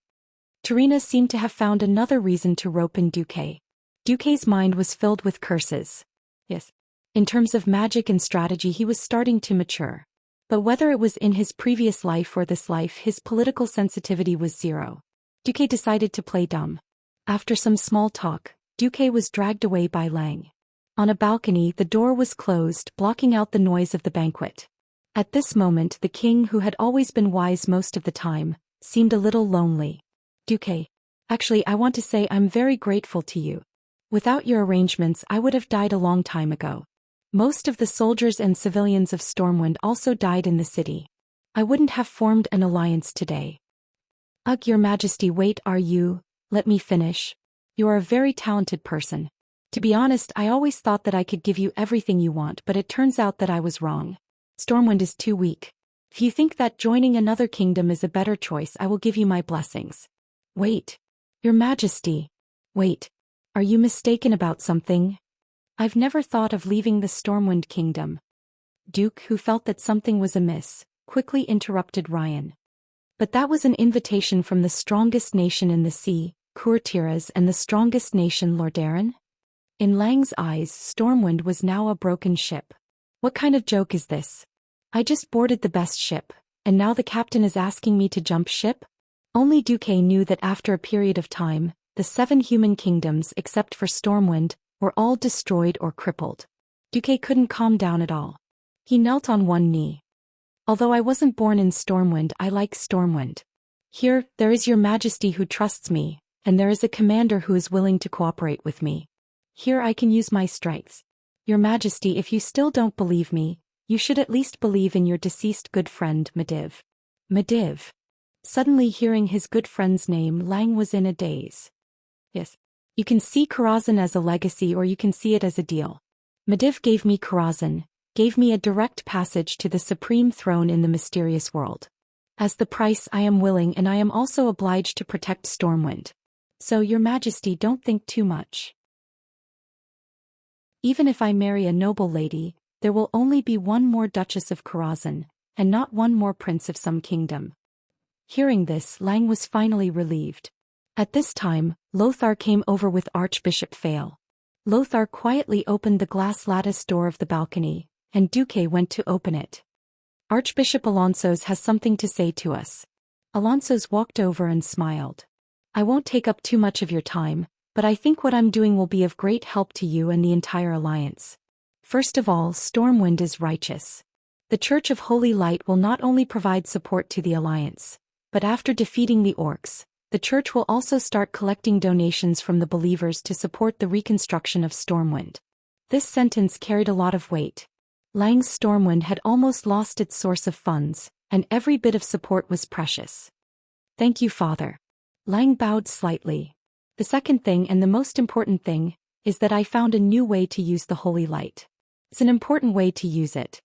Tyrrhenus seemed to have found another reason to rope in Duque. Duque's mind was filled with curses. Yes. In terms of magic and strategy he was starting to mature. But whether it was in his previous life or this life, his political sensitivity was zero. Duque decided to play dumb. After some small talk, Duque was dragged away by Lang. On a balcony the door was closed, blocking out the noise of the banquet. At this moment the king, who had always been wise most of the time, seemed a little lonely. "Duque, actually I want to say I'm very grateful to you. Without your arrangements I would have died a long time ago. Most of the soldiers and civilians of Stormwind also died in the city. I wouldn't have formed an alliance today." "Ugh, your majesty, wait, let me finish. You are a very talented person. To be honest, I always thought that I could give you everything you want, but it turns out that I was wrong. Stormwind is too weak. If you think that joining another kingdom is a better choice, I will give you my blessings. Wait. Your Majesty. Wait. Are you mistaken about something? I've never thought of leaving the Stormwind Kingdom. Duke, who felt that something was amiss, quickly interrupted Ryan. But that was an invitation from the strongest nation in the sea, Courtiers, and the strongest nation, Lordaeron? In Lang's eyes, Stormwind was now a broken ship. What kind of joke is this? I just boarded the best ship, and now the captain is asking me to jump ship? Only Duque knew that after a period of time, the 7 human kingdoms, except for Stormwind, were all destroyed or crippled. Duque couldn't calm down at all. He knelt on one knee. Although I wasn't born in Stormwind, I like Stormwind. Here, there is your Majesty who trusts me, and there is a commander who is willing to cooperate with me. Here I can use my strengths. Your Majesty, if you still don't believe me, you should at least believe in your deceased good friend, Mediv. Mediv. Suddenly hearing his good friend's name, Lang was in a daze. Yes. You can see Karazhan as a legacy or you can see it as a deal. Mediv gave me Karazhan, gave me a direct passage to the supreme throne in the mysterious world. As the price, I am willing, and I am also obliged to protect Stormwind. So, Your Majesty, don't think too much. Even if I marry a noble lady, there will only be one more Duchess of Karazhan, and not one more Prince of some kingdom. Hearing this, Lang was finally relieved. At this time, Lothar came over with Archbishop Fail. Lothar quietly opened the glass lattice door of the balcony, and Duque went to open it. Archbishop Alonsos has something to say to us. Alonsos walked over and smiled. I won't take up too much of your time, but I think what I'm doing will be of great help to you and the entire alliance. First of all, Stormwind is righteous. The Church of Holy Light will not only provide support to the alliance, but after defeating the orcs, the Church will also start collecting donations from the believers to support the reconstruction of Stormwind. This sentence carried a lot of weight. Lang's Stormwind had almost lost its source of funds, and every bit of support was precious. Thank you, Father. Lang bowed slightly. The second thing, and the most important thing, is that I found a new way to use the Holy Light. It's an important way to use it.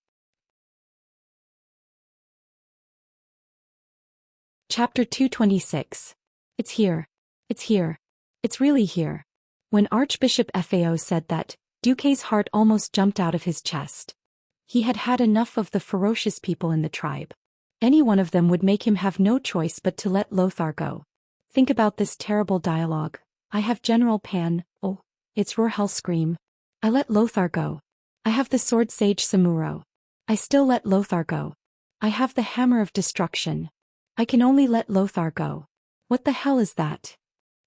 Chapter 226. It's here. It's here. It's really here. When Archbishop Fao said that, Duque's heart almost jumped out of his chest. He had had enough of the ferocious people in the tribe. Any one of them would make him have no choice but to let Lothar go. Think about this terrible dialogue. I have General Pan, oh, it's Rohrhellscream. I let Lothar go. I have the sword Sage Samuro. I still let Lothar go. I have the Hammer of Destruction. I can only let Lothar go. What the hell is that?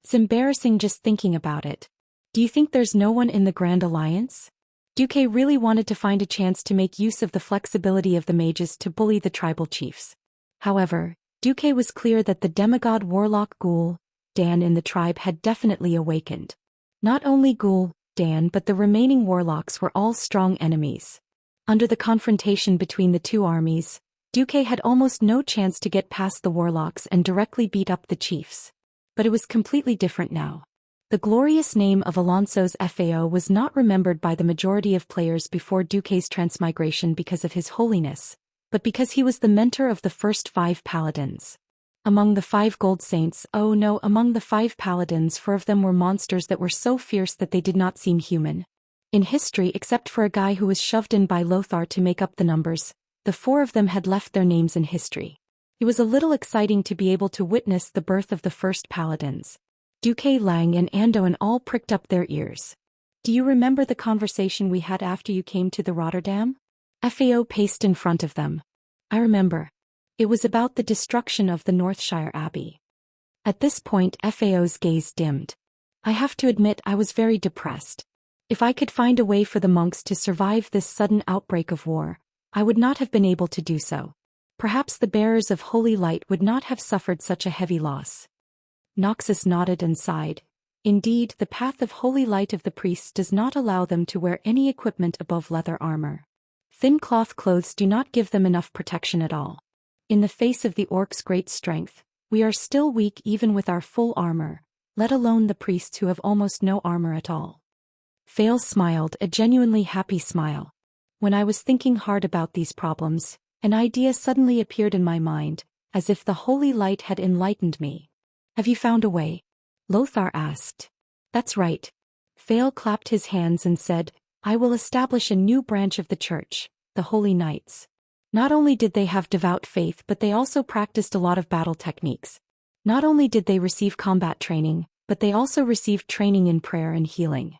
It's embarrassing just thinking about it. Do you think there's no one in the Grand Alliance? Duque really wanted to find a chance to make use of the flexibility of the mages to bully the tribal chiefs. However, Duque was clear that the demigod warlock Ghoul, Dan in the tribe had definitely awakened. Not only Ghoul, Dan but the remaining warlocks were all strong enemies. Under the confrontation between the two armies, Duque had almost no chance to get past the warlocks and directly beat up the chiefs. But it was completely different now. The glorious name of Alonsos Fao was not remembered by the majority of players before Duque's transmigration because of his holiness, but because he was the mentor of the first 5 paladins. Among the 5 gold saints, oh no, among the 5 paladins, 4 of them were monsters that were so fierce that they did not seem human. In history, except for a guy who was shoved in by Lothar to make up the numbers, the 4 of them had left their names in history. It was a little exciting to be able to witness the birth of the first paladins. Duque, Lang and Andoin all pricked up their ears. Do you remember the conversation we had after you came to the Rotterdam? Fao paced in front of them. I remember. It was about the destruction of the Northshire Abbey. At this point Fao's gaze dimmed. I have to admit I was very depressed. If I could find a way for the monks to survive this sudden outbreak of war, I would not have been able to do so. Perhaps the bearers of holy light would not have suffered such a heavy loss. Noxus nodded and sighed. Indeed, the path of holy light of the priests does not allow them to wear any equipment above leather armor. Thin cloth clothes do not give them enough protection at all. In the face of the orcs' great strength, we are still weak even with our full armor, let alone the priests who have almost no armor at all. Fail smiled, a genuinely happy smile. When I was thinking hard about these problems, an idea suddenly appeared in my mind, as if the holy light had enlightened me. Have you found a way? Lothar asked. That's right. Fail clapped his hands and said, I will establish a new branch of the church, the Holy Knights. Not only did they have devout faith, but they also practiced a lot of battle techniques. Not only did they receive combat training, but they also received training in prayer and healing.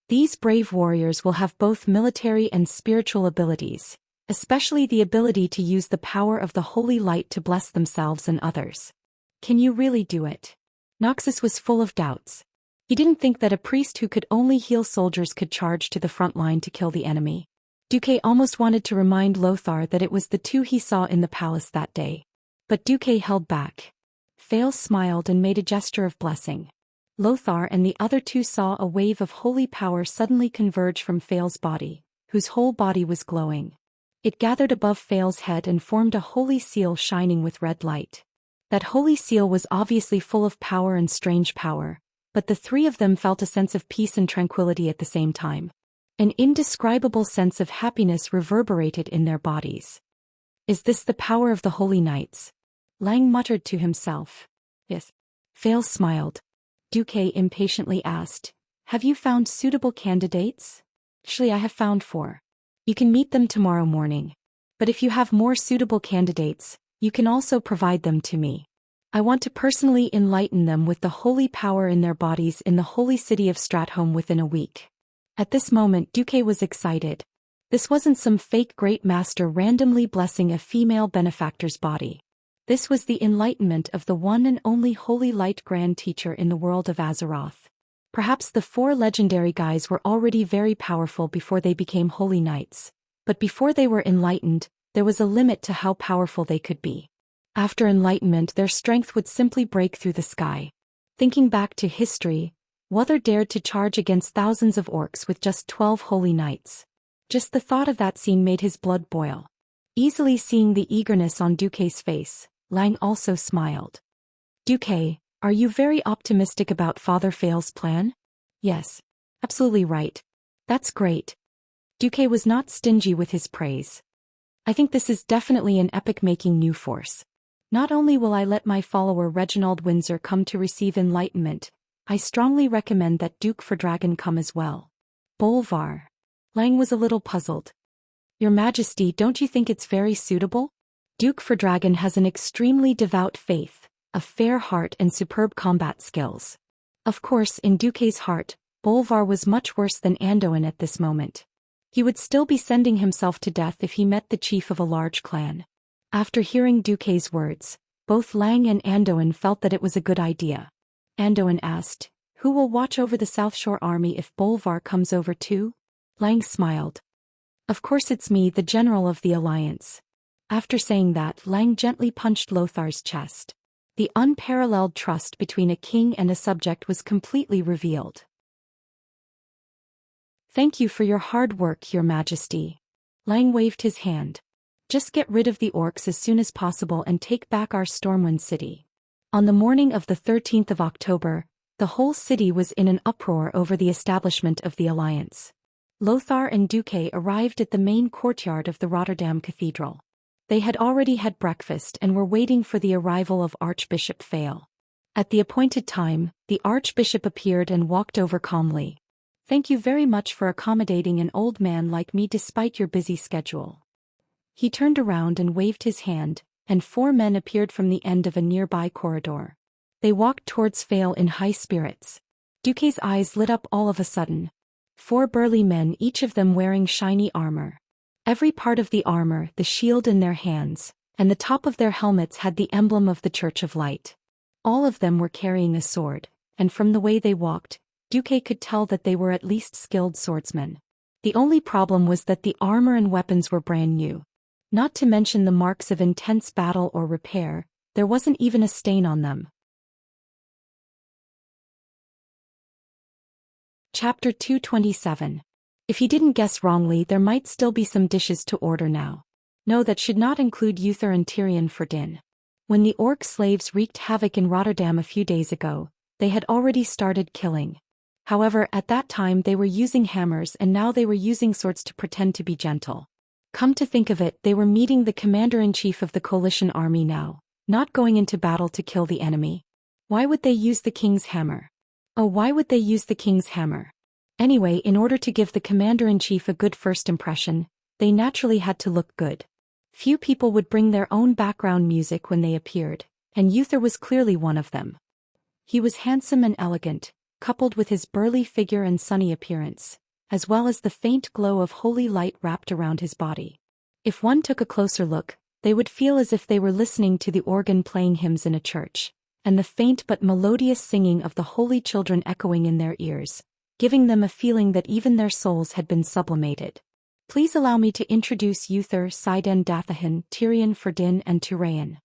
These brave warriors will have both military and spiritual abilities, especially the ability to use the power of the holy light to bless themselves and others. Can you really do it? Noxus was full of doubts. He didn't think that a priest who could only heal soldiers could charge to the front line to kill the enemy. Duque almost wanted to remind Lothar that it was the two he saw in the palace that day. But Duque held back. Fail smiled and made a gesture of blessing. Lothar and the other two saw a wave of holy power suddenly converge from Fail's body, whose whole body was glowing. It gathered above Fail's head and formed a holy seal shining with red light. That holy seal was obviously full of power and strange power, but the three of them felt a sense of peace and tranquility at the same time. An indescribable sense of happiness reverberated in their bodies. Is this the power of the Holy Knights? Lang muttered to himself. Yes. Fail smiled. Duque impatiently asked, have you found suitable candidates? Actually, I have found 4. You can meet them tomorrow morning. But if you have more suitable candidates, you can also provide them to me. I want to personally enlighten them with the holy power in their bodies in the holy city of Stratholme within a week. At this moment Duque was excited. This wasn't some fake great master randomly blessing a female benefactor's body. This was the enlightenment of the one and only holy light grand teacher in the world of Azeroth. Perhaps the 4 legendary guys were already very powerful before they became holy knights. But before they were enlightened, there was a limit to how powerful they could be. After enlightenment their strength would simply break through the sky. Thinking back to history, Wother dared to charge against thousands of orcs with just 12 holy knights. Just the thought of that scene made his blood boil. Easily seeing the eagerness on Duque's face, Lang also smiled. Duque, are you very optimistic about Father Fail's plan? Yes. Absolutely right. That's great. Duque was not stingy with his praise. I think this is definitely an epic-making new force. Not only will I let my follower Reginald Windsor come to receive enlightenment, I strongly recommend that Duke for Dragon come as well. Bolvar. Lang was a little puzzled. Your Majesty, don't you think it's very suitable? Duke for Dragon has an extremely devout faith, a fair heart and superb combat skills. Of course, in Duque's heart, Bolvar was much worse than Anduin at this moment. He would still be sending himself to death if he met the chief of a large clan. After hearing Duque's words, both Lang and Anduin felt that it was a good idea. Anduin asked, who will watch over the South Shore army if Bolvar comes over too? Lang smiled. Of course it's me, the general of the alliance. After saying that, Lang gently punched Lothar's chest. The unparalleled trust between a king and a subject was completely revealed. Thank you for your hard work, Your Majesty. Lang waved his hand. Just get rid of the orcs as soon as possible and take back our Stormwind city. On the morning of the 13th of October, the whole city was in an uproar over the establishment of the alliance. Lothar and Duque arrived at the main courtyard of the Rotterdam Cathedral. They had already had breakfast and were waiting for the arrival of Archbishop Fail. At the appointed time, the Archbishop appeared and walked over calmly. Thank you very much for accommodating an old man like me despite your busy schedule. He turned around and waved his hand, and 4 men appeared from the end of a nearby corridor. They walked towards Fail in high spirits. Duque's eyes lit up all of a sudden. 4 burly men, each of them wearing shiny armor. Every part of the armor, the shield in their hands, and the top of their helmets had the emblem of the Church of Light. All of them were carrying a sword, and from the way they walked, Duque could tell that they were at least skilled swordsmen. The only problem was that the armor and weapons were brand new. Not to mention the marks of intense battle or repair, there wasn't even a stain on them. Chapter 227. If you didn't guess wrongly, there might still be some dishes to order now. No, that should not include Uther and Tyrion for din. When the orc slaves wreaked havoc in Rotterdam a few days ago, they had already started killing. However, at that time they were using hammers and now they were using swords to pretend to be gentle. Come to think of it, they were meeting the commander-in-chief of the coalition army now, not going into battle to kill the enemy. Why would they use the king's hammer? Oh, why would they use the king's hammer? Anyway, in order to give the commander-in-chief a good first impression, they naturally had to look good. Few people would bring their own background music when they appeared, and Uther was clearly one of them. He was handsome and elegant, coupled with his burly figure and sunny appearance, as well as the faint glow of holy light wrapped around his body. If one took a closer look, they would feel as if they were listening to the organ playing hymns in a church, and the faint but melodious singing of the holy children echoing in their ears, giving them a feeling that even their souls had been sublimated. Please allow me to introduce Uther, Siden Dathahan, Tyrion Ferdin and Turayan.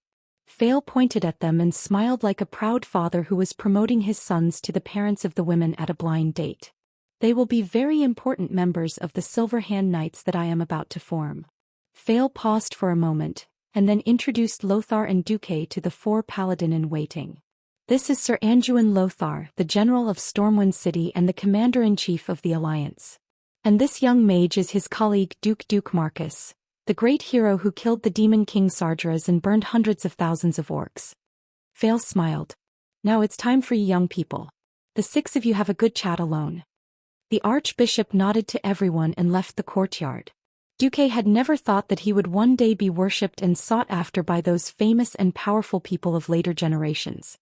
Fail pointed at them and smiled like a proud father who was promoting his sons to the parents of the women at a blind date. They will be very important members of the Silver Hand Knights that I am about to form. Fail paused for a moment, and then introduced Lothar and Duque to the 4 paladin-in-waiting. This is Sir Anduin Lothar, the general of Stormwind City and the commander-in-chief of the Alliance. And this young mage is his colleague Duke Marcus, the great hero who killed the demon king Sargeras and burned hundreds of thousands of orcs. Fail smiled. Now it's time for you young people. The 6 of you have a good chat alone. The archbishop nodded to everyone and left the courtyard. Duque had never thought that he would one day be worshipped and sought after by those famous and powerful people of later generations.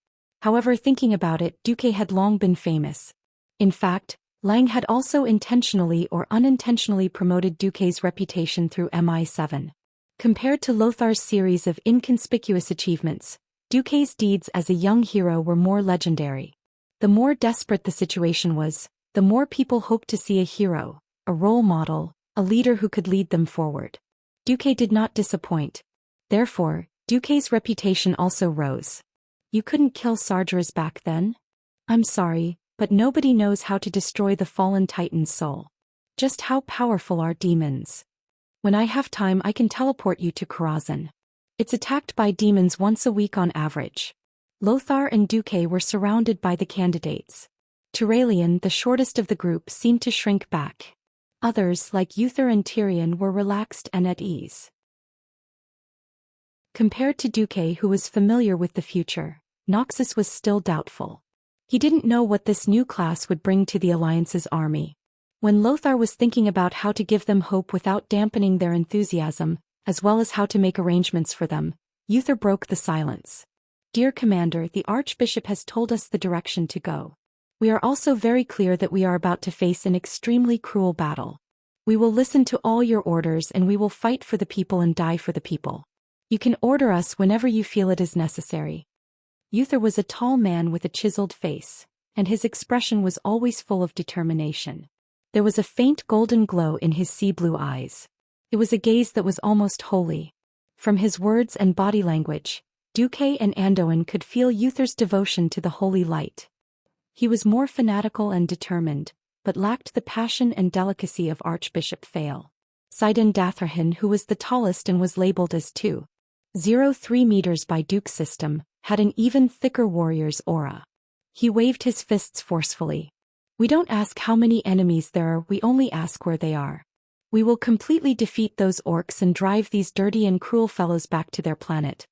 However, thinking about it, Duque had long been famous. In fact, Lang had also intentionally or unintentionally promoted Duque's reputation through MI7. Compared to Lothar's series of inconspicuous achievements, Duque's deeds as a young hero were more legendary. The more desperate the situation was, the more people hoped to see a hero, a role model, a leader who could lead them forward. Duque did not disappoint. Therefore, Duque's reputation also rose. You couldn't kill Sargeras back then? I'm sorry, but nobody knows how to destroy the fallen Titan's soul. Just how powerful are demons? When I have time I can teleport you to Karazhan. It's attacked by demons once a week on average. Lothar and Duque were surrounded by the candidates. Turalian, the shortest of the group, seemed to shrink back. Others, like Uther and Tyrion, were relaxed and at ease. Compared to Duque, who was familiar with the future, Noxus was still doubtful. He didn't know what this new class would bring to the Alliance's army. When Lothar was thinking about how to give them hope without dampening their enthusiasm, as well as how to make arrangements for them, Uther broke the silence. Dear Commander, the Archbishop has told us the direction to go. We are also very clear that we are about to face an extremely cruel battle. We will listen to all your orders and we will fight for the people and die for the people. You can order us whenever you feel it is necessary. Uther was a tall man with a chiseled face, and his expression was always full of determination. There was a faint golden glow in his sea-blue eyes. It was a gaze that was almost holy. From his words and body language, Duque and Anduin could feel Uther's devotion to the holy light. He was more fanatical and determined, but lacked the passion and delicacy of Archbishop Fail. Siden Dathahan, who was the tallest and was labeled as 2.03 meters by Duke's system, had an even thicker warrior's aura. He waved his fists forcefully. We don't ask how many enemies there are, we only ask where they are. We will completely defeat those orcs and drive these dirty and cruel fellows back to their planet.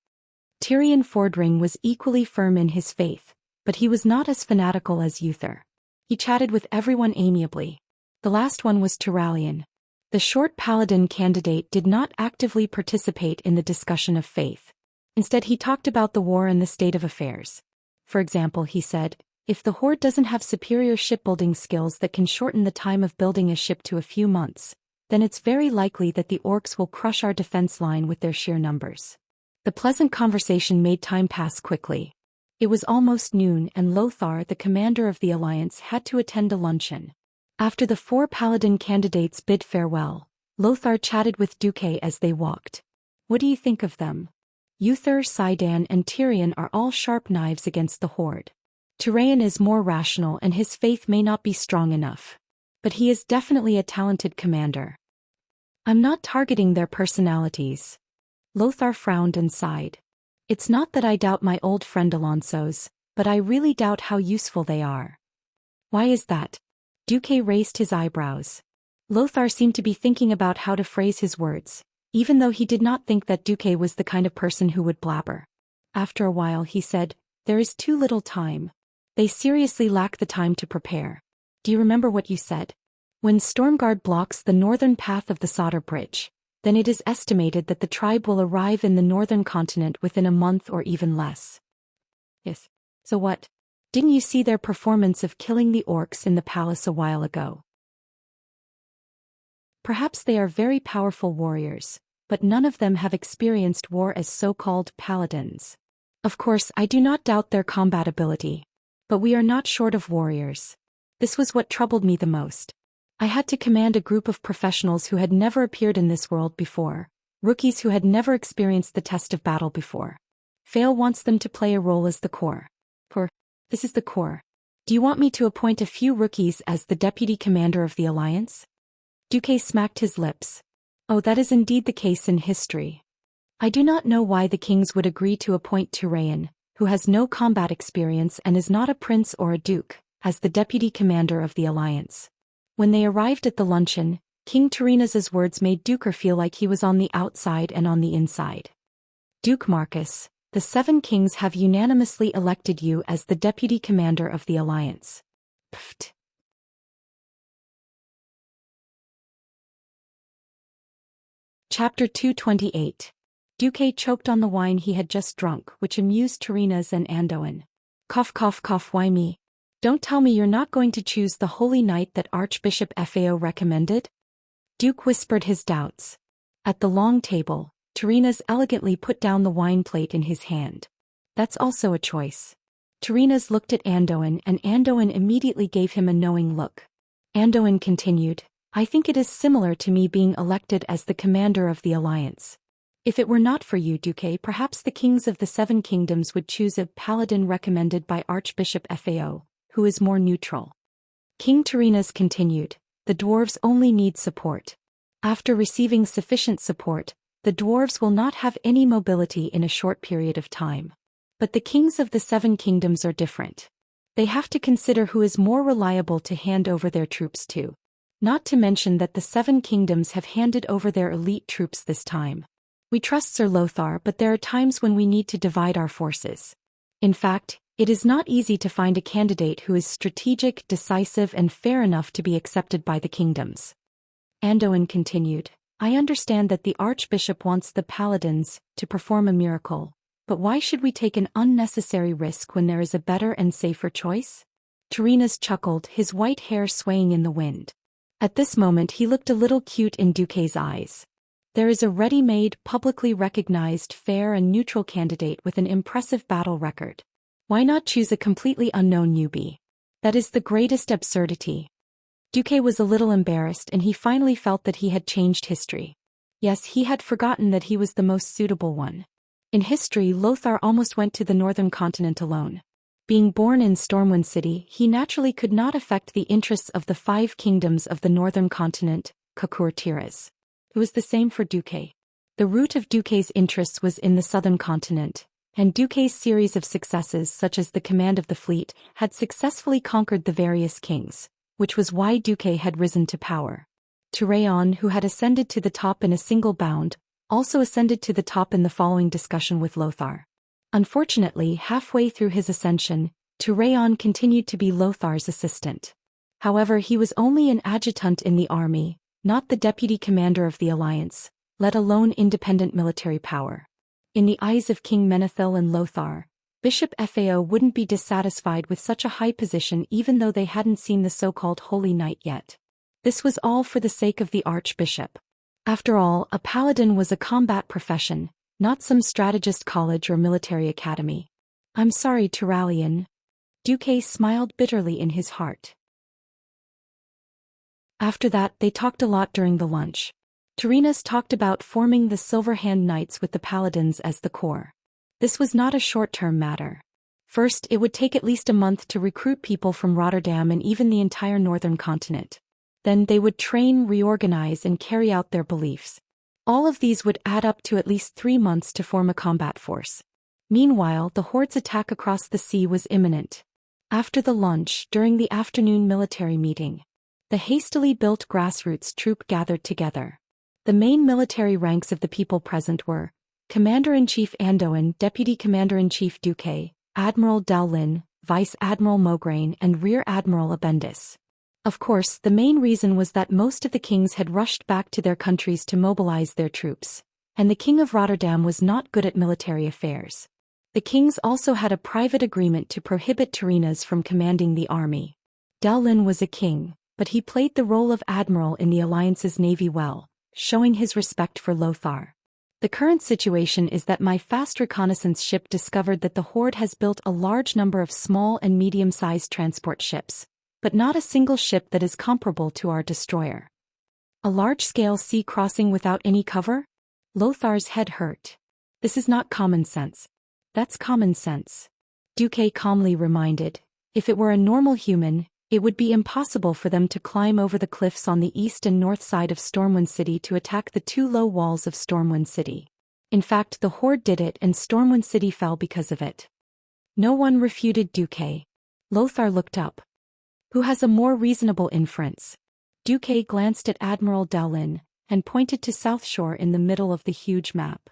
Tyrion Fordring was equally firm in his faith, but he was not as fanatical as Uther. He chatted with everyone amiably. The last one was Turalian. The short paladin candidate did not actively participate in the discussion of faith. Instead, he talked about the war and the state of affairs. For example, he said, if the Horde doesn't have superior shipbuilding skills that can shorten the time of building a ship to a few months, then it's very likely that the orcs will crush our defense line with their sheer numbers. The pleasant conversation made time pass quickly. It was almost noon and Lothar, the commander of the Alliance, had to attend a luncheon. After the 4 paladin candidates bid farewell, Lothar chatted with Duque as they walked. What do you think of them? Uther, Siden and Tyrion are all sharp knives against the Horde. Turayan is more rational and his faith may not be strong enough. But he is definitely a talented commander. I'm not targeting their personalities. Lothar frowned and sighed. It's not that I doubt my old friend Alonso's, but I really doubt how useful they are. Why is that? Duque raised his eyebrows. Lothar seemed to be thinking about how to phrase his words, even though he did not think that Duque was the kind of person who would blabber. After a while he said, "There is too little time. They seriously lack the time to prepare. Do you remember what you said? When Stormguard blocks the northern path of the Solder Bridge, then it is estimated that the tribe will arrive in the northern continent within a month or even less." Yes. So what? Didn't you see their performance of killing the orcs in the palace a while ago? Perhaps they are very powerful warriors, but none of them have experienced war as so-called paladins. Of course, I do not doubt their combat ability. But we are not short of warriors. This was what troubled me the most. I had to command a group of professionals who had never appeared in this world before, rookies who had never experienced the test of battle before. Fail wants them to play a role as the core. This is the core. Do you want me to appoint a few rookies as the deputy commander of the alliance? Duque smacked his lips. Oh, that is indeed the case in history. I do not know why the kings would agree to appoint Zhou Xian, who has no combat experience and is not a prince or a duke, as the deputy commander of the alliance. When they arrived at the luncheon, King Terena's words made Duke feel like he was on the outside and on the inside. Duke Marcus, the 7 kings have unanimously elected you as the deputy commander of the alliance. Pfft. Chapter 228. Duque choked on the wine he had just drunk, which amused Terenas and Andoin. Cough cough cough, why me? Don't tell me you're not going to choose the holy knight that Archbishop Fao recommended? Duke whispered his doubts. At the long table, Terenas elegantly put down the wine plate in his hand. That's also a choice. Terenas looked at Andoin and Andoin immediately gave him a knowing look. Andoin continued, I think it is similar to me being elected as the commander of the alliance. If it were not for you, Duque, perhaps the kings of the 7 kingdoms would choose a paladin recommended by Archbishop Fao, who is more neutral. King Terenas continued, the dwarves only need support. After receiving sufficient support, the dwarves will not have any mobility in a short period of time. But the kings of the 7 kingdoms are different. They have to consider who is more reliable to hand over their troops to. Not to mention that the 7 kingdoms have handed over their elite troops this time. We trust Sir Lothar, but there are times when we need to divide our forces. In fact, it is not easy to find a candidate who is strategic, decisive and fair enough to be accepted by the kingdoms. Andoin continued, I understand that the Archbishop wants the paladins to perform a miracle, but why should we take an unnecessary risk when there is a better and safer choice? Terenas chuckled, his white hair swaying in the wind. At this moment he looked a little cute in Duque's eyes. There is a ready-made, publicly recognized, fair and neutral candidate with an impressive battle record. Why not choose a completely unknown newbie? That is the greatest absurdity. Duque was a little embarrassed and he finally felt that he had changed history. Yes, he had forgotten that he was the most suitable one. In history, Lothar almost went to the northern continent alone. Being born in Stormwind City, he naturally could not affect the interests of the 5 kingdoms of the northern continent, Kakur-Tiras. It was the same for Duque. The root of Duque's interests was in the southern continent, and Duque's series of successes such as the command of the fleet had successfully conquered the various kings, which was why Duque had risen to power. Zhou Xian, who had ascended to the top in a single bound, also ascended to the top in the following discussion with Lothar. Unfortunately, halfway through his ascension, Zhou Xian continued to be Lothar's assistant. However, he was only an adjutant in the army, not the deputy commander of the alliance, let alone independent military power. In the eyes of King Menethil and Lothar, Bishop Fao wouldn't be dissatisfied with such a high position even though they hadn't seen the so-called Holy Knight yet. This was all for the sake of the Archbishop. After all, a paladin was a combat profession, not some strategist college or military academy. I'm sorry, Turalian. Duque smiled bitterly in his heart. After that, they talked a lot during the lunch. Terenas talked about forming the Silver Hand Knights with the paladins as the core. This was not a short-term matter. First, it would take at least a month to recruit people from Rotterdam and even the entire northern continent. Then they would train, reorganize and carry out their beliefs. All of these would add up to at least 3 months to form a combat force. Meanwhile, the horde's attack across the sea was imminent. After the lunch, during the afternoon military meeting, the hastily built grassroots troop gathered together. The main military ranks of the people present were Commander-in-Chief Andoan, Deputy Commander-in-Chief Duque, Admiral Dao Lin, Vice Admiral Mograine, and Rear Admiral Abendis. Of course, the main reason was that most of the kings had rushed back to their countries to mobilize their troops, and the King of Rotterdam was not good at military affairs. The kings also had a private agreement to prohibit Turinas from commanding the army. Dao Lin was a king, but he played the role of admiral in the alliance's navy well, showing his respect for Lothar. The current situation is that my fast reconnaissance ship discovered that the Horde has built a large number of small and medium-sized transport ships, but not a single ship that is comparable to our destroyer. A large-scale sea crossing without any cover? Lothar's head hurt. This is not common sense. That's common sense. Duque calmly reminded. If it were a normal human, it would be impossible for them to climb over the cliffs on the east and north side of Stormwind City to attack the two low walls of Stormwind City. In fact, the Horde did it and Stormwind City fell because of it. No one refuted Duque. Lothar looked up. Who has a more reasonable inference? Duque glanced at Admiral Dao Lin and pointed to South Shore in the middle of the huge map.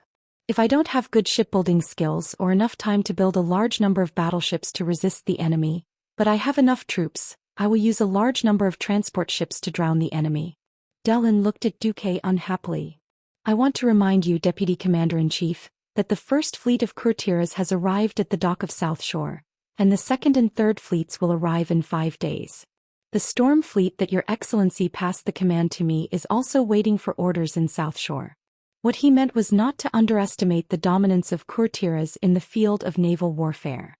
If I don't have good shipbuilding skills or enough time to build a large number of battleships to resist the enemy, but I have enough troops, I will use a large number of transport ships to drown the enemy. Dao Lin looked at Duque unhappily. I want to remind you, Deputy Commander-in-Chief, that the first fleet of courtiers has arrived at the dock of South Shore, and the second and third fleets will arrive in 5 days. The storm fleet that Your Excellency passed the command to me is also waiting for orders in South Shore. What he meant was not to underestimate the dominance of courtiers in the field of naval warfare.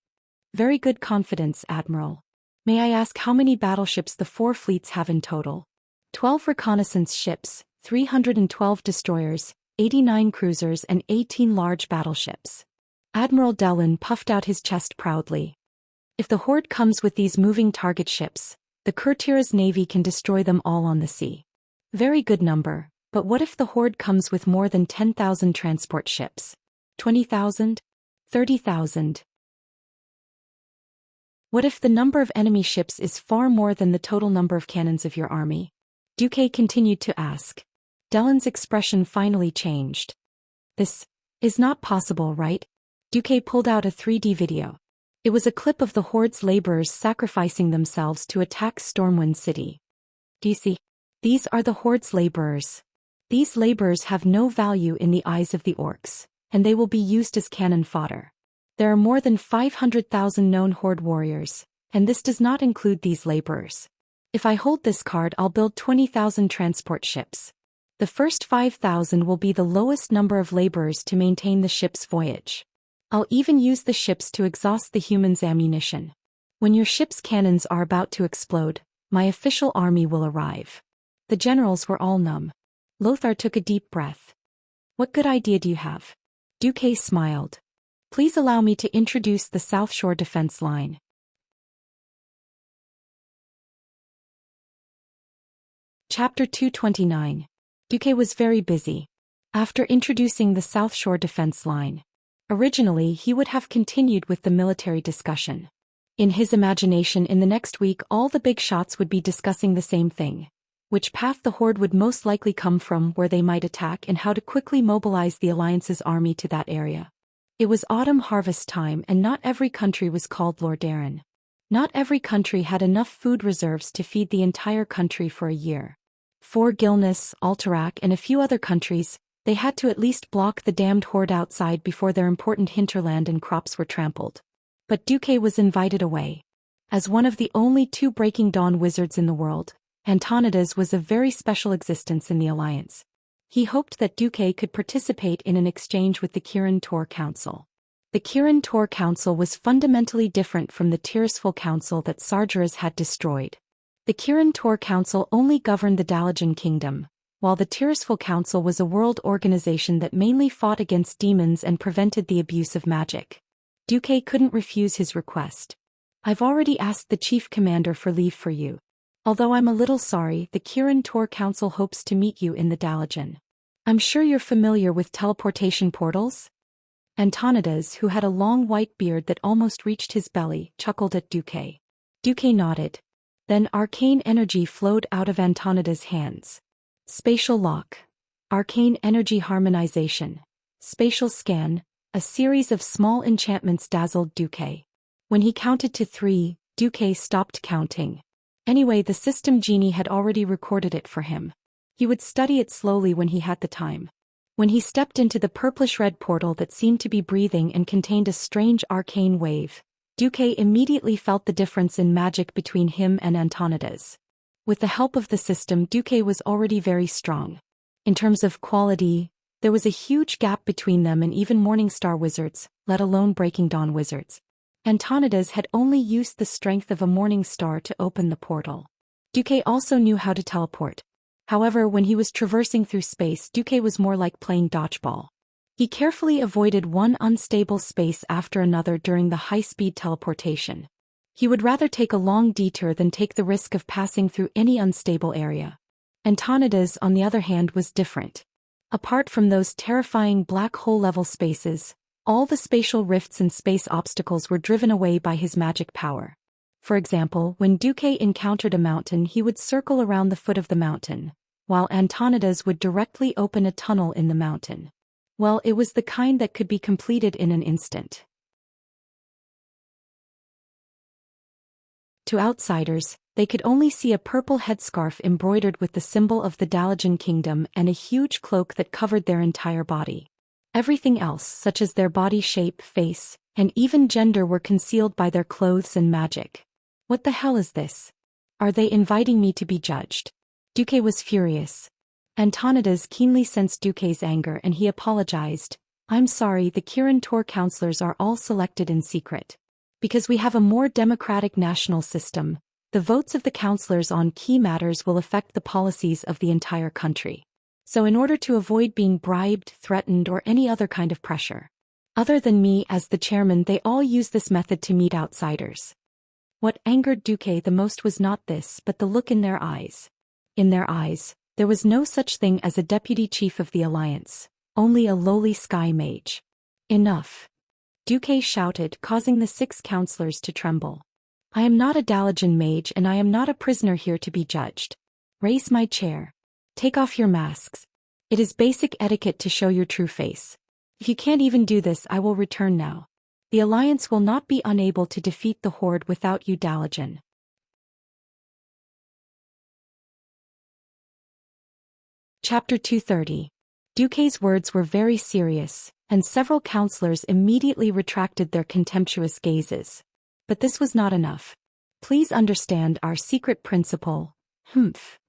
Very good confidence, Admiral. May I ask how many battleships the 4 fleets have in total? 12 reconnaissance ships, 312 destroyers, 89 cruisers and 18 large battleships. Admiral Dao Lin puffed out his chest proudly. If the Horde comes with these moving target ships, the courtiers' navy can destroy them all on the sea. Very good number. But what if the Horde comes with more than 10,000 transport ships? 20,000? 30,000? What if the number of enemy ships is far more than the total number of cannons of your army? Duque continued to ask. Dao Lin's expression finally changed. This is not possible, right? Duque pulled out a 3D video. It was a clip of the Horde's laborers sacrificing themselves to attack Stormwind City. Do you see? These are the Horde's laborers. These laborers have no value in the eyes of the orcs, and they will be used as cannon fodder. There are more than 500,000 known Horde warriors, and this does not include these laborers. If I hold this card, I'll build 20,000 transport ships. The first 5,000 will be the lowest number of laborers to maintain the ship's voyage. I'll even use the ships to exhaust the humans' ammunition. When your ship's cannons are about to explode, my official army will arrive. The generals were all numb. Lothar took a deep breath. What good idea do you have? Duque smiled. Please allow me to introduce the South Shore Defense Line. Chapter 229. Duque was very busy. After introducing the South Shore Defense Line, originally he would have continued with the military discussion. In his imagination, in the next week all the big shots would be discussing the same thing. Which path the Horde would most likely come from, where they might attack, and how to quickly mobilize the Alliance's army to that area. It was autumn harvest time and not every country was called Lordaeron. Not every country had enough food reserves to feed the entire country for a year. For Gilnis, Alterac and a few other countries, they had to at least block the damned Horde outside before their important hinterland and crops were trampled. But Duque was invited away. As one of the only 2 Breaking Dawn wizards in the world, Antonidas was a very special existence in the Alliance. He hoped that Duque could participate in an exchange with the Kirin Tor Council. The Kirin Tor Council was fundamentally different from the Tirisful Council that Sargeras had destroyed. The Kirin Tor Council only governed the Dalajan Kingdom, while the Tirisful Council was a world organization that mainly fought against demons and prevented the abuse of magic. Duque couldn't refuse his request. I've already asked the Chief Commander for leave for you. Although I'm a little sorry, the Kirin Tor Council hopes to meet you in the Dalajan. I'm sure you're familiar with teleportation portals? Antonidas, who had a long white beard that almost reached his belly, chuckled at Duque. Duque nodded. Then arcane energy flowed out of Antonida's hands. Spatial lock. Arcane energy harmonization. Spatial scan. A series of small enchantments dazzled Duque. When he counted to 3, Duque stopped counting. Anyway, the system genie had already recorded it for him. He would study it slowly when he had the time. When he stepped into the purplish-red portal that seemed to be breathing and contained a strange arcane wave, Duque immediately felt the difference in magic between him and Antonida's. With the help of the system, Duque was already very strong. In terms of quality, there was a huge gap between them and even Morningstar wizards, let alone Breaking Dawn wizards. Antonida's had only used the strength of a Morningstar to open the portal. Duque also knew how to teleport. However, when he was traversing through space, Duque was more like playing dodgeball. He carefully avoided one unstable space after another during the high-speed teleportation. He would rather take a long detour than take the risk of passing through any unstable area. Antonida's, on the other hand, was different. Apart from those terrifying black hole-level spaces, all the spatial rifts and space obstacles were driven away by his magic power. For example, when Duque encountered a mountain, he would circle around the foot of the mountain, while Antonida's would directly open a tunnel in the mountain. Well, it was the kind that could be completed in an instant. To outsiders, they could only see a purple headscarf embroidered with the symbol of the Dalajan Kingdom and a huge cloak that covered their entire body. Everything else, such as their body shape, face, and even gender, were concealed by their clothes and magic. What the hell is this? Are they inviting me to be judged? Duque was furious. Antonida's keenly sensed Duque's anger and he apologized. I'm sorry, the Kirin Tor counselors are all selected in secret. Because we have a more democratic national system, the votes of the counselors on key matters will affect the policies of the entire country. So in order to avoid being bribed, threatened, or any other kind of pressure, other than me as the chairman, they all use this method to meet outsiders. What angered Duque the most was not this, but the look in their eyes. In their eyes, there was no such thing as a deputy chief of the alliance, only a lowly sky mage. Enough! Duque shouted, causing the 6 counselors to tremble. I am not a Dalajan mage and I am not a prisoner here to be judged. Raise my chair. Take off your masks. It is basic etiquette to show your true face. If you can't even do this, I will return now. The alliance will not be unable to defeat the Horde without you, Dalajan. Chapter 230. Duque's words were very serious, and several counselors immediately retracted their contemptuous gazes. But this was not enough. Please understand our secret principle. Humph.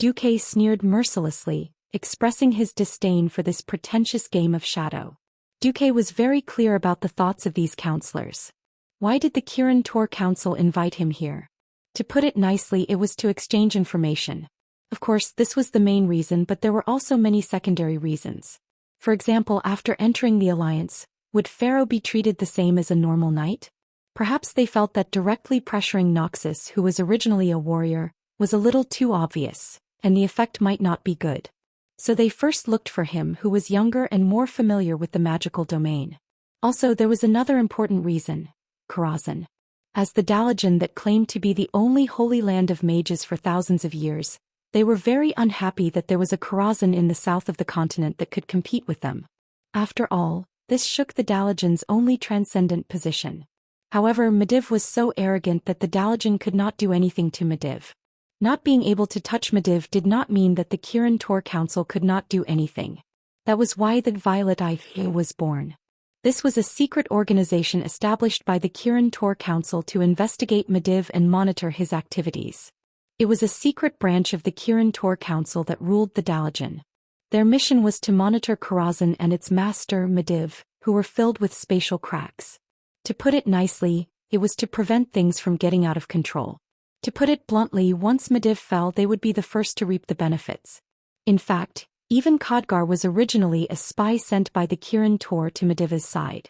Duque sneered mercilessly, expressing his disdain for this pretentious game of shadow. Duque was very clear about the thoughts of these counselors. Why did the Kirin Tor Council invite him here? To put it nicely, it was to exchange information. Of course, this was the main reason, but there were also many secondary reasons. For example, after entering the alliance, would Pharaoh be treated the same as a normal knight? Perhaps they felt that directly pressuring Noxus, who was originally a warrior, was a little too obvious, and the effect might not be good. So they first looked for him who was younger and more familiar with the magical domain. Also, there was another important reason: Karazhan. As the Dalajan that claimed to be the only holy land of mages for thousands of years, they were very unhappy that there was a Karazhan in the south of the continent that could compete with them. After all, this shook the Dalajan's only transcendent position. However, Medivh was so arrogant that the Dalajan could not do anything to Medivh. Not being able to touch Medivh did not mean that the Kirin Tor Council could not do anything. That was why the Violet Eye was born. This was a secret organization established by the Kirin Tor Council to investigate Medivh and monitor his activities. It was a secret branch of the Kirin Tor Council that ruled the Dalajan. Their mission was to monitor Karazhan and its master, Medivh, who were filled with spatial cracks. To put it nicely, it was to prevent things from getting out of control. To put it bluntly, once Medivh fell, they would be the first to reap the benefits. In fact, even Khadgar was originally a spy sent by the Kirin Tor to Medivh's side.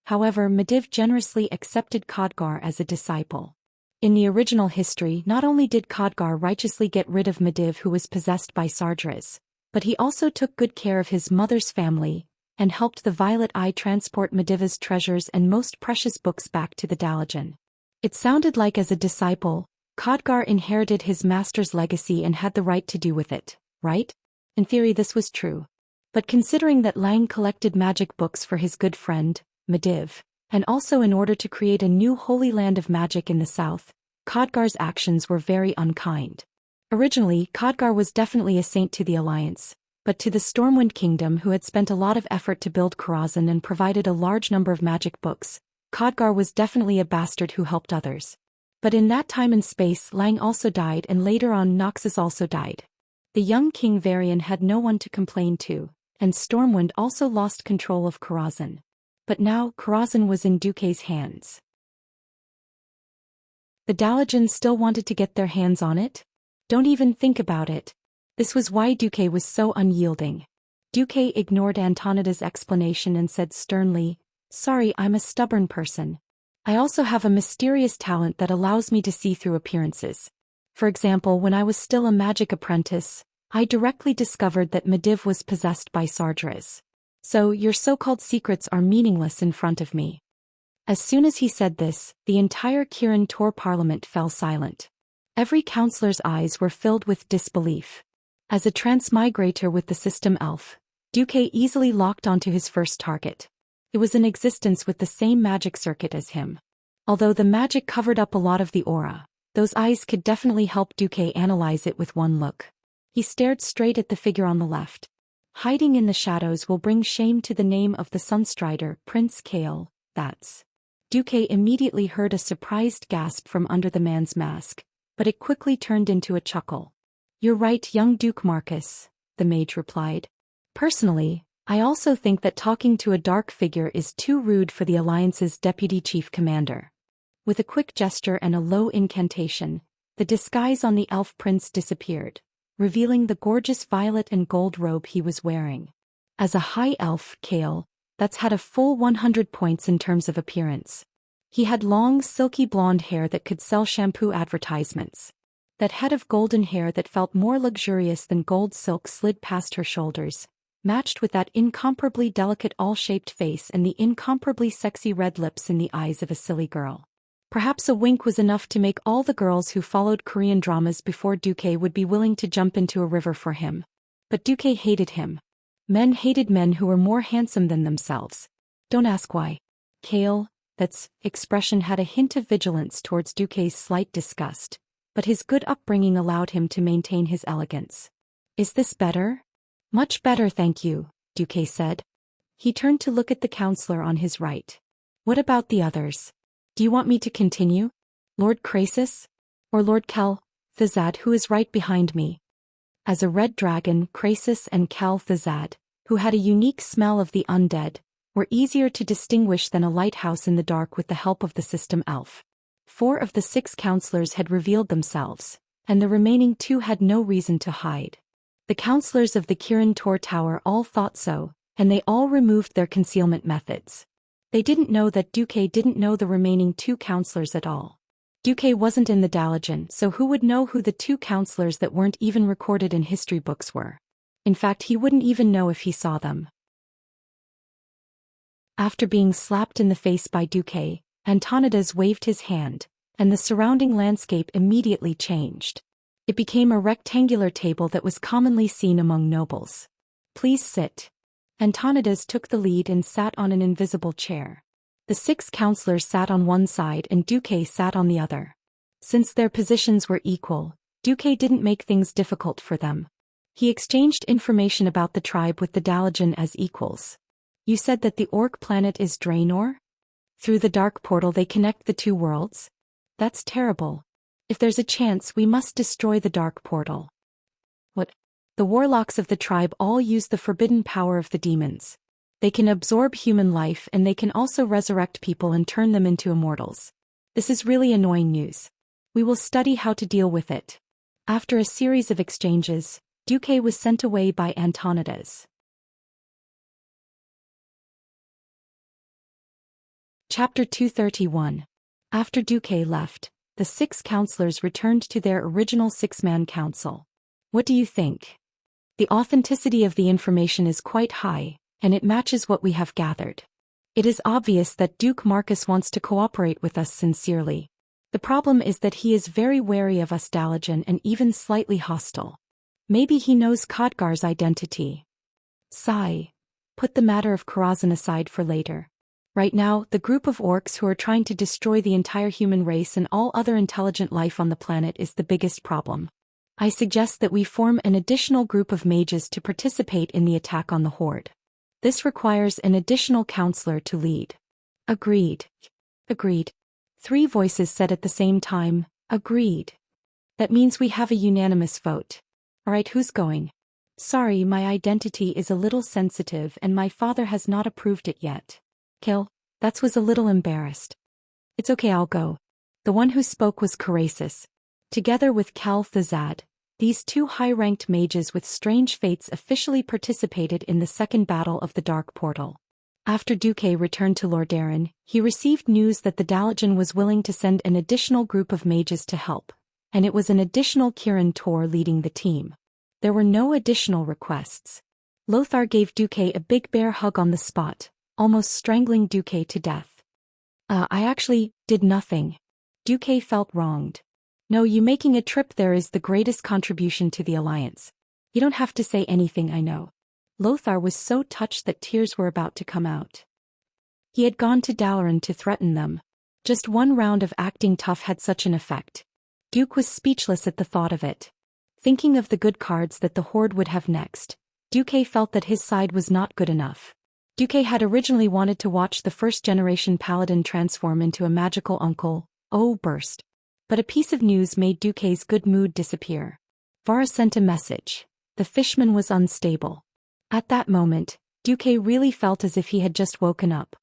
However, Medivh generously accepted Khadgar as a disciple. In the original history, not only did Khadgar righteously get rid of Medivh, who was possessed by Sardras, but he also took good care of his mother's family, and helped the Violet Eye transport Medivh's treasures and most precious books back to the Dalajan. It sounded like as a disciple, Khadgar inherited his master's legacy and had the right to do with it, right? In theory this was true. But considering that Lang collected magic books for his good friend, Medivh, and also in order to create a new holy land of magic in the south, Khadgar's actions were very unkind. Originally, Khadgar was definitely a saint to the Alliance, but to the Stormwind Kingdom who had spent a lot of effort to build Karazhan and provided a large number of magic books, Khadgar was definitely a bastard who helped others. But in that time and space Lang also died and later on Noxus also died. The young King Varian had no one to complain to, and Stormwind also lost control of Karazhan. But now Karazhan was in Duque's hands. The Dalajans still wanted to get their hands on it? Don't even think about it. This was why Duque was so unyielding. Duque ignored Antonida's explanation and said sternly, "Sorry, I'm a stubborn person. I also have a mysterious talent that allows me to see through appearances. For example, when I was still a magic apprentice, I directly discovered that Medivh was possessed by Sardras. So your so-called secrets are meaningless in front of me." As soon as he said this, the entire Kirin Tor parliament fell silent. Every counselor's eyes were filled with disbelief. As a transmigrator with the system elf, Duque easily locked onto his first target. It was in existence with the same magic circuit as him. Although the magic covered up a lot of the aura, those eyes could definitely help Duque analyze it with one look. He stared straight at the figure on the left. "Hiding in the shadows will bring shame to the name of the Sunstrider, Prince Kale, that's." Duque immediately heard a surprised gasp from under the man's mask, but it quickly turned into a chuckle. "You're right, young Duke Marcus," the mage replied. "Personally, I also think that talking to a dark figure is too rude for the Alliance's deputy chief commander." With a quick gesture and a low incantation, the disguise on the elf prince disappeared, revealing the gorgeous violet and gold robe he was wearing. As a high elf, Kale, that's had a full 100 points in terms of appearance. He had long, silky blonde hair that could sell shampoo advertisements. That head of golden hair that felt more luxurious than gold silk slid past her shoulders, matched with that incomparably delicate all-shaped face and the incomparably sexy red lips in the eyes of a silly girl. Perhaps a wink was enough to make all the girls who followed Korean dramas before Duque would be willing to jump into a river for him. But Duque hated him. Men hated men who were more handsome than themselves. Don't ask why. Kale, that's expression had a hint of vigilance towards Duque's slight disgust, but his good upbringing allowed him to maintain his elegance. "Is this better?" "Much better, thank you," Duque said. He turned to look at the counselor on his right. "What about the others? Do you want me to continue? Lord Krasis? Or Lord Kel Thazad, who is right behind me?" As a red dragon, Krasis and Kel Thazad, who had a unique smell of the undead, were easier to distinguish than a lighthouse in the dark with the help of the system elf. 4 of the 6 counselors had revealed themselves, and the remaining 2 had no reason to hide. The counselors of the Kirin Tor Tower all thought so, and they all removed their concealment methods. They didn't know that Duque didn't know the remaining 2 counselors at all. Duque wasn't in the Dalajan, so who would know who the 2 counselors that weren't even recorded in history books were? In fact, he wouldn't even know if he saw them. After being slapped in the face by Duque, Antonidas waved his hand, and the surrounding landscape immediately changed. It became a rectangular table that was commonly seen among nobles. "Please sit." Antonidas took the lead and sat on an invisible chair. The 6 counselors sat on one side and Duque sat on the other. Since their positions were equal, Duque didn't make things difficult for them. He exchanged information about the tribe with the Dalajan as equals. "You said that the orc planet is Draenor? Through the dark portal they connect the 2 worlds? That's terrible. If there's a chance we must destroy the dark portal." "What?" "The warlocks of the tribe all use the forbidden power of the demons. They can absorb human life and they can also resurrect people and turn them into immortals. This is really annoying news. We will study how to deal with it." After a series of exchanges, Duque was sent away by Antonidas. Chapter 231. After Duque left, the 6 counselors returned to their original 6-man council. "What do you think? The authenticity of the information is quite high, and it matches what we have gathered. It is obvious that Duke Marcus wants to cooperate with us sincerely. The problem is that he is very wary of us Dalajan and even slightly hostile. Maybe he knows Khadgar's identity. Sigh. Put the matter of Karazhan aside for later. Right now, the group of orcs who are trying to destroy the entire human race and all other intelligent life on the planet is the biggest problem. I suggest that we form an additional group of mages to participate in the attack on the horde. This requires an additional counselor to lead. Agreed. Agreed. 3 voices said at the same time, agreed. That means we have a unanimous vote. Alright, who's going? Sorry, my identity is a little sensitive and my father has not approved it yet. Kill, that was a little embarrassed. It's okay, I'll go. The one who spoke was Karasis. Together with Cal Thazad, these 2 high-ranked mages with strange fates officially participated in the second battle of the Dark Portal. After Duque returned to Lordaeron, he received news that the Dalajan was willing to send an additional group of mages to help, and it was an additional Kirin Tor leading the team. There were no additional requests. Lothar gave Duque a big bear hug on the spot, almost strangling Duque to death. I actually did nothing. Duque felt wronged. No, you making a trip there is the greatest contribution to the Alliance. You don't have to say anything, I know. Lothar was so touched that tears were about to come out. He had gone to Dalaran to threaten them. Just one round of acting tough had such an effect. Duke was speechless at the thought of it. Thinking of the good cards that the Horde would have next, Duque felt that his side was not good enough. Duque had originally wanted to watch the first-generation paladin transform into a magical uncle, burst. But a piece of news made Duque's good mood disappear. Vara sent a message. The fishman was unstable. At that moment, Duque really felt as if he had just woken up.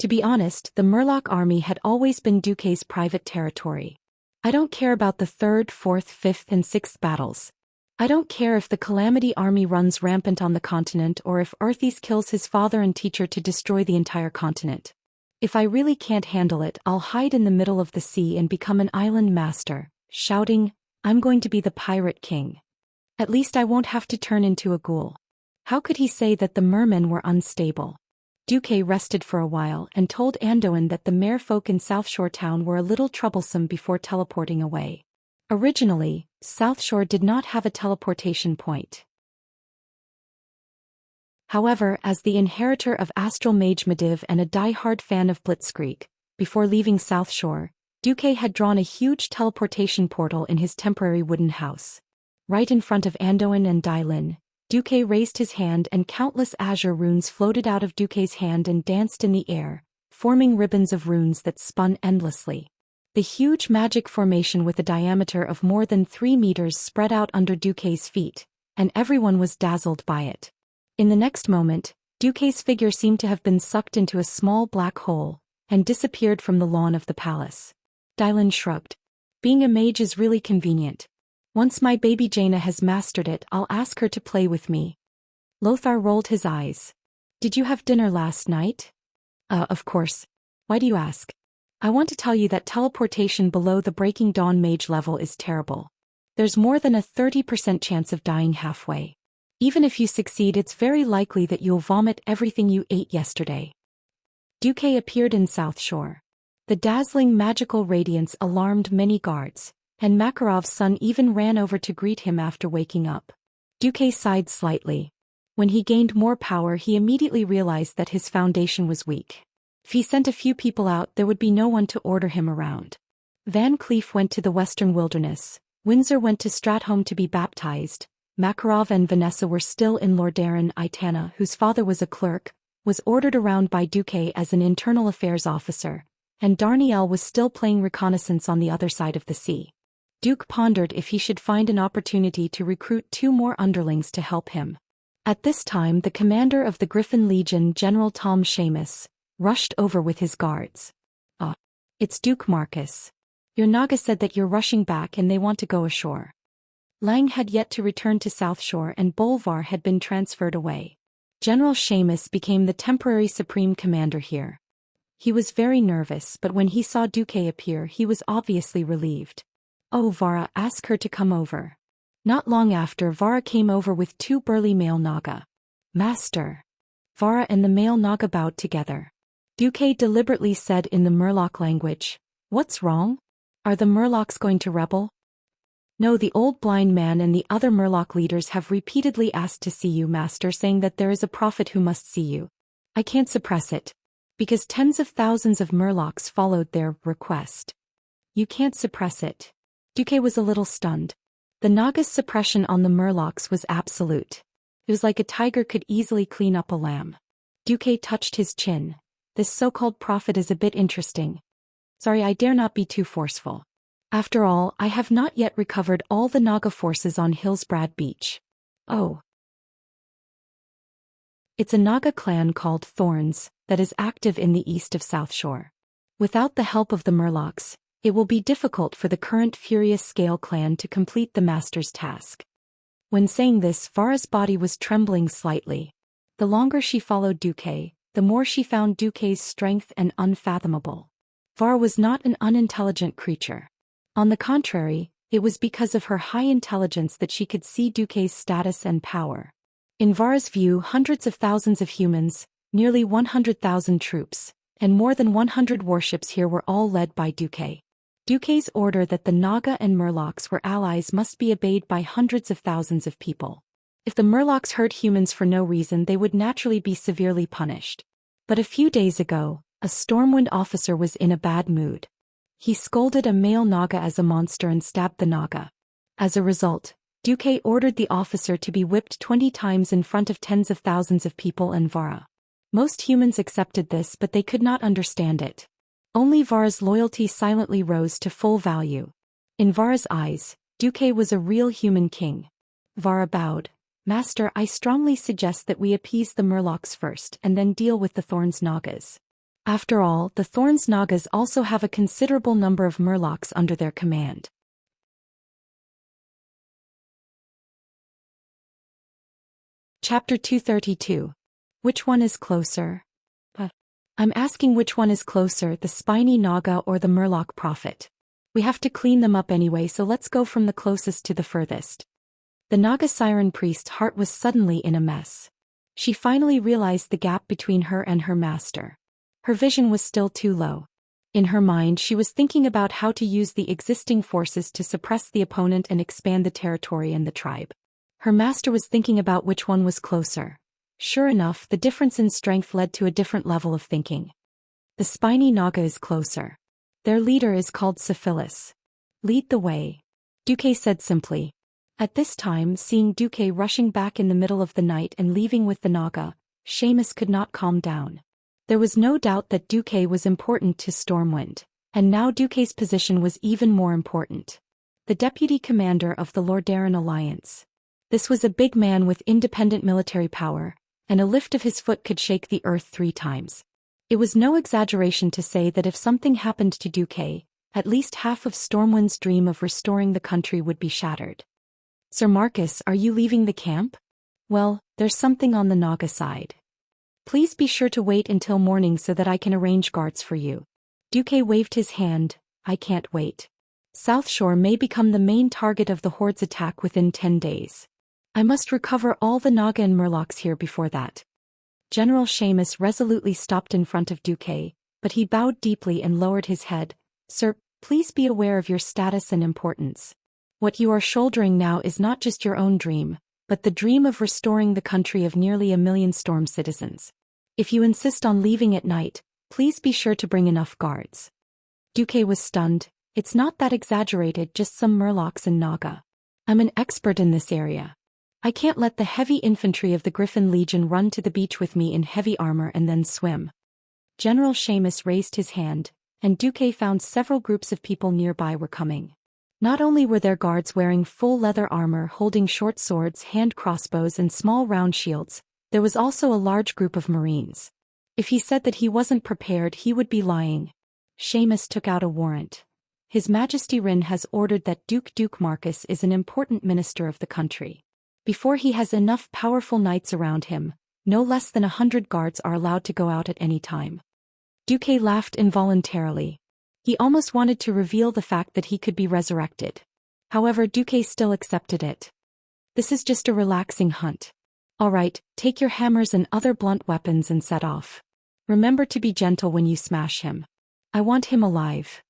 To be honest, the Murloc army had always been Duque's private territory. I don't care about the 3rd, 4th, 5th and 6th battles. I don't care if the Calamity army runs rampant on the continent or if Arthas kills his father and teacher to destroy the entire continent. If I really can't handle it, I'll hide in the middle of the sea and become an island master, shouting, I'm going to be the pirate king. At least I won't have to turn into a ghoul. How could he say that the mermen were unstable? Duque rested for a while and told Andoin that the merfolk in South Shore town were a little troublesome before teleporting away. Originally, South Shore did not have a teleportation point. However, as the inheritor of Astral Mage Mediv and a die-hard fan of Blitzkrieg, before leaving South Shore, Duque had drawn a huge teleportation portal in his temporary wooden house. Right in front of Andoin and Dylin, Duque raised his hand and countless azure runes floated out of Duque's hand and danced in the air, forming ribbons of runes that spun endlessly. The huge magic formation with a diameter of more than 3 meters spread out under Duque's feet, and everyone was dazzled by it. In the next moment, Duque's figure seemed to have been sucked into a small black hole, and disappeared from the lawn of the palace. Dylin shrugged. Being a mage is really convenient. Once my baby Jaina has mastered it, I'll ask her to play with me. Lothar rolled his eyes. Did you have dinner last night? Of course. Why do you ask? I want to tell you that teleportation below the Breaking Dawn mage level is terrible. There's more than a 30% chance of dying halfway. Even if you succeed, it's very likely that you'll vomit everything you ate yesterday. Duque appeared in South Shore. The dazzling magical radiance alarmed many guards, and Makarov's son even ran over to greet him after waking up. Duque sighed slightly. When he gained more power, he immediately realized that his foundation was weak. If he sent a few people out, there would be no one to order him around. Van Cleef went to the Western Wilderness, Windsor went to Stratholme to be baptized, Makarov and Vanessa were still in Lordaeron. Itana, whose father was a clerk, was ordered around by Duque as an internal affairs officer, and Darnielle was still playing reconnaissance on the other side of the sea. Duke pondered if he should find an opportunity to recruit 2 more underlings to help him. At this time, the commander of the Griffin Legion, General Tom Seamus, rushed over with his guards. It's Duke Marcus. Your Naga said that you're rushing back and they want to go ashore. Lang had yet to return to South Shore and Bolvar had been transferred away. General Seamus became the temporary supreme commander here. He was very nervous, but when he saw Duque appear, he was obviously relieved. Oh, Vara, ask her to come over. Not long after, Vara came over with 2 burly male Naga. Master. Vara and the male Naga bowed together. Duque deliberately said in the Murloc language, What's wrong? Are the Murlocs going to rebel? No, the old blind man and the other Murloc leaders have repeatedly asked to see you, Master, saying that there is a prophet who must see you. I can't suppress it. Because tens of thousands of Murlocs followed their request. You can't suppress it. Duque was a little stunned. The Naga's suppression on the Murlocs was absolute. It was like a tiger could easily clean up a lamb. Duque touched his chin. This so-called prophet is a bit interesting. Sorry, I dare not be too forceful. After all, I have not yet recovered all the Naga forces on Hillsbrad Beach. Oh. It's a Naga clan called Thorns that is active in the east of South Shore. Without the help of the Murlocs, it will be difficult for the current Furious Scale clan to complete the Master's task. When saying this, Vara's body was trembling slightly. The longer she followed Duque, the more she found Duque's strength and unfathomable. Vara was not an unintelligent creature. On the contrary, it was because of her high intelligence that she could see Duque's status and power. In Vara's view, hundreds of thousands of humans, nearly 100,000 troops, and more than 100 warships here were all led by Duque. Duque's order that the Naga and Murlocs were allies must be obeyed by hundreds of thousands of people. If the Murlocs hurt humans for no reason, they would naturally be severely punished. But a few days ago, a Stormwind officer was in a bad mood. He scolded a male Naga as a monster and stabbed the Naga. As a result, Duque ordered the officer to be whipped 20 times in front of tens of thousands of people and Vara. Most humans accepted this, but they could not understand it. Only Vara's loyalty silently rose to full value. In Vara's eyes, Duque was a real human king. Vara bowed. Master, I strongly suggest that we appease the Murlocs first and then deal with the Thorns Nagas. After all, the Thorns Nagas also have a considerable number of Murlocs under their command. Chapter 232. Which one is closer? I'm asking which one is closer, the spiny Naga or the Murloc prophet. We have to clean them up anyway, so let's go from the closest to the furthest. The Naga Siren priest's heart was suddenly in a mess. She finally realized the gap between her and her master. Her vision was still too low. In her mind, she was thinking about how to use the existing forces to suppress the opponent and expand the territory and the tribe. Her master was thinking about which one was closer. Sure enough, the difference in strength led to a different level of thinking. The spiny Naga is closer. Their leader is called Syphilis. Lead the way, Duque said simply. At this time, seeing Duque rushing back in the middle of the night and leaving with the Naga, Seamus could not calm down. There was no doubt that Duque was important to Stormwind, and now Duque's position was even more important. The deputy commander of the Lordaeron Alliance. This was a big man with independent military power, and a lift of his foot could shake the earth 3 times. It was no exaggeration to say that if something happened to Duque, at least half of Stormwind's dream of restoring the country would be shattered. Sir Marcus, are you leaving the camp? Well, there's something on the Naga side. Please be sure to wait until morning so that I can arrange guards for you. Duque waved his hand. I can't wait. South Shore may become the main target of the Horde's attack within 10 days. I must recover all the Naga and Murlocs here before that. General Seamus resolutely stopped in front of Duque, but he bowed deeply and lowered his head. Sir, please be aware of your status and importance. What you are shouldering now is not just your own dream, but the dream of restoring the country of nearly 1 million Storm citizens. If you insist on leaving at night, please be sure to bring enough guards. Duque was stunned. It's not that exaggerated, just some Murlocs and Naga. I'm an expert in this area. I can't let the heavy infantry of the Griffin Legion run to the beach with me in heavy armor and then swim. General Seamus raised his hand, and Duque found several groups of people nearby were coming. Not only were there guards wearing full leather armor holding short swords, hand crossbows and small round shields, there was also a large group of Marines. If he said that he wasn't prepared, he would be lying. Seamus took out a warrant. His Majesty Rin has ordered that Duke Marcus is an important minister of the country. Before he has enough powerful knights around him, no less than 100 guards are allowed to go out at any time. Duque laughed involuntarily. He almost wanted to reveal the fact that he could be resurrected. However, Duque still accepted it. This is just a relaxing hunt. All right, take your hammers and other blunt weapons and set off. Remember to be gentle when you smash him. I want him alive.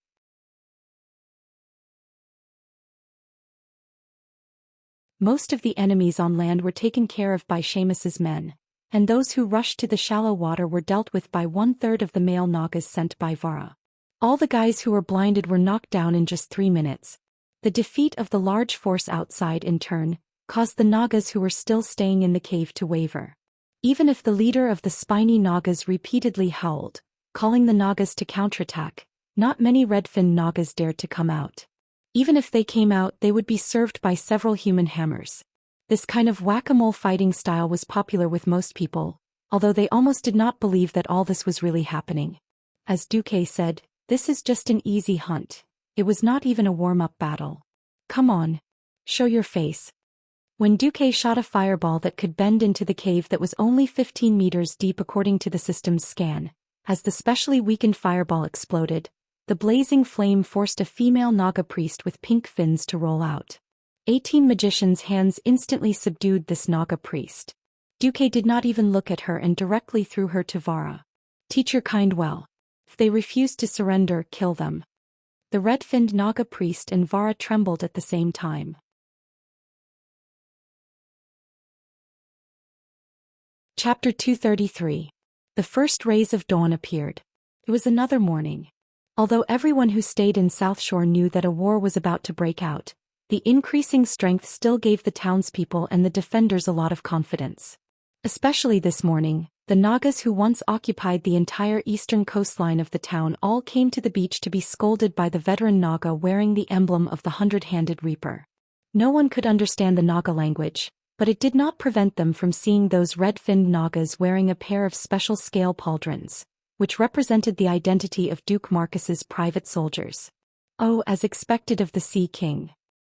Most of the enemies on land were taken care of by Seamus's men, and those who rushed to the shallow water were dealt with by 1/3 of the male Nagas sent by Vara. All the guys who were blinded were knocked down in just 3 minutes. The defeat of the large force outside in turn caused the Nagas who were still staying in the cave to waver. Even if the leader of the spiny Nagas repeatedly howled, calling the Nagas to counterattack, not many red-finned Nagas dared to come out. Even if they came out, they would be served by several human hammers. This kind of whack-a-mole fighting style was popular with most people, although they almost did not believe that all this was really happening. As Duque said, "This is just an easy hunt. It was not even a warm-up battle. Come on. Show your face." When Duque shot a fireball that could bend into the cave that was only 15 meters deep according to the system's scan, as the specially weakened fireball exploded, the blazing flame forced a female Naga priest with pink fins to roll out. 18 magicians' hands instantly subdued this Naga priest. Duque did not even look at her and directly threw her to Vara. "Teach your kind well. If they refuse to surrender, kill them." The red-finned Naga priest and Vara trembled at the same time. Chapter 233. The first rays of dawn appeared. It was another morning. Although everyone who stayed in South Shore knew that a war was about to break out, the increasing strength still gave the townspeople and the defenders a lot of confidence. Especially this morning, the Nagas who once occupied the entire eastern coastline of the town all came to the beach to be scolded by the veteran Naga wearing the emblem of the 100-handed reaper. No one could understand the Naga language, but it did not prevent them from seeing those red-finned Nagas wearing a pair of special scale pauldrons, which represented the identity of Duke Marcus's private soldiers. Oh, as expected of the Sea King.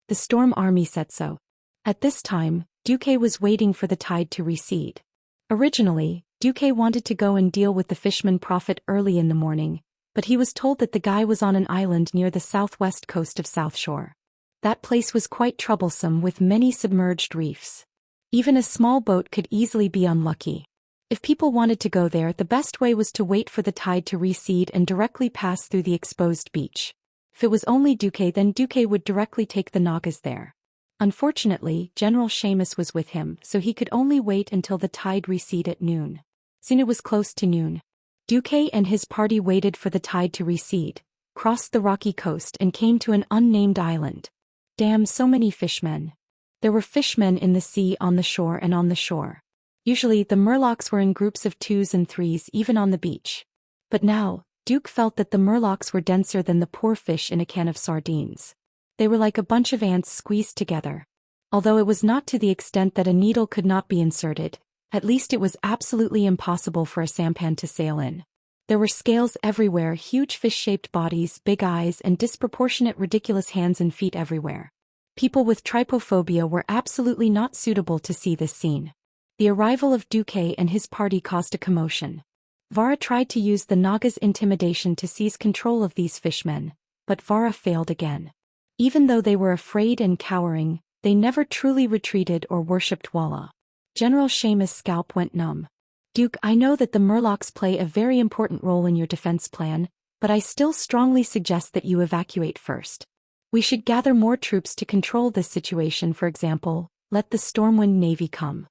The Storm Army said so. At this time, Duque was waiting for the tide to recede. Originally, Duque wanted to go and deal with the Fishman Prophet early in the morning, but he was told that the guy was on an island near the southwest coast of South Shore. That place was quite troublesome with many submerged reefs. Even a small boat could easily be unlucky. If people wanted to go there, the best way was to wait for the tide to recede and directly pass through the exposed beach. If it was only Duque, then Duque would directly take the Nagas there. Unfortunately, General Xiamus was with him, so he could only wait until the tide receded at noon. Soon it was close to noon. Duque and his party waited for the tide to recede, crossed the rocky coast and came to an unnamed island. Damn, so many fishmen. There were fishmen in the sea, on the shore and on the shore. Usually the murlocs were in groups of 2s and 3s even on the beach. But now, Duke felt that the murlocs were denser than the poor fish in a can of sardines. They were like a bunch of ants squeezed together. Although it was not to the extent that a needle could not be inserted, at least it was absolutely impossible for a sampan to sail in. There were scales everywhere, huge fish-shaped bodies, big eyes and disproportionate ridiculous hands and feet everywhere. People with trypophobia were absolutely not suitable to see this scene. The arrival of Duque and his party caused a commotion. Vara tried to use the Naga's intimidation to seize control of these fishmen, but Vara failed again. Even though they were afraid and cowering, they never truly retreated or worshipped Walla. General Xiamus' scalp went numb. "Duke, I know that the murlocs play a very important role in your defense plan, but I still strongly suggest that you evacuate first. We should gather more troops to control this situation, for example, let the Stormwind Navy come."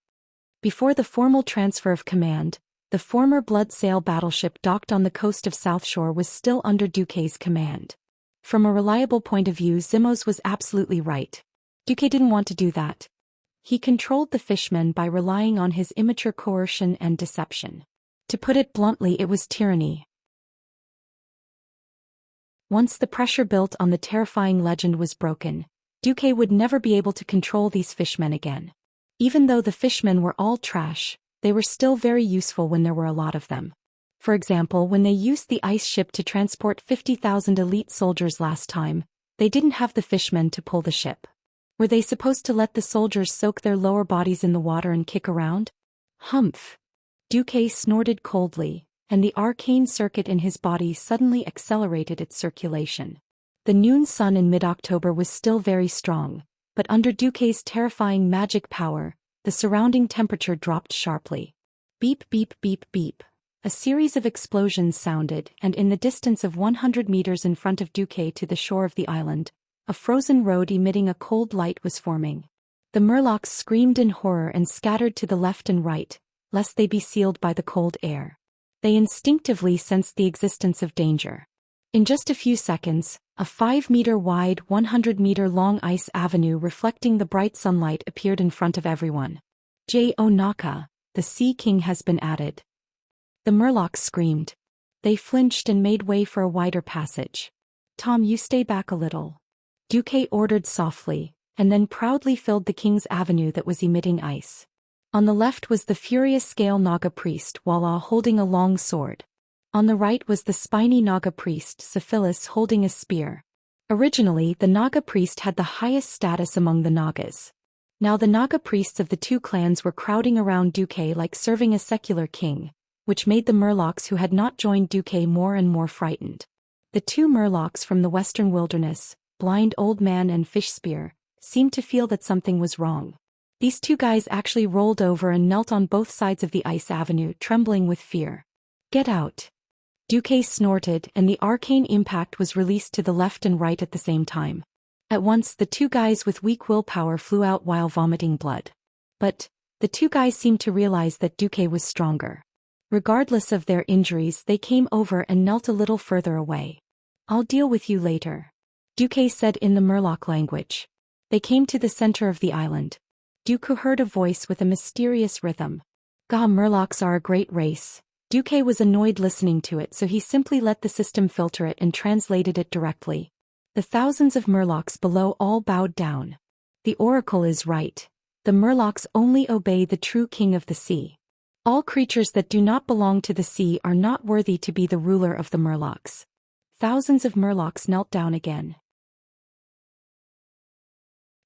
Before the formal transfer of command, the former Blood Sail battleship docked on the coast of South Shore was still under Duque's command. From a reliable point of view, Zimos was absolutely right. Duque didn't want to do that. He controlled the fishmen by relying on his immature coercion and deception. To put it bluntly, it was tyranny. Once the pressure built on the terrifying legend was broken, Duque would never be able to control these fishmen again. Even though the fishmen were all trash, they were still very useful when there were a lot of them. For example, when they used the ice ship to transport 50,000 elite soldiers last time, they didn't have the fishmen to pull the ship. Were they supposed to let the soldiers soak their lower bodies in the water and kick around? Humph! Duque snorted coldly, and the arcane circuit in his body suddenly accelerated its circulation. The noon sun in mid-October was still very strong, but under Duque's terrifying magic power, the surrounding temperature dropped sharply. Beep beep beep beep. A series of explosions sounded, and in the distance of 100 meters in front of Duque to the shore of the island, a frozen road emitting a cold light was forming. The murlocs screamed in horror and scattered to the left and right, lest they be sealed by the cold air. They instinctively sensed the existence of danger. In just a few seconds, a 5-meter-wide, 100-meter-long ice avenue reflecting the bright sunlight appeared in front of everyone. J.O. Naka, the Sea King has been added. The murlocs screamed. They flinched and made way for a wider passage. Tom, you stay back a little. Duque ordered softly, and then proudly filled the king's avenue that was emitting ice. On the left was the furious scale Naga priest Wala holding a long sword. On the right was the spiny Naga priest Syphilis holding a spear. Originally, the Naga priest had the highest status among the Nagas. Now the Naga priests of the two clans were crowding around Duque like serving a secular king, which made the murlocs who had not joined Duque more and more frightened. The two murlocs from the western wilderness, Blind Old Man and Fishspear, seemed to feel that something was wrong. These two guys actually rolled over and knelt on both sides of the ice avenue, trembling with fear. Get out. Duque snorted, and the arcane impact was released to the left and right at the same time. At once the two guys with weak willpower flew out while vomiting blood. But the two guys seemed to realize that Duque was stronger. Regardless of their injuries, they came over and knelt a little further away. I'll deal with you later, Duque said in the Murloc language. They came to the center of the island. Duque heard a voice with a mysterious rhythm. Gah, Murlocs are a great race. Duque was annoyed listening to it, so he simply let the system filter it and translated it directly. The thousands of Murlocs below all bowed down. The oracle is right. The Murlocs only obey the true king of the sea. All creatures that do not belong to the sea are not worthy to be the ruler of the Murlocs. Thousands of Murlocs knelt down again.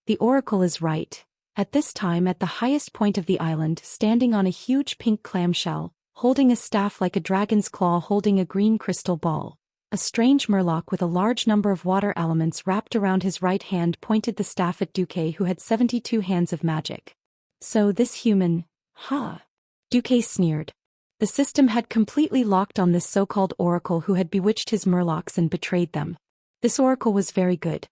The oracle is right. At this time, at the highest point of the island, standing on a huge pink clamshell, holding a staff like a dragon's claw holding a green crystal ball, a strange Murloc with a large number of water elements wrapped around his right hand pointed the staff at Duque, who had 72 hands of magic. So this human, Duque sneered. The system had completely locked on this so-called oracle who had bewitched his Murlocs and betrayed them. This oracle was very good.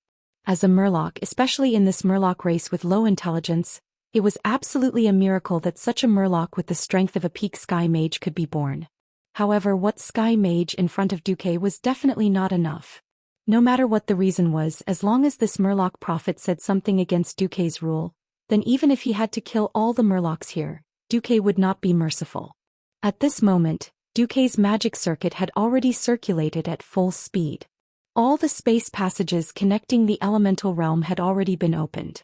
As a Murloc, especially in this Murloc race with low intelligence, it was absolutely a miracle that such a Murloc with the strength of a peak Sky Mage could be born. However, what Sky Mage in front of Duque was definitely not enough. No matter what the reason was, as long as this Murloc prophet said something against Duque's rule, then even if he had to kill all the Murlocs here, Duque would not be merciful. At this moment, Duque's magic circuit had already circulated at full speed. All the space passages connecting the elemental realm had already been opened.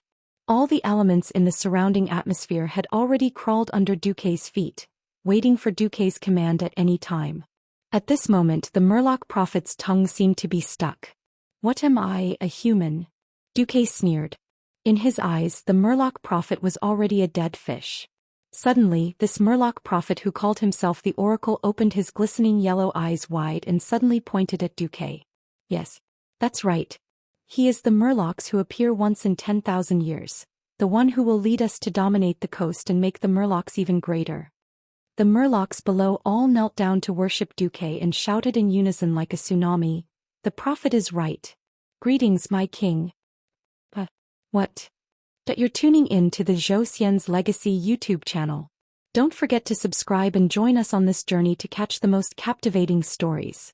All the elements in the surrounding atmosphere had already crawled under Duque's feet, waiting for Duque's command at any time. At this moment, the Murloc prophet's tongue seemed to be stuck. What am I, a human? Duque sneered. In his eyes, the Murloc prophet was already a dead fish. Suddenly, this Murloc prophet who called himself the Oracle opened his glistening yellow eyes wide and suddenly pointed at Duque. Yes, that's right. He is the Murlocs who appear once in 10,000 years, the one who will lead us to dominate the coast and make the Murlocs even greater. The Murlocs below all knelt down to worship Duque and shouted in unison like a tsunami, "The prophet is right. Greetings, my king." What? That you're tuning in to the Zhou Xian's Legacy YouTube channel. Don't forget to subscribe and join us on this journey to catch the most captivating stories.